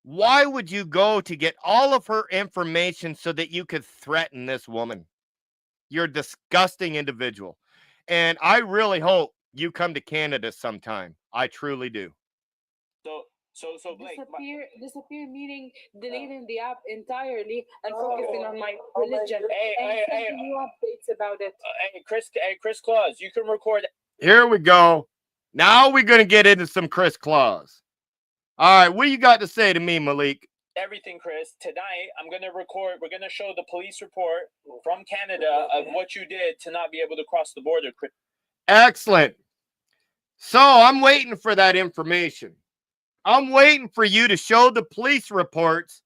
Why would you go to get all of her information so that you could threaten this woman? You're a disgusting individual. And I really hope you come to Canada sometime. I truly do. So Blake, disappear meaning deleting the app entirely and focusing on my religion and sending you updates about it. Chris Claus, you can record. Here we go. Now we're going to get into some Chris Claus. All right, what you got to say to me, Malik? Everything, Chris. Tonight, I'm going to record. We're going to show the police report from Canada of what you did to not be able to cross the border, Chris. Excellent. So I'm waiting for that information. I'm waiting for you to show the police reports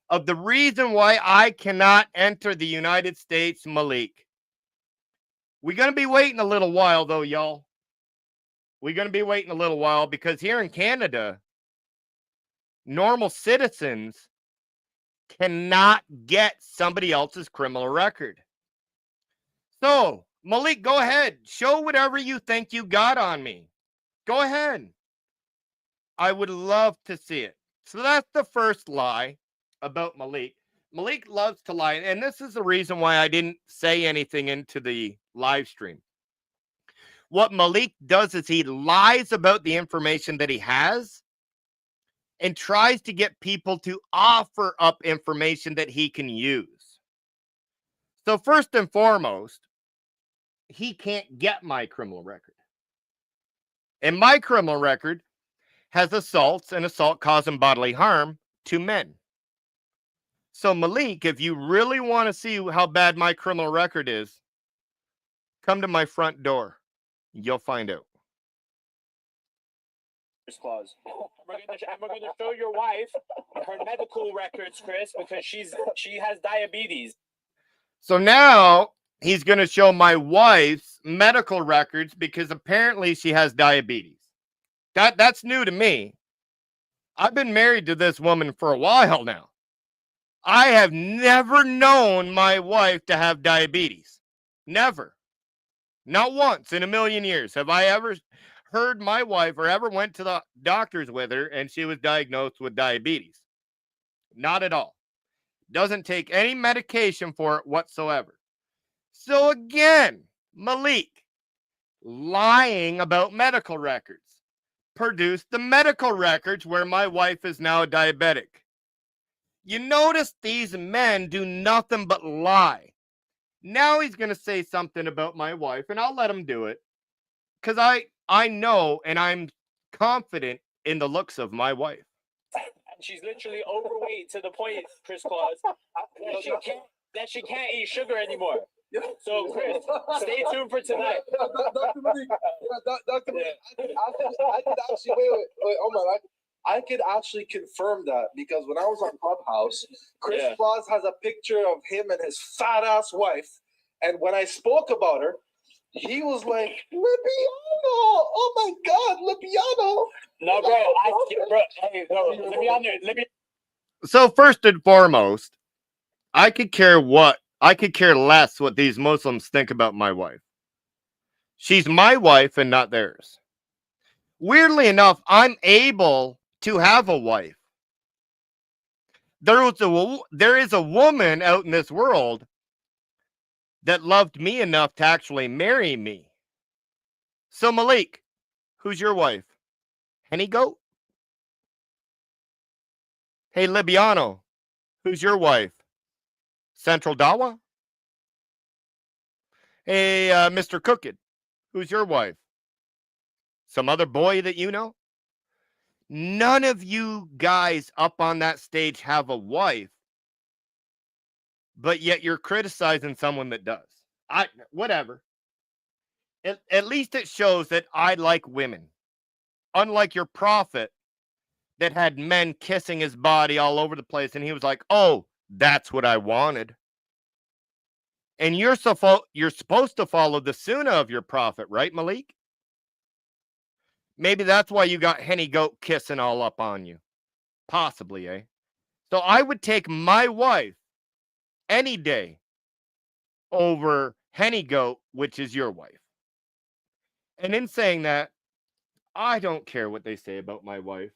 of the reason why I cannot enter the United States, Malik. We're going to be waiting a little while, though, y'all. We're going to be waiting a little while because here in Canada, normal citizens cannot get somebody else's criminal record. So, Malik, go ahead. Show whatever you think you got on me. Go ahead. I would love to see it. So that's the first lie about Malik. Malik loves to lie. And this is the reason why I didn't say anything into the live stream. What Malik does is he lies about the information that he has and tries to get people to offer up information that he can use. So first and foremost, he can't get my criminal record. And my criminal record has assaults and assault causing bodily harm to men. So Malik, if you really want to see how bad my criminal record is, come to my front door. You'll find out. Clause. We're going to show your wife her medical records, Chris, because she has diabetes. So now he's going to show my wife's medical records because apparently she has diabetes. That's new to me. I've been married to this woman for a while now. I have never known my wife to have diabetes. Never. Not once in a million years have I ever heard my wife or ever went to the doctors with her and she was diagnosed with diabetes. Not at all. Doesn't take any medication for it whatsoever. So again, Malik, lying about medical records. Produced the medical records where my wife is now diabetic. You notice these men do nothing but lie. Now he's going to say something about my wife, and I'll let him do it. Because I know and I'm confident in the looks of my wife. And she's literally overweight to the point, Chris Claus, that she can't eat sugar anymore. So, Chris, stay tuned for tonight. Dr. Malik, I could actually, wait, oh my God. I could actually confirm that because when I was on Clubhouse, Chris Claus has a picture of him and his fat ass wife. And when I spoke about her, he was like, Libiano! Oh my God, Libiano! No, bro, Libiano. So first and foremost, I could care less what these Muslims think about my wife. She's my wife and not theirs. Weirdly enough, I'm able to have a wife. There is a woman out in this world that loved me enough to actually marry me. So Malik, who's your wife? Henny Goat? Hey, Libiano, who's your wife? Central Dawa? Hey, Mr. Crooked, who's your wife? Some other boy that you know? None of you guys up on that stage have a wife, but yet you're criticizing someone that does. Whatever. At least it shows that I like women. Unlike your prophet that had men kissing his body all over the place, and he was like, oh, that's what I wanted. And you're supposed to follow the sunnah of your prophet, right, Malik? Maybe that's why you got Henny Goat kissing all up on you. Possibly, eh? So I would take my wife any day over Henny Goat, which is your wife. And in saying that, I don't care what they say about my wife.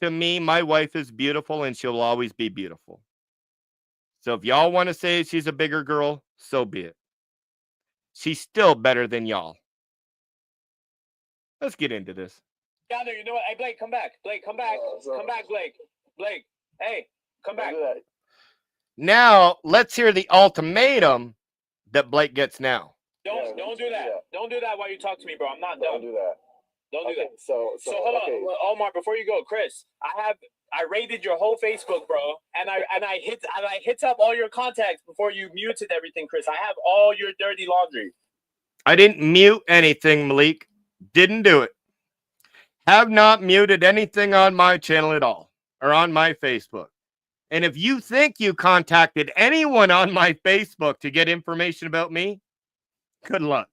To me, my wife is beautiful and she'll always be beautiful. So if y'all want to say she's a bigger girl, so be it. She's still better than y'all. Let's get into this. Down there, you know what? Hey, Blake, come back. Blake, come back. Come back, Blake. Blake, hey, come back. Now, let's hear the ultimatum that Blake gets now. Don't do that. Don't do that while you talk to me, bro. I'm not done. Don't do that. Don't do that. So hold on, Omar. Before you go, Chris, I raided your whole Facebook, bro, and I hit up all your contacts before you muted everything, Chris. I have all your dirty laundry. I didn't mute anything, Malik. Didn't do it. Have not muted anything on my channel at all or on my Facebook. And if you think you contacted anyone on my Facebook to get information about me, good luck.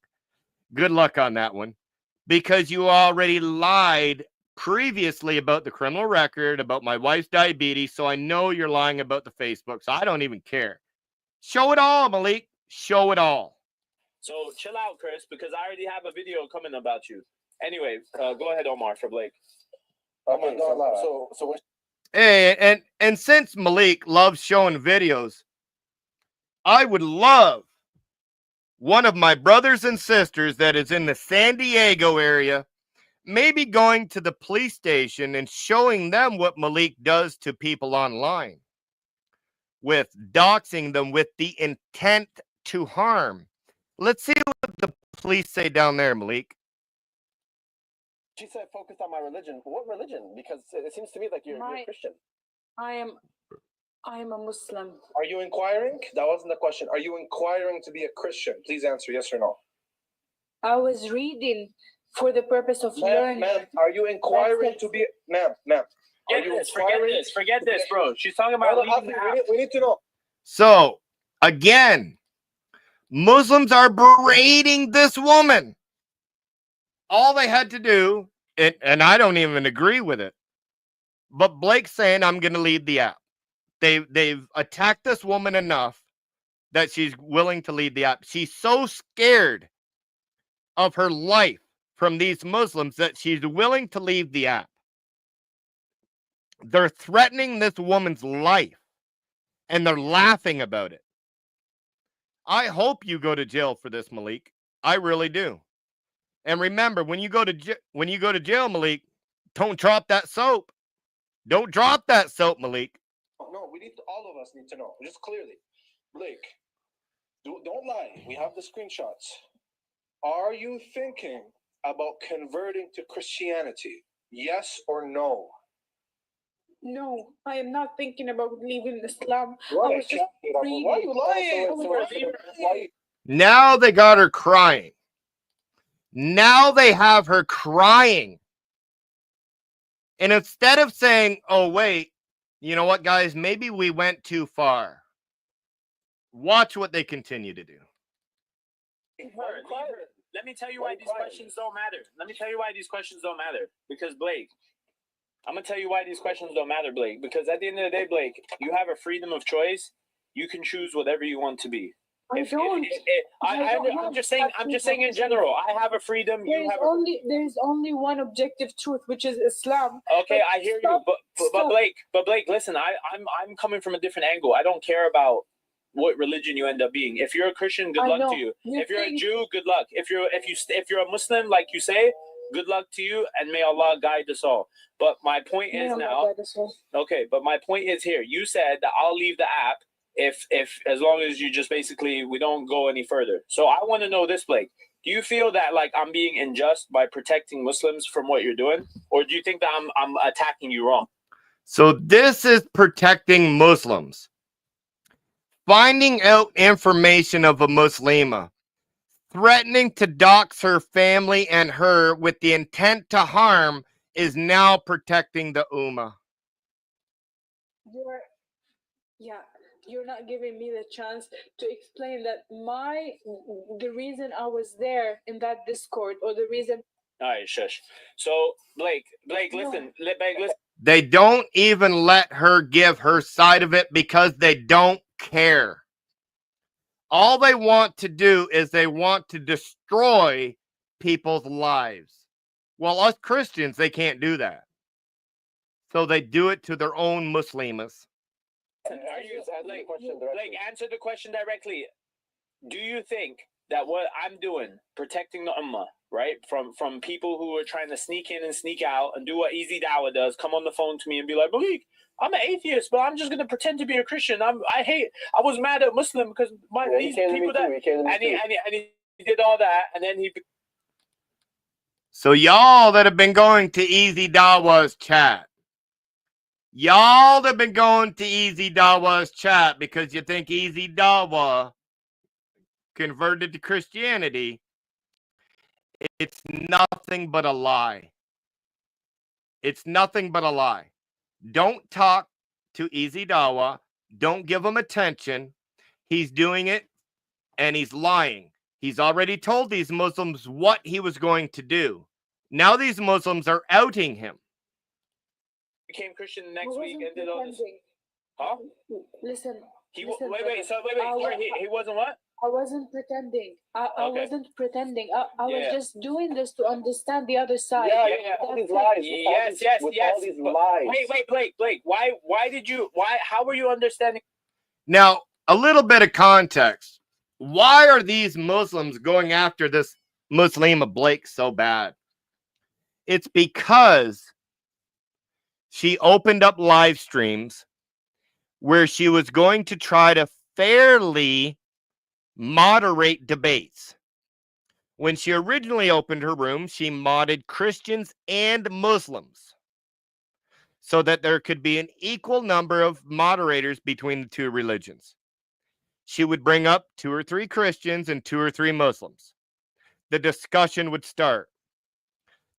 Good luck on that one. Because you already lied previously about the criminal record, about my wife's diabetes, so I know you're lying about the Facebook, so I don't even care. Show it all, Malik. Show it all. So chill out, Chris, because I already have a video coming about you. Anyway, go ahead, Omar, for Blake. Okay, so Hey, and since Malik loves showing videos, I would love one of my brothers and sisters that is in the San Diego area maybe going to the police station and showing them what Malik does to people online with doxing them with the intent to harm. Let's see what the police say down there, Malik. She said focus on my religion. What religion? Because it seems to me like you're a Christian. I am a Muslim. Are you inquiring? That wasn't the question. Are you inquiring to be a Christian? Please answer yes or no. I was reading for the purpose of learning. Ma'am, are you inquiring to be... Ma'am. Forget this, bro. She's talking about we need to know. So, again, Muslims are berating this woman. All they had to do, and I don't even agree with it, but Blake's saying, I'm going to leave the app. They've attacked this woman enough that she's willing to leave the app. She's so scared of her life from these Muslims that she's willing to leave the app. They're threatening this woman's life, and they're laughing about it. I hope you go to jail for this, Malik. I really do. And remember, when you go to jail, Malik, don't drop that soap. Don't drop that soap, Malik. No, all of us need to know, just clearly. Blake, don't lie. We have the screenshots. Are you thinking about converting to Christianity? Yes or no? No, I am not thinking about leaving Islam. Why? I was just reading. Why are you lying? Now they got her crying. Now they have her crying. And instead of saying, oh, wait, you know what, guys, maybe we went too far. Watch what they continue to do. Let me tell you why these questions don't matter. Because, Blake, I'm going to tell you why these questions don't matter, Blake. Because at the end of the day, Blake, you have a freedom of choice. You can choose whatever you want to be. I'm just saying in general. I have a freedom. There is only one objective truth, which is Islam. Okay, I hear you, but Blake, listen. I'm coming from a different angle. I don't care about what religion you end up being. If you're a Christian, good luck to you. If you're a Jew, good luck. If you're a Muslim, like you say, good luck to you, and may Allah guide us all. But my point is now. Okay, but my point is here. You said that I'll leave the app. If as long as you just basically we don't go any further. So I want to know this, Blake. Do you feel that like I'm being unjust by protecting Muslims from what you're doing, or do you think that I'm attacking you wrong? So this is protecting Muslims. Finding out information of a Muslima, threatening to dox her family and her with the intent to harm is now protecting the Ummah. You're not giving me the chance to explain that the reason I was there in that Discord, or the reason. All right, shush. So Blake, listen. They don't even let her give her side of it because they don't care. All they want to do is they want to destroy people's lives. Well, us Christians, they can't do that. So they do it to their own Muslimas. Blake, answer the question directly. Do you think that what I'm doing, protecting the Ummah, right? From people who are trying to sneak in and sneak out and do what Easy Dawa does, come on the phone to me and be like, Malik, I'm an atheist, but I'm just gonna pretend to be a Christian. I was mad at Muslim because these people that and he did all that, and then he. So y'all that have been going to Easy Dawa's chat, y'all that have been going to Easy Dawa's chat because you think Easy Dawa converted to Christianity, it's nothing but a lie. It's nothing but a lie. Don't talk to Easy Dawa. Don't give him attention. He's doing it and he's lying. He's already told these Muslims what he was going to do. Now these Muslims are outing him. Became Christian the next week and did all this. Huh? Listen. He listen, wait. brother. Sorry, he wasn't what? I wasn't pretending. I Okay. wasn't pretending. I was Yeah. just doing this to understand the other side. Yeah. All these That's lies. it. Yes. All these lies. Wait, Blake. How were you understanding? Now, a little bit of context. Why are these Muslims going after this Muslima Blake so bad? It's because she opened up live streams where she was going to try to fairly moderate debates. When she originally opened her room, she modded Christians and Muslims so that there could be an equal number of moderators between the two religions. She would bring up 2 or 3 Christians and 2 or 3 Muslims. The discussion would start.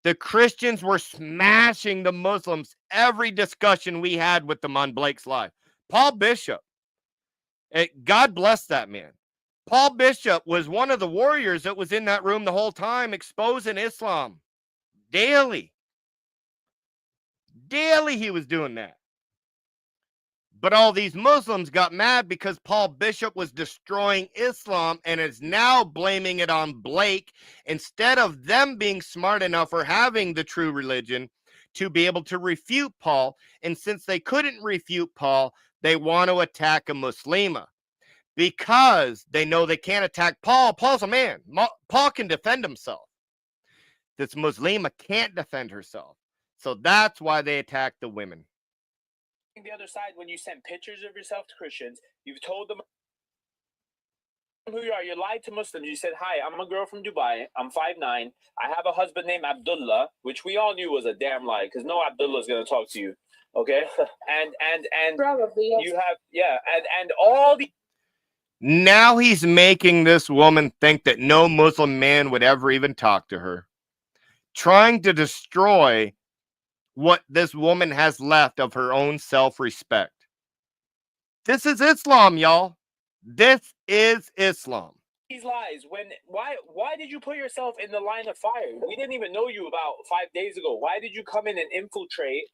The Christians were smashing the Muslims every discussion we had with them on Blake's Live. Paul Bishop, God bless that man. Paul Bishop was one of the warriors that was in that room the whole time exposing Islam. Daily he was doing that. But all these Muslims got mad because Paul Bishop was destroying Islam and is now blaming it on Blake instead of them being smart enough or having the true religion to be able to refute Paul. And since they couldn't refute Paul, they want to attack a Muslima because they know they can't attack Paul. Paul's a man. Paul can defend himself. This Muslima can't defend herself. So that's why they attack the women. The other side, when you send pictures of yourself to Christians, you've told them who you are. You lied to Muslims. You said, "Hi, I'm a girl from Dubai. I'm 5'9". I have a husband named Abdullah," which we all knew was a damn lie because no Abdullah is going to talk to you. Okay, and Probably, yes. you have and all the. Now he's making this woman think that no Muslim man would ever even talk to her, trying to destroy what this woman has left of her own self-respect. This is Islam, y'all. This is Islam. These lies. Why did you put yourself in the line of fire? We didn't even know you about 5 days ago. Why did you come in and infiltrate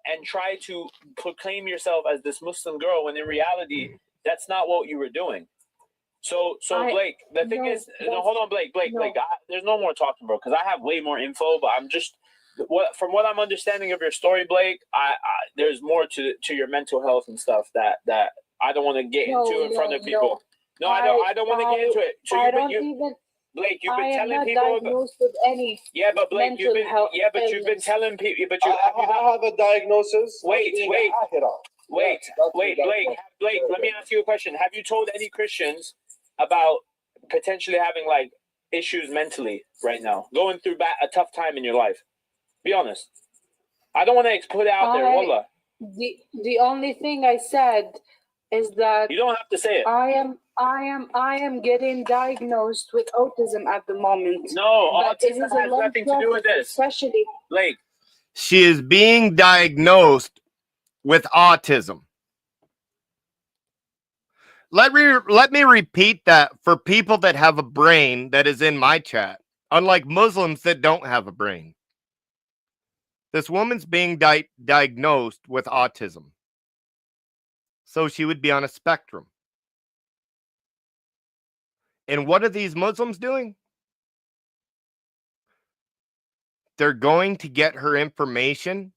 and try to proclaim yourself as this Muslim girl when in reality that's not what you were doing? So Blake, the thing is, hold on, Blake, there's no more talking, bro, because I have way more info, but I'm just from what I'm understanding of your story, Blake. I there's more to your mental health and stuff that I don't want to get into in front of people. No, I don't want to get into it. So Blake, you've been telling people diagnosed with any but Blake, you've been illness. you've been telling people, but I have a diagnosis. Wait, Blake, let me ask you a question. Have you told any Christians about potentially having like issues mentally right now, going through a tough time in your life? Be honest. I don't want to put it out there, wallah. The only thing I said is that you don't have to say it. I am getting diagnosed with autism at the moment. No, autism has nothing to do with this. Especially Blake. She is being diagnosed with autism. Let me repeat that for people that have a brain that is in my chat, unlike Muslims that don't have a brain. This woman's being diagnosed with autism. So she would be on a spectrum. And what are these Muslims doing? They're going to get her information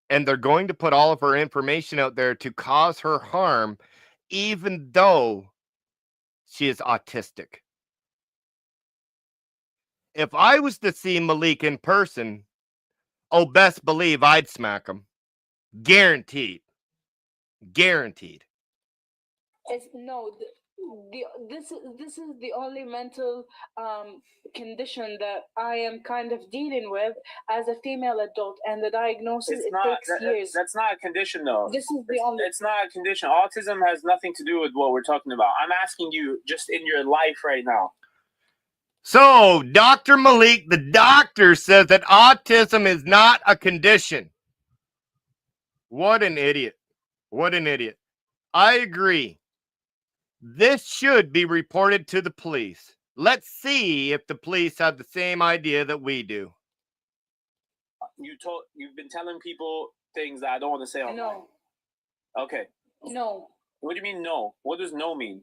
and they're going to put all of her information out there to cause her harm, even though she is autistic. if I was to see Malik in person, oh, best believe I'd smack him. Guaranteed. Guaranteed. No, this is the only mental condition that I am kind of dealing with as a female adult, and the diagnosis takes years. That's not a condition, though. This is the only. It's not a condition. Autism has nothing to do with what we're talking about. I'm asking you just in your life right now. So, Dr. Malik, the doctor says that autism is not a condition. What an idiot. What an idiot. I agree. This should be reported to the police. Let's see if the police have the same idea that we do. You've been telling people things that I don't want to say on. No. Okay. No. What do you mean no? What does no mean?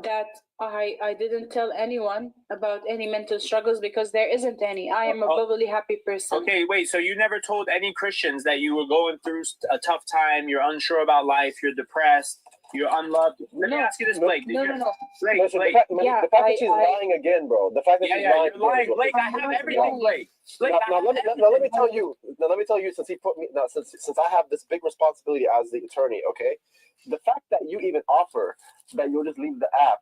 That I didn't tell anyone about any mental struggles because there isn't any. I am a bubbly, happy person. Okay, wait. So you never told any Christians that you were going through a tough time, you're unsure about life, you're depressed, you're unloved? Let me ask you this, Blake. No. Blake, Listen, Blake. the fact that she's lying again, bro. The fact that she's lying. You're lying. Blake, I have everything, Blake. Now let me tell you. Since he put me now, since I have this big responsibility as the attorney, okay? The fact that you even offer that you'll just leave the app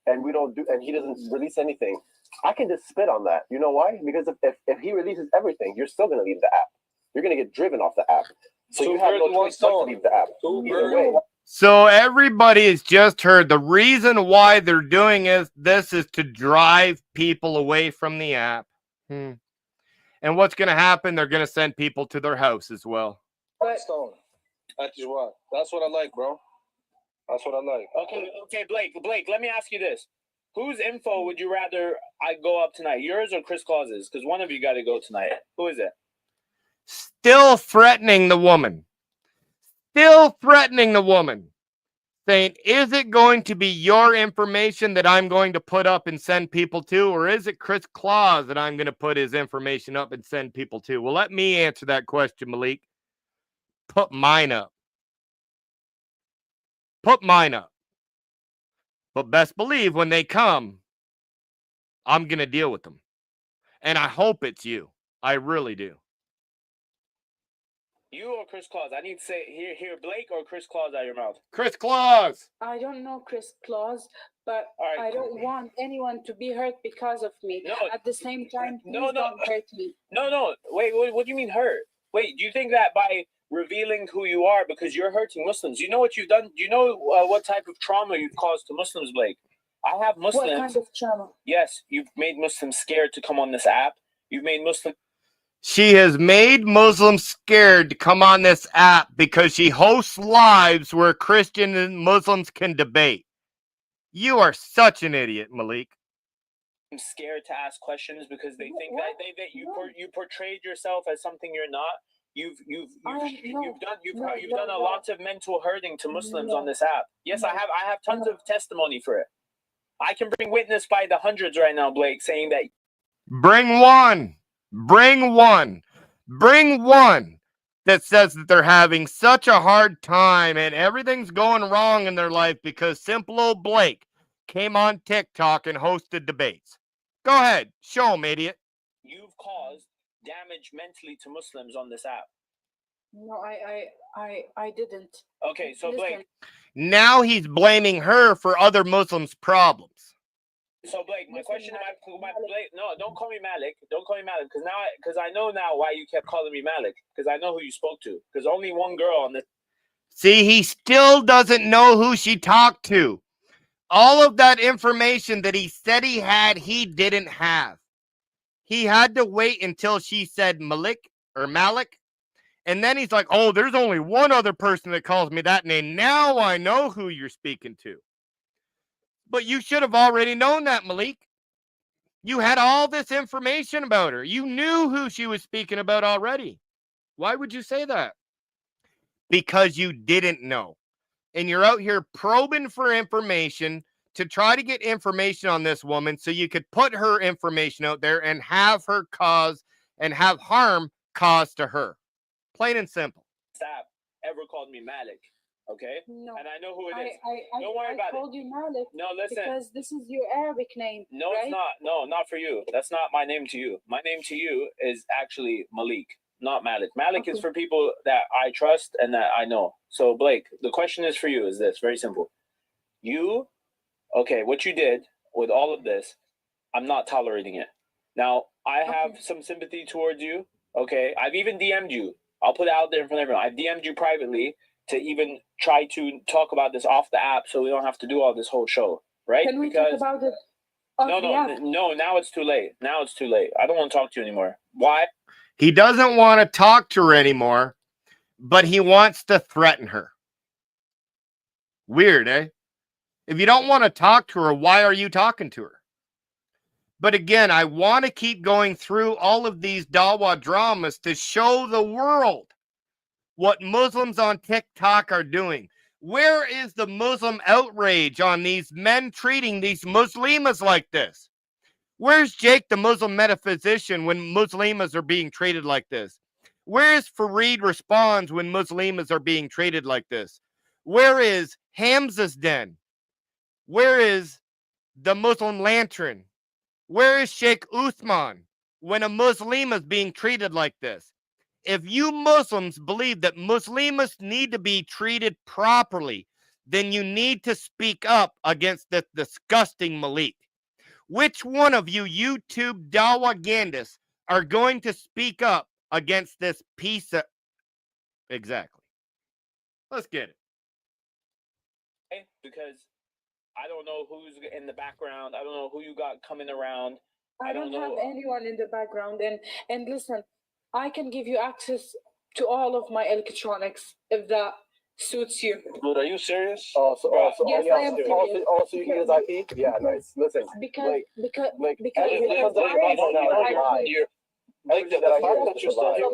and we don't do, and he doesn't release anything, I can just spit on that. You know why? Because if he releases everything, you're still gonna leave the app. You're gonna get driven off the app. So you have no choice but to leave the app. Either way. So everybody has just heard the reason why they're doing this is to drive people away from the app. And what's going to happen? They're going to send people to their house as well. Stone. That's what I like, bro. That's what I like. Okay, Blake, let me ask you this. Whose info would you rather I go up tonight? Yours or Chris Claus's? Because one of you got to go tonight. Who is it? Still threatening the woman. Still threatening the woman. Saying, is it going to be your information that I'm going to put up and send people to? Or is it Chris Claus that I'm going to put his information up and send people to? Well, let me answer that question, Malik. Put mine up. Put mine up. But best believe when they come, I'm going to deal with them. And I hope it's you. I really do. You or Chris Claus? I need to say here, Blake or Chris Claus out of your mouth. Chris Claus. I don't know Chris Claus, but right, I don't want anyone to be hurt because of me. No. At the same time, please don't hurt me. No. Wait, what do you mean hurt? Wait, do you think that by revealing who you are because you're hurting Muslims, you know what you've done? Do you know what type of trauma you've caused to Muslims, Blake? I have Muslims. What kind of trauma? Yes, you've made Muslims scared to come on this app. You've made Muslims. She has made Muslims scared to come on this app because she hosts lives where Christians and Muslims can debate. You are such an idiot, Malik. I'm scared to ask questions because they think that you portrayed yourself as something you're not. You've done a lot of mental hurting to Muslims on this app. Yes, I have tons of testimony for it. I can bring witness by the hundreds right now, Blake, saying that. Bring one. Bring one that says that they're having such a hard time and everything's going wrong in their life because simple old Blake came on TikTok and hosted debates. Go ahead. Show them, idiot. You've caused damage mentally to Muslims on this app. No, I didn't. Okay, so Blake. Now he's blaming her for other Muslims' problems. So Blake, my question to my Blake, no, don't call me Malik. Don't call me Malik because I know now why you kept calling me Malik because I know who you spoke to because only one girl on this. See, he still doesn't know who she talked to. All of that information that he said he had, he didn't have. He had to wait until she said Malik or Malik. And then he's like, oh, there's only one other person that calls me that name. Now I know who you're speaking to. But you should have already known that, Malik. You had all this information about her. You knew who she was speaking about already. Why would you say that? Because you didn't know. And you're out here probing for information to try to get information on this woman so you could put her information out there and have her cause and have harm caused to her. Plain and simple. Stop ever called me Malik. Okay? No. And I know who it is. Don't worry about I told you Malik. No, listen. Because this is your Arabic name. No, right? it's not. No, not for you. That's not my name to you. My name to you is actually Malik, not Malik. Malik is for people that I trust and that I know. So, Blake, the question is for you is this, very simple. What you did with all of this, I'm not tolerating it. Now, I have some sympathy towards you. Okay, I've even DM'd you. I'll put it out there in front of everyone. I've DM'd you privately to even try to talk about this off the app so we don't have to do all this whole show, right? Can we talk about it off the app? No, now it's too late. Now it's too late. I don't want to talk to you anymore. Why? He doesn't want to talk to her anymore, but he wants to threaten her. Weird, eh? If you don't want to talk to her, why are you talking to her? But again, I want to keep going through all of these Dawa dramas to show the world what Muslims on TikTok are doing. Where is the Muslim outrage on these men treating these Muslimas like this? Where's Jake, the Muslim metaphysician, when Muslimas are being treated like this? Where is Fareed Responds when Muslimas are being treated like this? Where is Hamza's Den? Where is the Muslim Lantern? Where is Sheikh Uthman when a Muslim is being treated like this? If you Muslims believe that Muslims need to be treated properly, then you need to speak up against this disgusting Malik. Which one of you YouTube Dawagandists are going to speak up against this piece of... Exactly. Let's get it. Because I don't know who's in the background. I don't know who you got coming around. I don't have anyone in the background. And listen, I can give you access to all of my electronics if that suits you. Dude, are you serious? Yes, I am serious. Also, you can use IP? Yeah, nice. Listen, Because I think the fact that you're still here.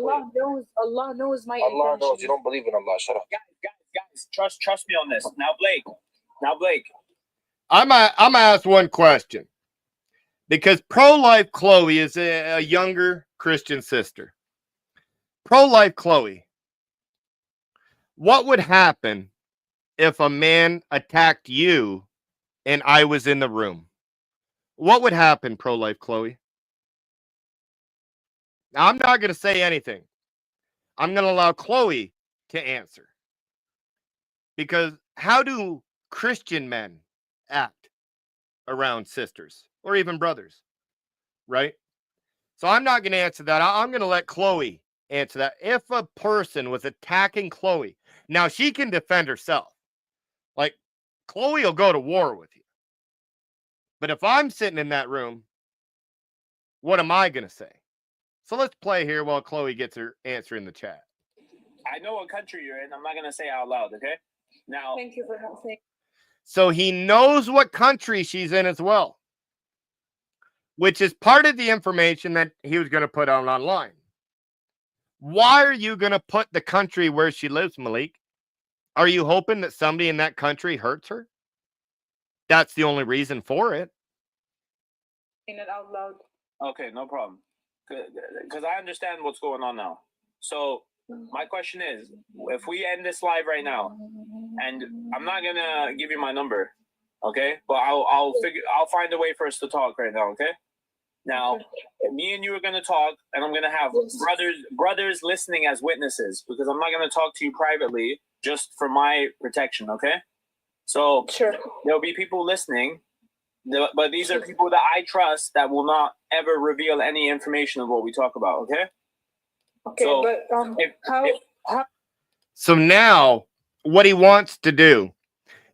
Allah knows my Allah intentions. knows. You don't believe in Allah. Shut up. Guys, trust me on this. Now, Blake. I'm gonna ask one question, because pro-life Chloe is a younger Christian sister. Pro-life Chloe, what would happen if a man attacked you and I was in the room? What would happen, pro-life Chloe? Now, I'm not going to say anything. I'm going to allow Chloe to answer. Because how do Christian men act around sisters or even brothers? Right? So I'm not going to answer that. I'm going to let Chloe answer that. If a person was attacking Chloe, now she can defend herself. Like, Chloe will go to war with you. But if I'm sitting in that room, what am I going to say? So let's play here while Chloe gets her answer in the chat. I know what country you're in. I'm not going to say out loud, okay? Now, thank you for helping. So he knows what country she's in as well, which is part of the information that he was going to put out online. Why are you going to put the country where she lives, Malik? Are you hoping that somebody in that country hurts her? That's the only reason for it. Saying it out loud. Okay, no problem. Because I understand what's going on now. So my question is, if we end this live right now, and I'm not gonna give you my number, okay? But I'll find a way for us to talk right now, okay? Now, me and you are gonna talk, and I'm gonna have brothers listening as witnesses, because I'm not gonna talk to you privately just for my protection, okay? So there'll be people listening. But these are people that I trust that will not ever reveal any information of what we talk about, okay? Okay, so, but So now what he wants to do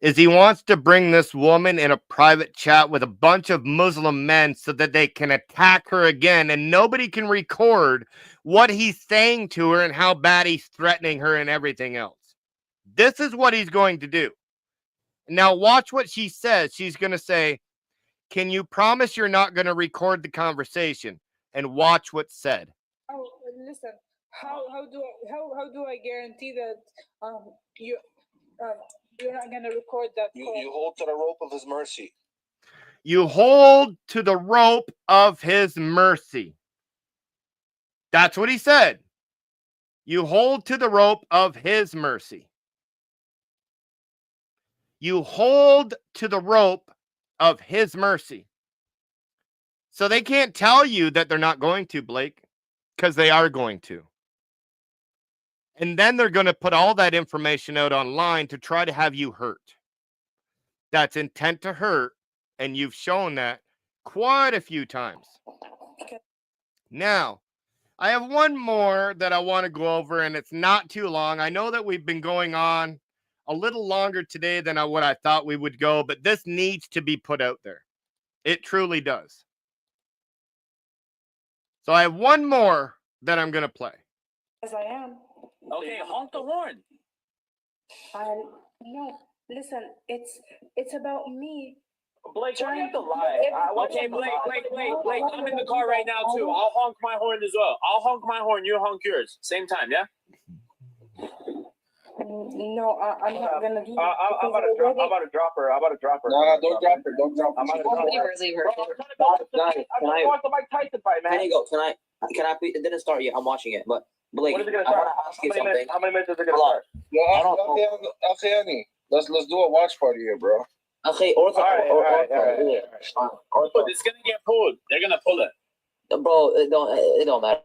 is he wants to bring this woman in a private chat with a bunch of Muslim men so that they can attack her again, and nobody can record what he's saying to her and how bad he's threatening her and everything else. This is what he's going to do. Now watch what she says. She's going to say, "Can you promise you're not going to record the conversation?" And watch what's said. Oh, listen. How do I guarantee that you're not going to record that call? You hold to the rope of his mercy. You hold to the rope of his mercy. That's what he said. You hold to the rope of his mercy. You hold to the rope of his mercy. So they can't tell you that they're not going to, Blake, because they are going to. And then they're going to put all that information out online to try to have you hurt. That's intent to hurt, and you've shown that quite a few times. Now, I have one more that I want to go over, and it's not too long. I know that we've been going on a little longer today than what I thought we would go, but this needs to be put out there. It truly does. So I have one more that I'm going to play. As I am. Okay, honk the horn. No, listen, it's about me. Blake, don't you have to lie? Okay, Blake, I'm in the car right now too. I'll honk my horn as well. I'll honk my horn, you honk yours. Same time, yeah? No, I'm not gonna do that. I'm about to drop her. No, don't drop her. Don't drop her. I'm about to drop her. Leave her. I'm going to Mike Tyson fight, man. Can I go? Can I? It didn't start yet. I'm watching it, but Blake, When is it gonna I start? want to ask you something. How many minutes is it gonna start? Okay, Annie. Let's do a watch party here, bro. Okay, All right. But it's gonna get pulled. They're gonna pull it. Bro, it don't matter.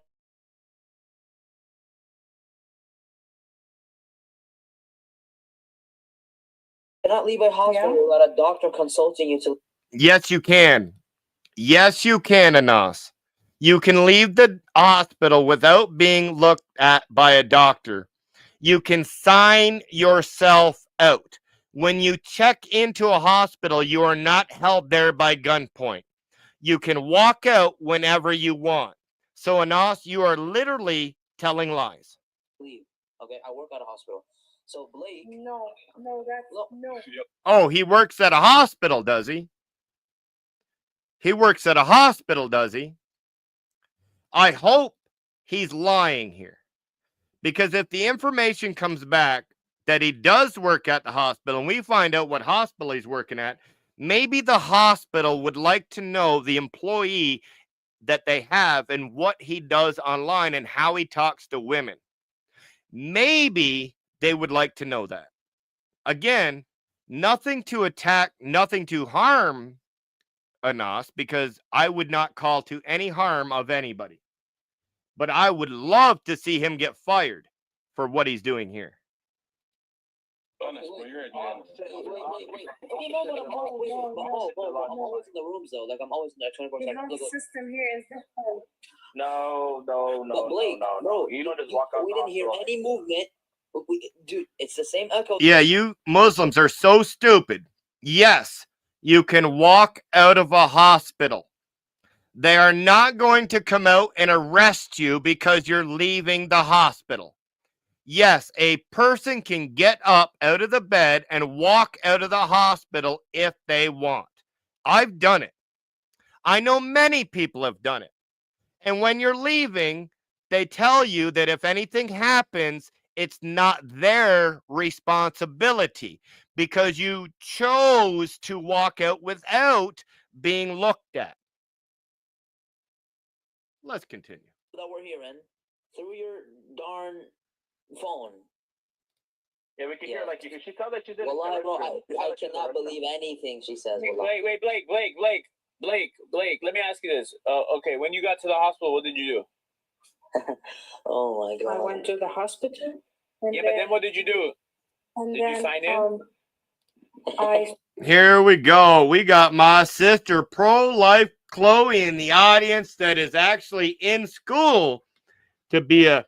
You cannot leave a hospital without a doctor consulting you to. Yes, you can. Yes, you can, Anas. You can leave the hospital without being looked at by a doctor. You can sign yourself out. When you check into a hospital, you are not held there by gunpoint. You can walk out whenever you want. So, Anas, you are literally telling lies. Leave. Okay, I work at a hospital. So, Blake. No, that's no. Oh, he works at a hospital, does he? He works at a hospital, does he? I hope he's lying here. Because if the information comes back that he does work at the hospital and we find out what hospital he's working at, maybe the hospital would like to know the employee that they have and what he does online and how he talks to women. Maybe they would like to know that. Again, nothing to attack, nothing to harm Anas, because I would not call to any harm of anybody. But I would love to see him get fired for what he's doing here. Wait. You know what I'm always in the rooms though. Like I'm always in there 24/7. The system here is different. No. But Blake, bro, You don't just walk out. we didn't hear any movement. Dude, it's the same echo. Yeah, you Muslims are so stupid. Yes, you can walk out of a hospital. They are not going to come out and arrest you because you're leaving the hospital. Yes, a person can get up out of the bed and walk out of the hospital if they want. I've done it. I know many people have done it. And when you're leaving, they tell you that if anything happens, it's not their responsibility because you chose to walk out without being looked at. Let's continue. That we're hearing through your darn phone. Yeah, we can hear like you. She tell that you did. Well, I cannot believe anything she says. Wait, Blake. Let me ask you this. Okay, when you got to the hospital, what did you do? Oh my God. I went to the hospital. But then what did you do? Did you sign in? Here we go. We got my sister, pro-life Chloe, in the audience that is actually in school to be a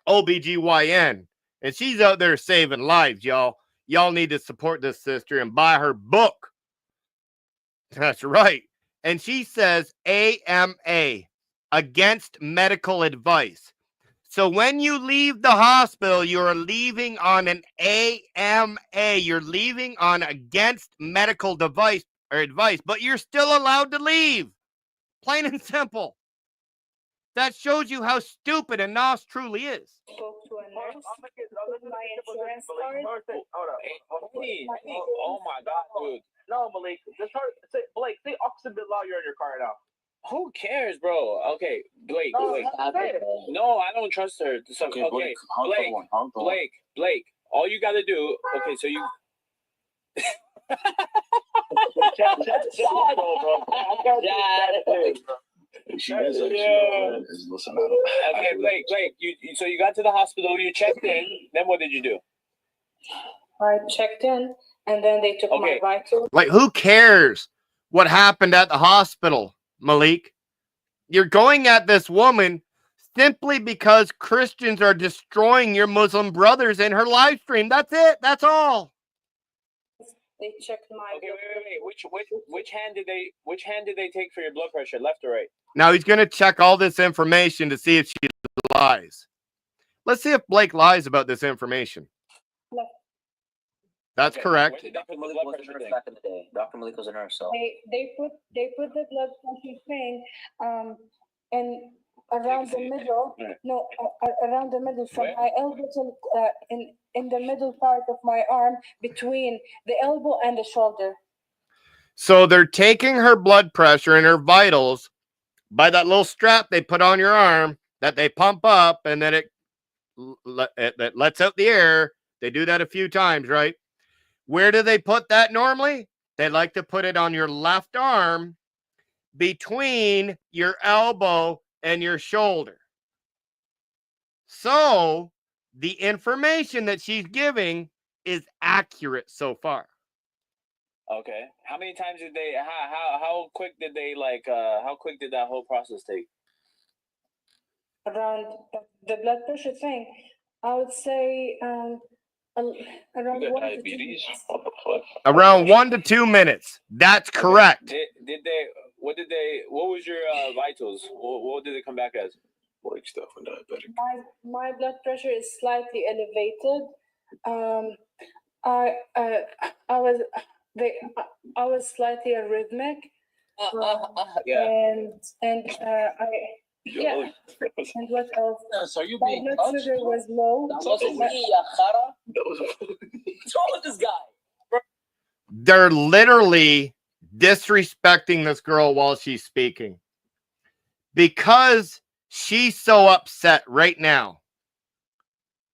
OBGYN. And she's out there saving lives, y'all. Y'all need to support this sister and buy her book. That's right. And she says AMA, against medical advice. So when you leave the hospital, you're leaving on an AMA. You're leaving on against medical advice, but you're still allowed to leave. Plain and simple. That shows you how stupid Anas truly is. Spoke to a nurse. My insurance card. Oh my God, dude. No, Malik. Just say Blake. Say Oxford Bilal, you're in your car now. Who cares, bro? Okay, Blake. No, Blake. say it. No, I don't trust her. Okay, Blake. All you gotta do. Okay, so you. Okay, Blake, so you got to the hospital, you checked in, then what did you do? I checked in, and then they took my vitals. Like, who cares what happened at the hospital, Malik? You're going at this woman simply because Christians are destroying your Muslim brothers in her live stream. That's it. That's all. They checked my. Okay, wait. Which hand did they take for your blood pressure, left or right? Now he's going to check all this information to see if she lies. Let's see if Blake lies about this information. That's correct. Dr. Malik was a nurse back in the day. Dr. Malik was a nurse, so They put the blood pressure thing and around the middle. No, around the middle from my elbow to in the middle part of my arm between the elbow and the shoulder. So they're taking her blood pressure and her vitals by that little strap they put on your arm that they pump up, and then it lets out the air. They do that a few times, right? Where do they put that normally? They like to put it on your left arm between your elbow and your shoulder. So the information that she's giving is accurate so far. Okay. How many times did they? How quick did they how quick did that whole process take? Around the blood pressure thing, I would say around 1 to 2 minutes. Around 1 to 2 minutes. That's correct. Did they? What was your vitals? What did it come back as? Like stuff and diabetic. My blood pressure is slightly elevated. I was slightly arrhythmic. And what else? So you my being blood touched? sugar was low. What's wrong with this guy? They're literally disrespecting this girl while she's speaking because she's so upset right now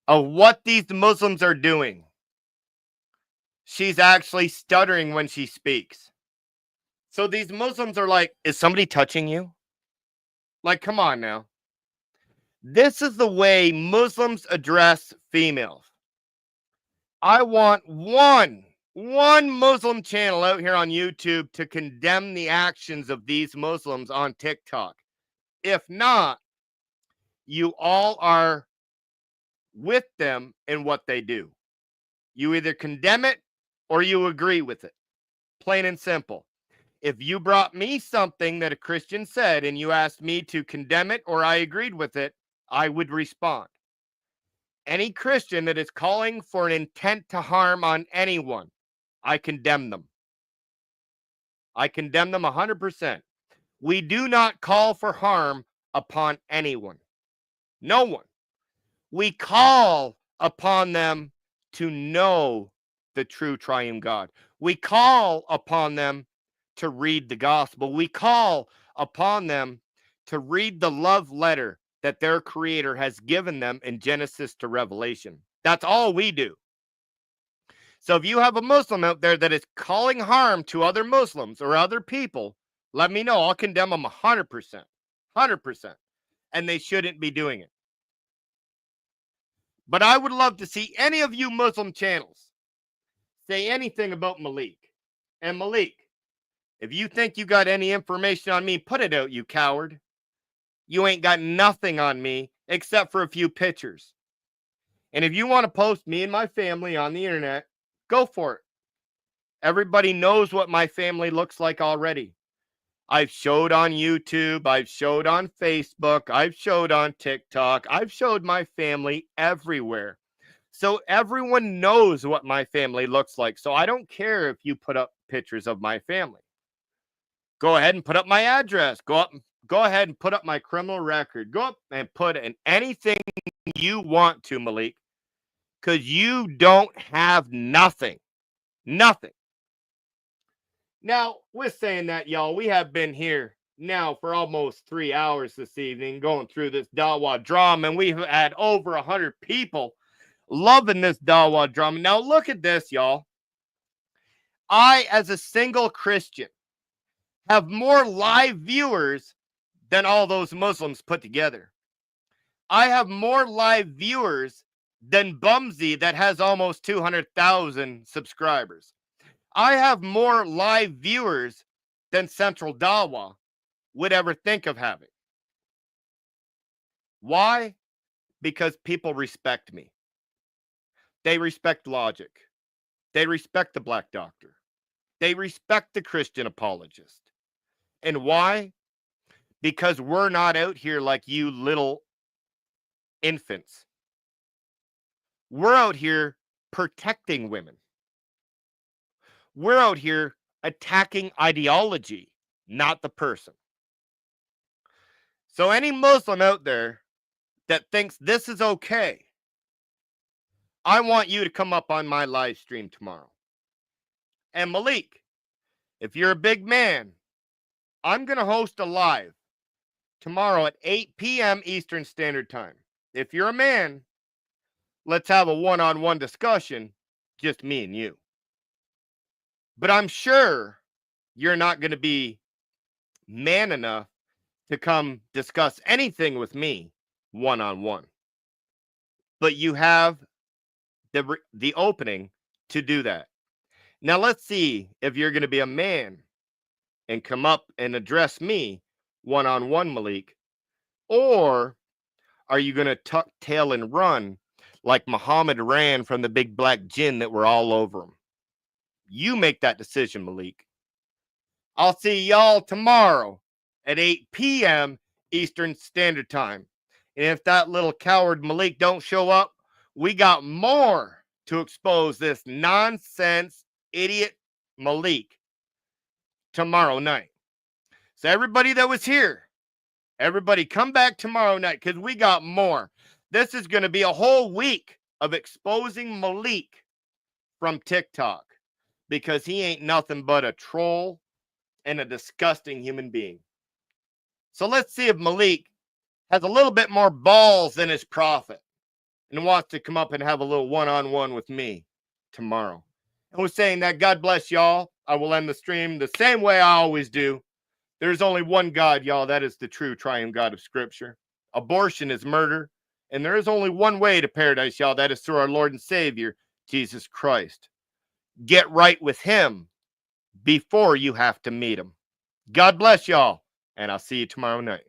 of what these Muslims are doing. She's actually stuttering when she speaks. So these Muslims are like, is somebody touching you? Like, come on now. This is the way Muslims address females. I want one Muslim channel out here on YouTube to condemn the actions of these Muslims on TikTok. If not, you all are with them in what they do. You either condemn it or you agree with it. Plain and simple. If you brought me something that a Christian said and you asked me to condemn it or I agreed with it, I would respond. Any Christian that is calling for an intent to harm on anyone, I condemn them. I condemn them 100%. We do not call for harm upon anyone. No one. We call upon them to know the true triune God. We call upon them to read the gospel. We call upon them to read the love letter that their creator has given them in Genesis to Revelation. That's all we do. So if you have a Muslim out there that is calling harm to other Muslims or other people, let me know. I'll condemn them 100%. 100%. And they shouldn't be doing it. But I would love to see any of you Muslim channels say anything about Malik. And Malik, if you think you got any information on me, put it out, you coward. You ain't got nothing on me except for a few pictures. And if you want to post me and my family on the internet, go for it. Everybody knows what my family looks like already. I've showed on YouTube. I've showed on Facebook. I've showed on TikTok. I've showed my family everywhere. So everyone knows what my family looks like. So I don't care if you put up pictures of my family. Go ahead and put up my address. Go ahead and put up my criminal record. Go up and put in anything you want to, Malik. Because you don't have nothing. Nothing. Now, with saying that, y'all, we have been here now for almost 3 hours this evening going through this Dawa drama, and we've had over 100 people loving this Dawa drama. Now, look at this, y'all. I, as a single Christian, have more live viewers than all those Muslims put together. I have more live viewers than Bumsy that has almost 200,000 subscribers. I have more live viewers than Central Dawa would ever think of having. Why? Because people respect me. They respect logic. They respect the black doctor. They respect the Christian apologist. And why? Because we're not out here like you little infants. We're out here protecting women. We're out here attacking ideology, not the person. So any Muslim out there that thinks this is okay, I want you to come up on my live stream tomorrow. And Malik, if you're a big man, I'm going to host a live tomorrow at 8 p.m. Eastern Standard Time. If you're a man, let's have a one-on-one discussion, just me and you. But I'm sure you're not going to be man enough to come discuss anything with me one-on-one. But you have the opening to do that. Now let's see if you're going to be a man and come up and address me one-on-one, Malik, or are you going to tuck tail and run like Muhammad ran from the big black jinn that were all over him? You make that decision, Malik. I'll see y'all tomorrow at 8 p.m. Eastern Standard Time. And if that little coward Malik don't show up, we got more to expose this nonsense idiot Malik tomorrow night. So everybody that was here, everybody come back tomorrow night because we got more. This is going to be a whole week of exposing Malik from TikTok because he ain't nothing but a troll and a disgusting human being. So let's see if Malik has a little bit more balls than his prophet and wants to come up and have a little one-on-one with me tomorrow. And we're saying that, God bless y'all. I will end the stream the same way I always do. There's only one God, y'all. That is the true triune God of Scripture. Abortion is murder. And there is only one way to paradise, y'all. That is through our Lord and Savior, Jesus Christ. Get right with him before you have to meet him. God bless y'all. And I'll see you tomorrow night.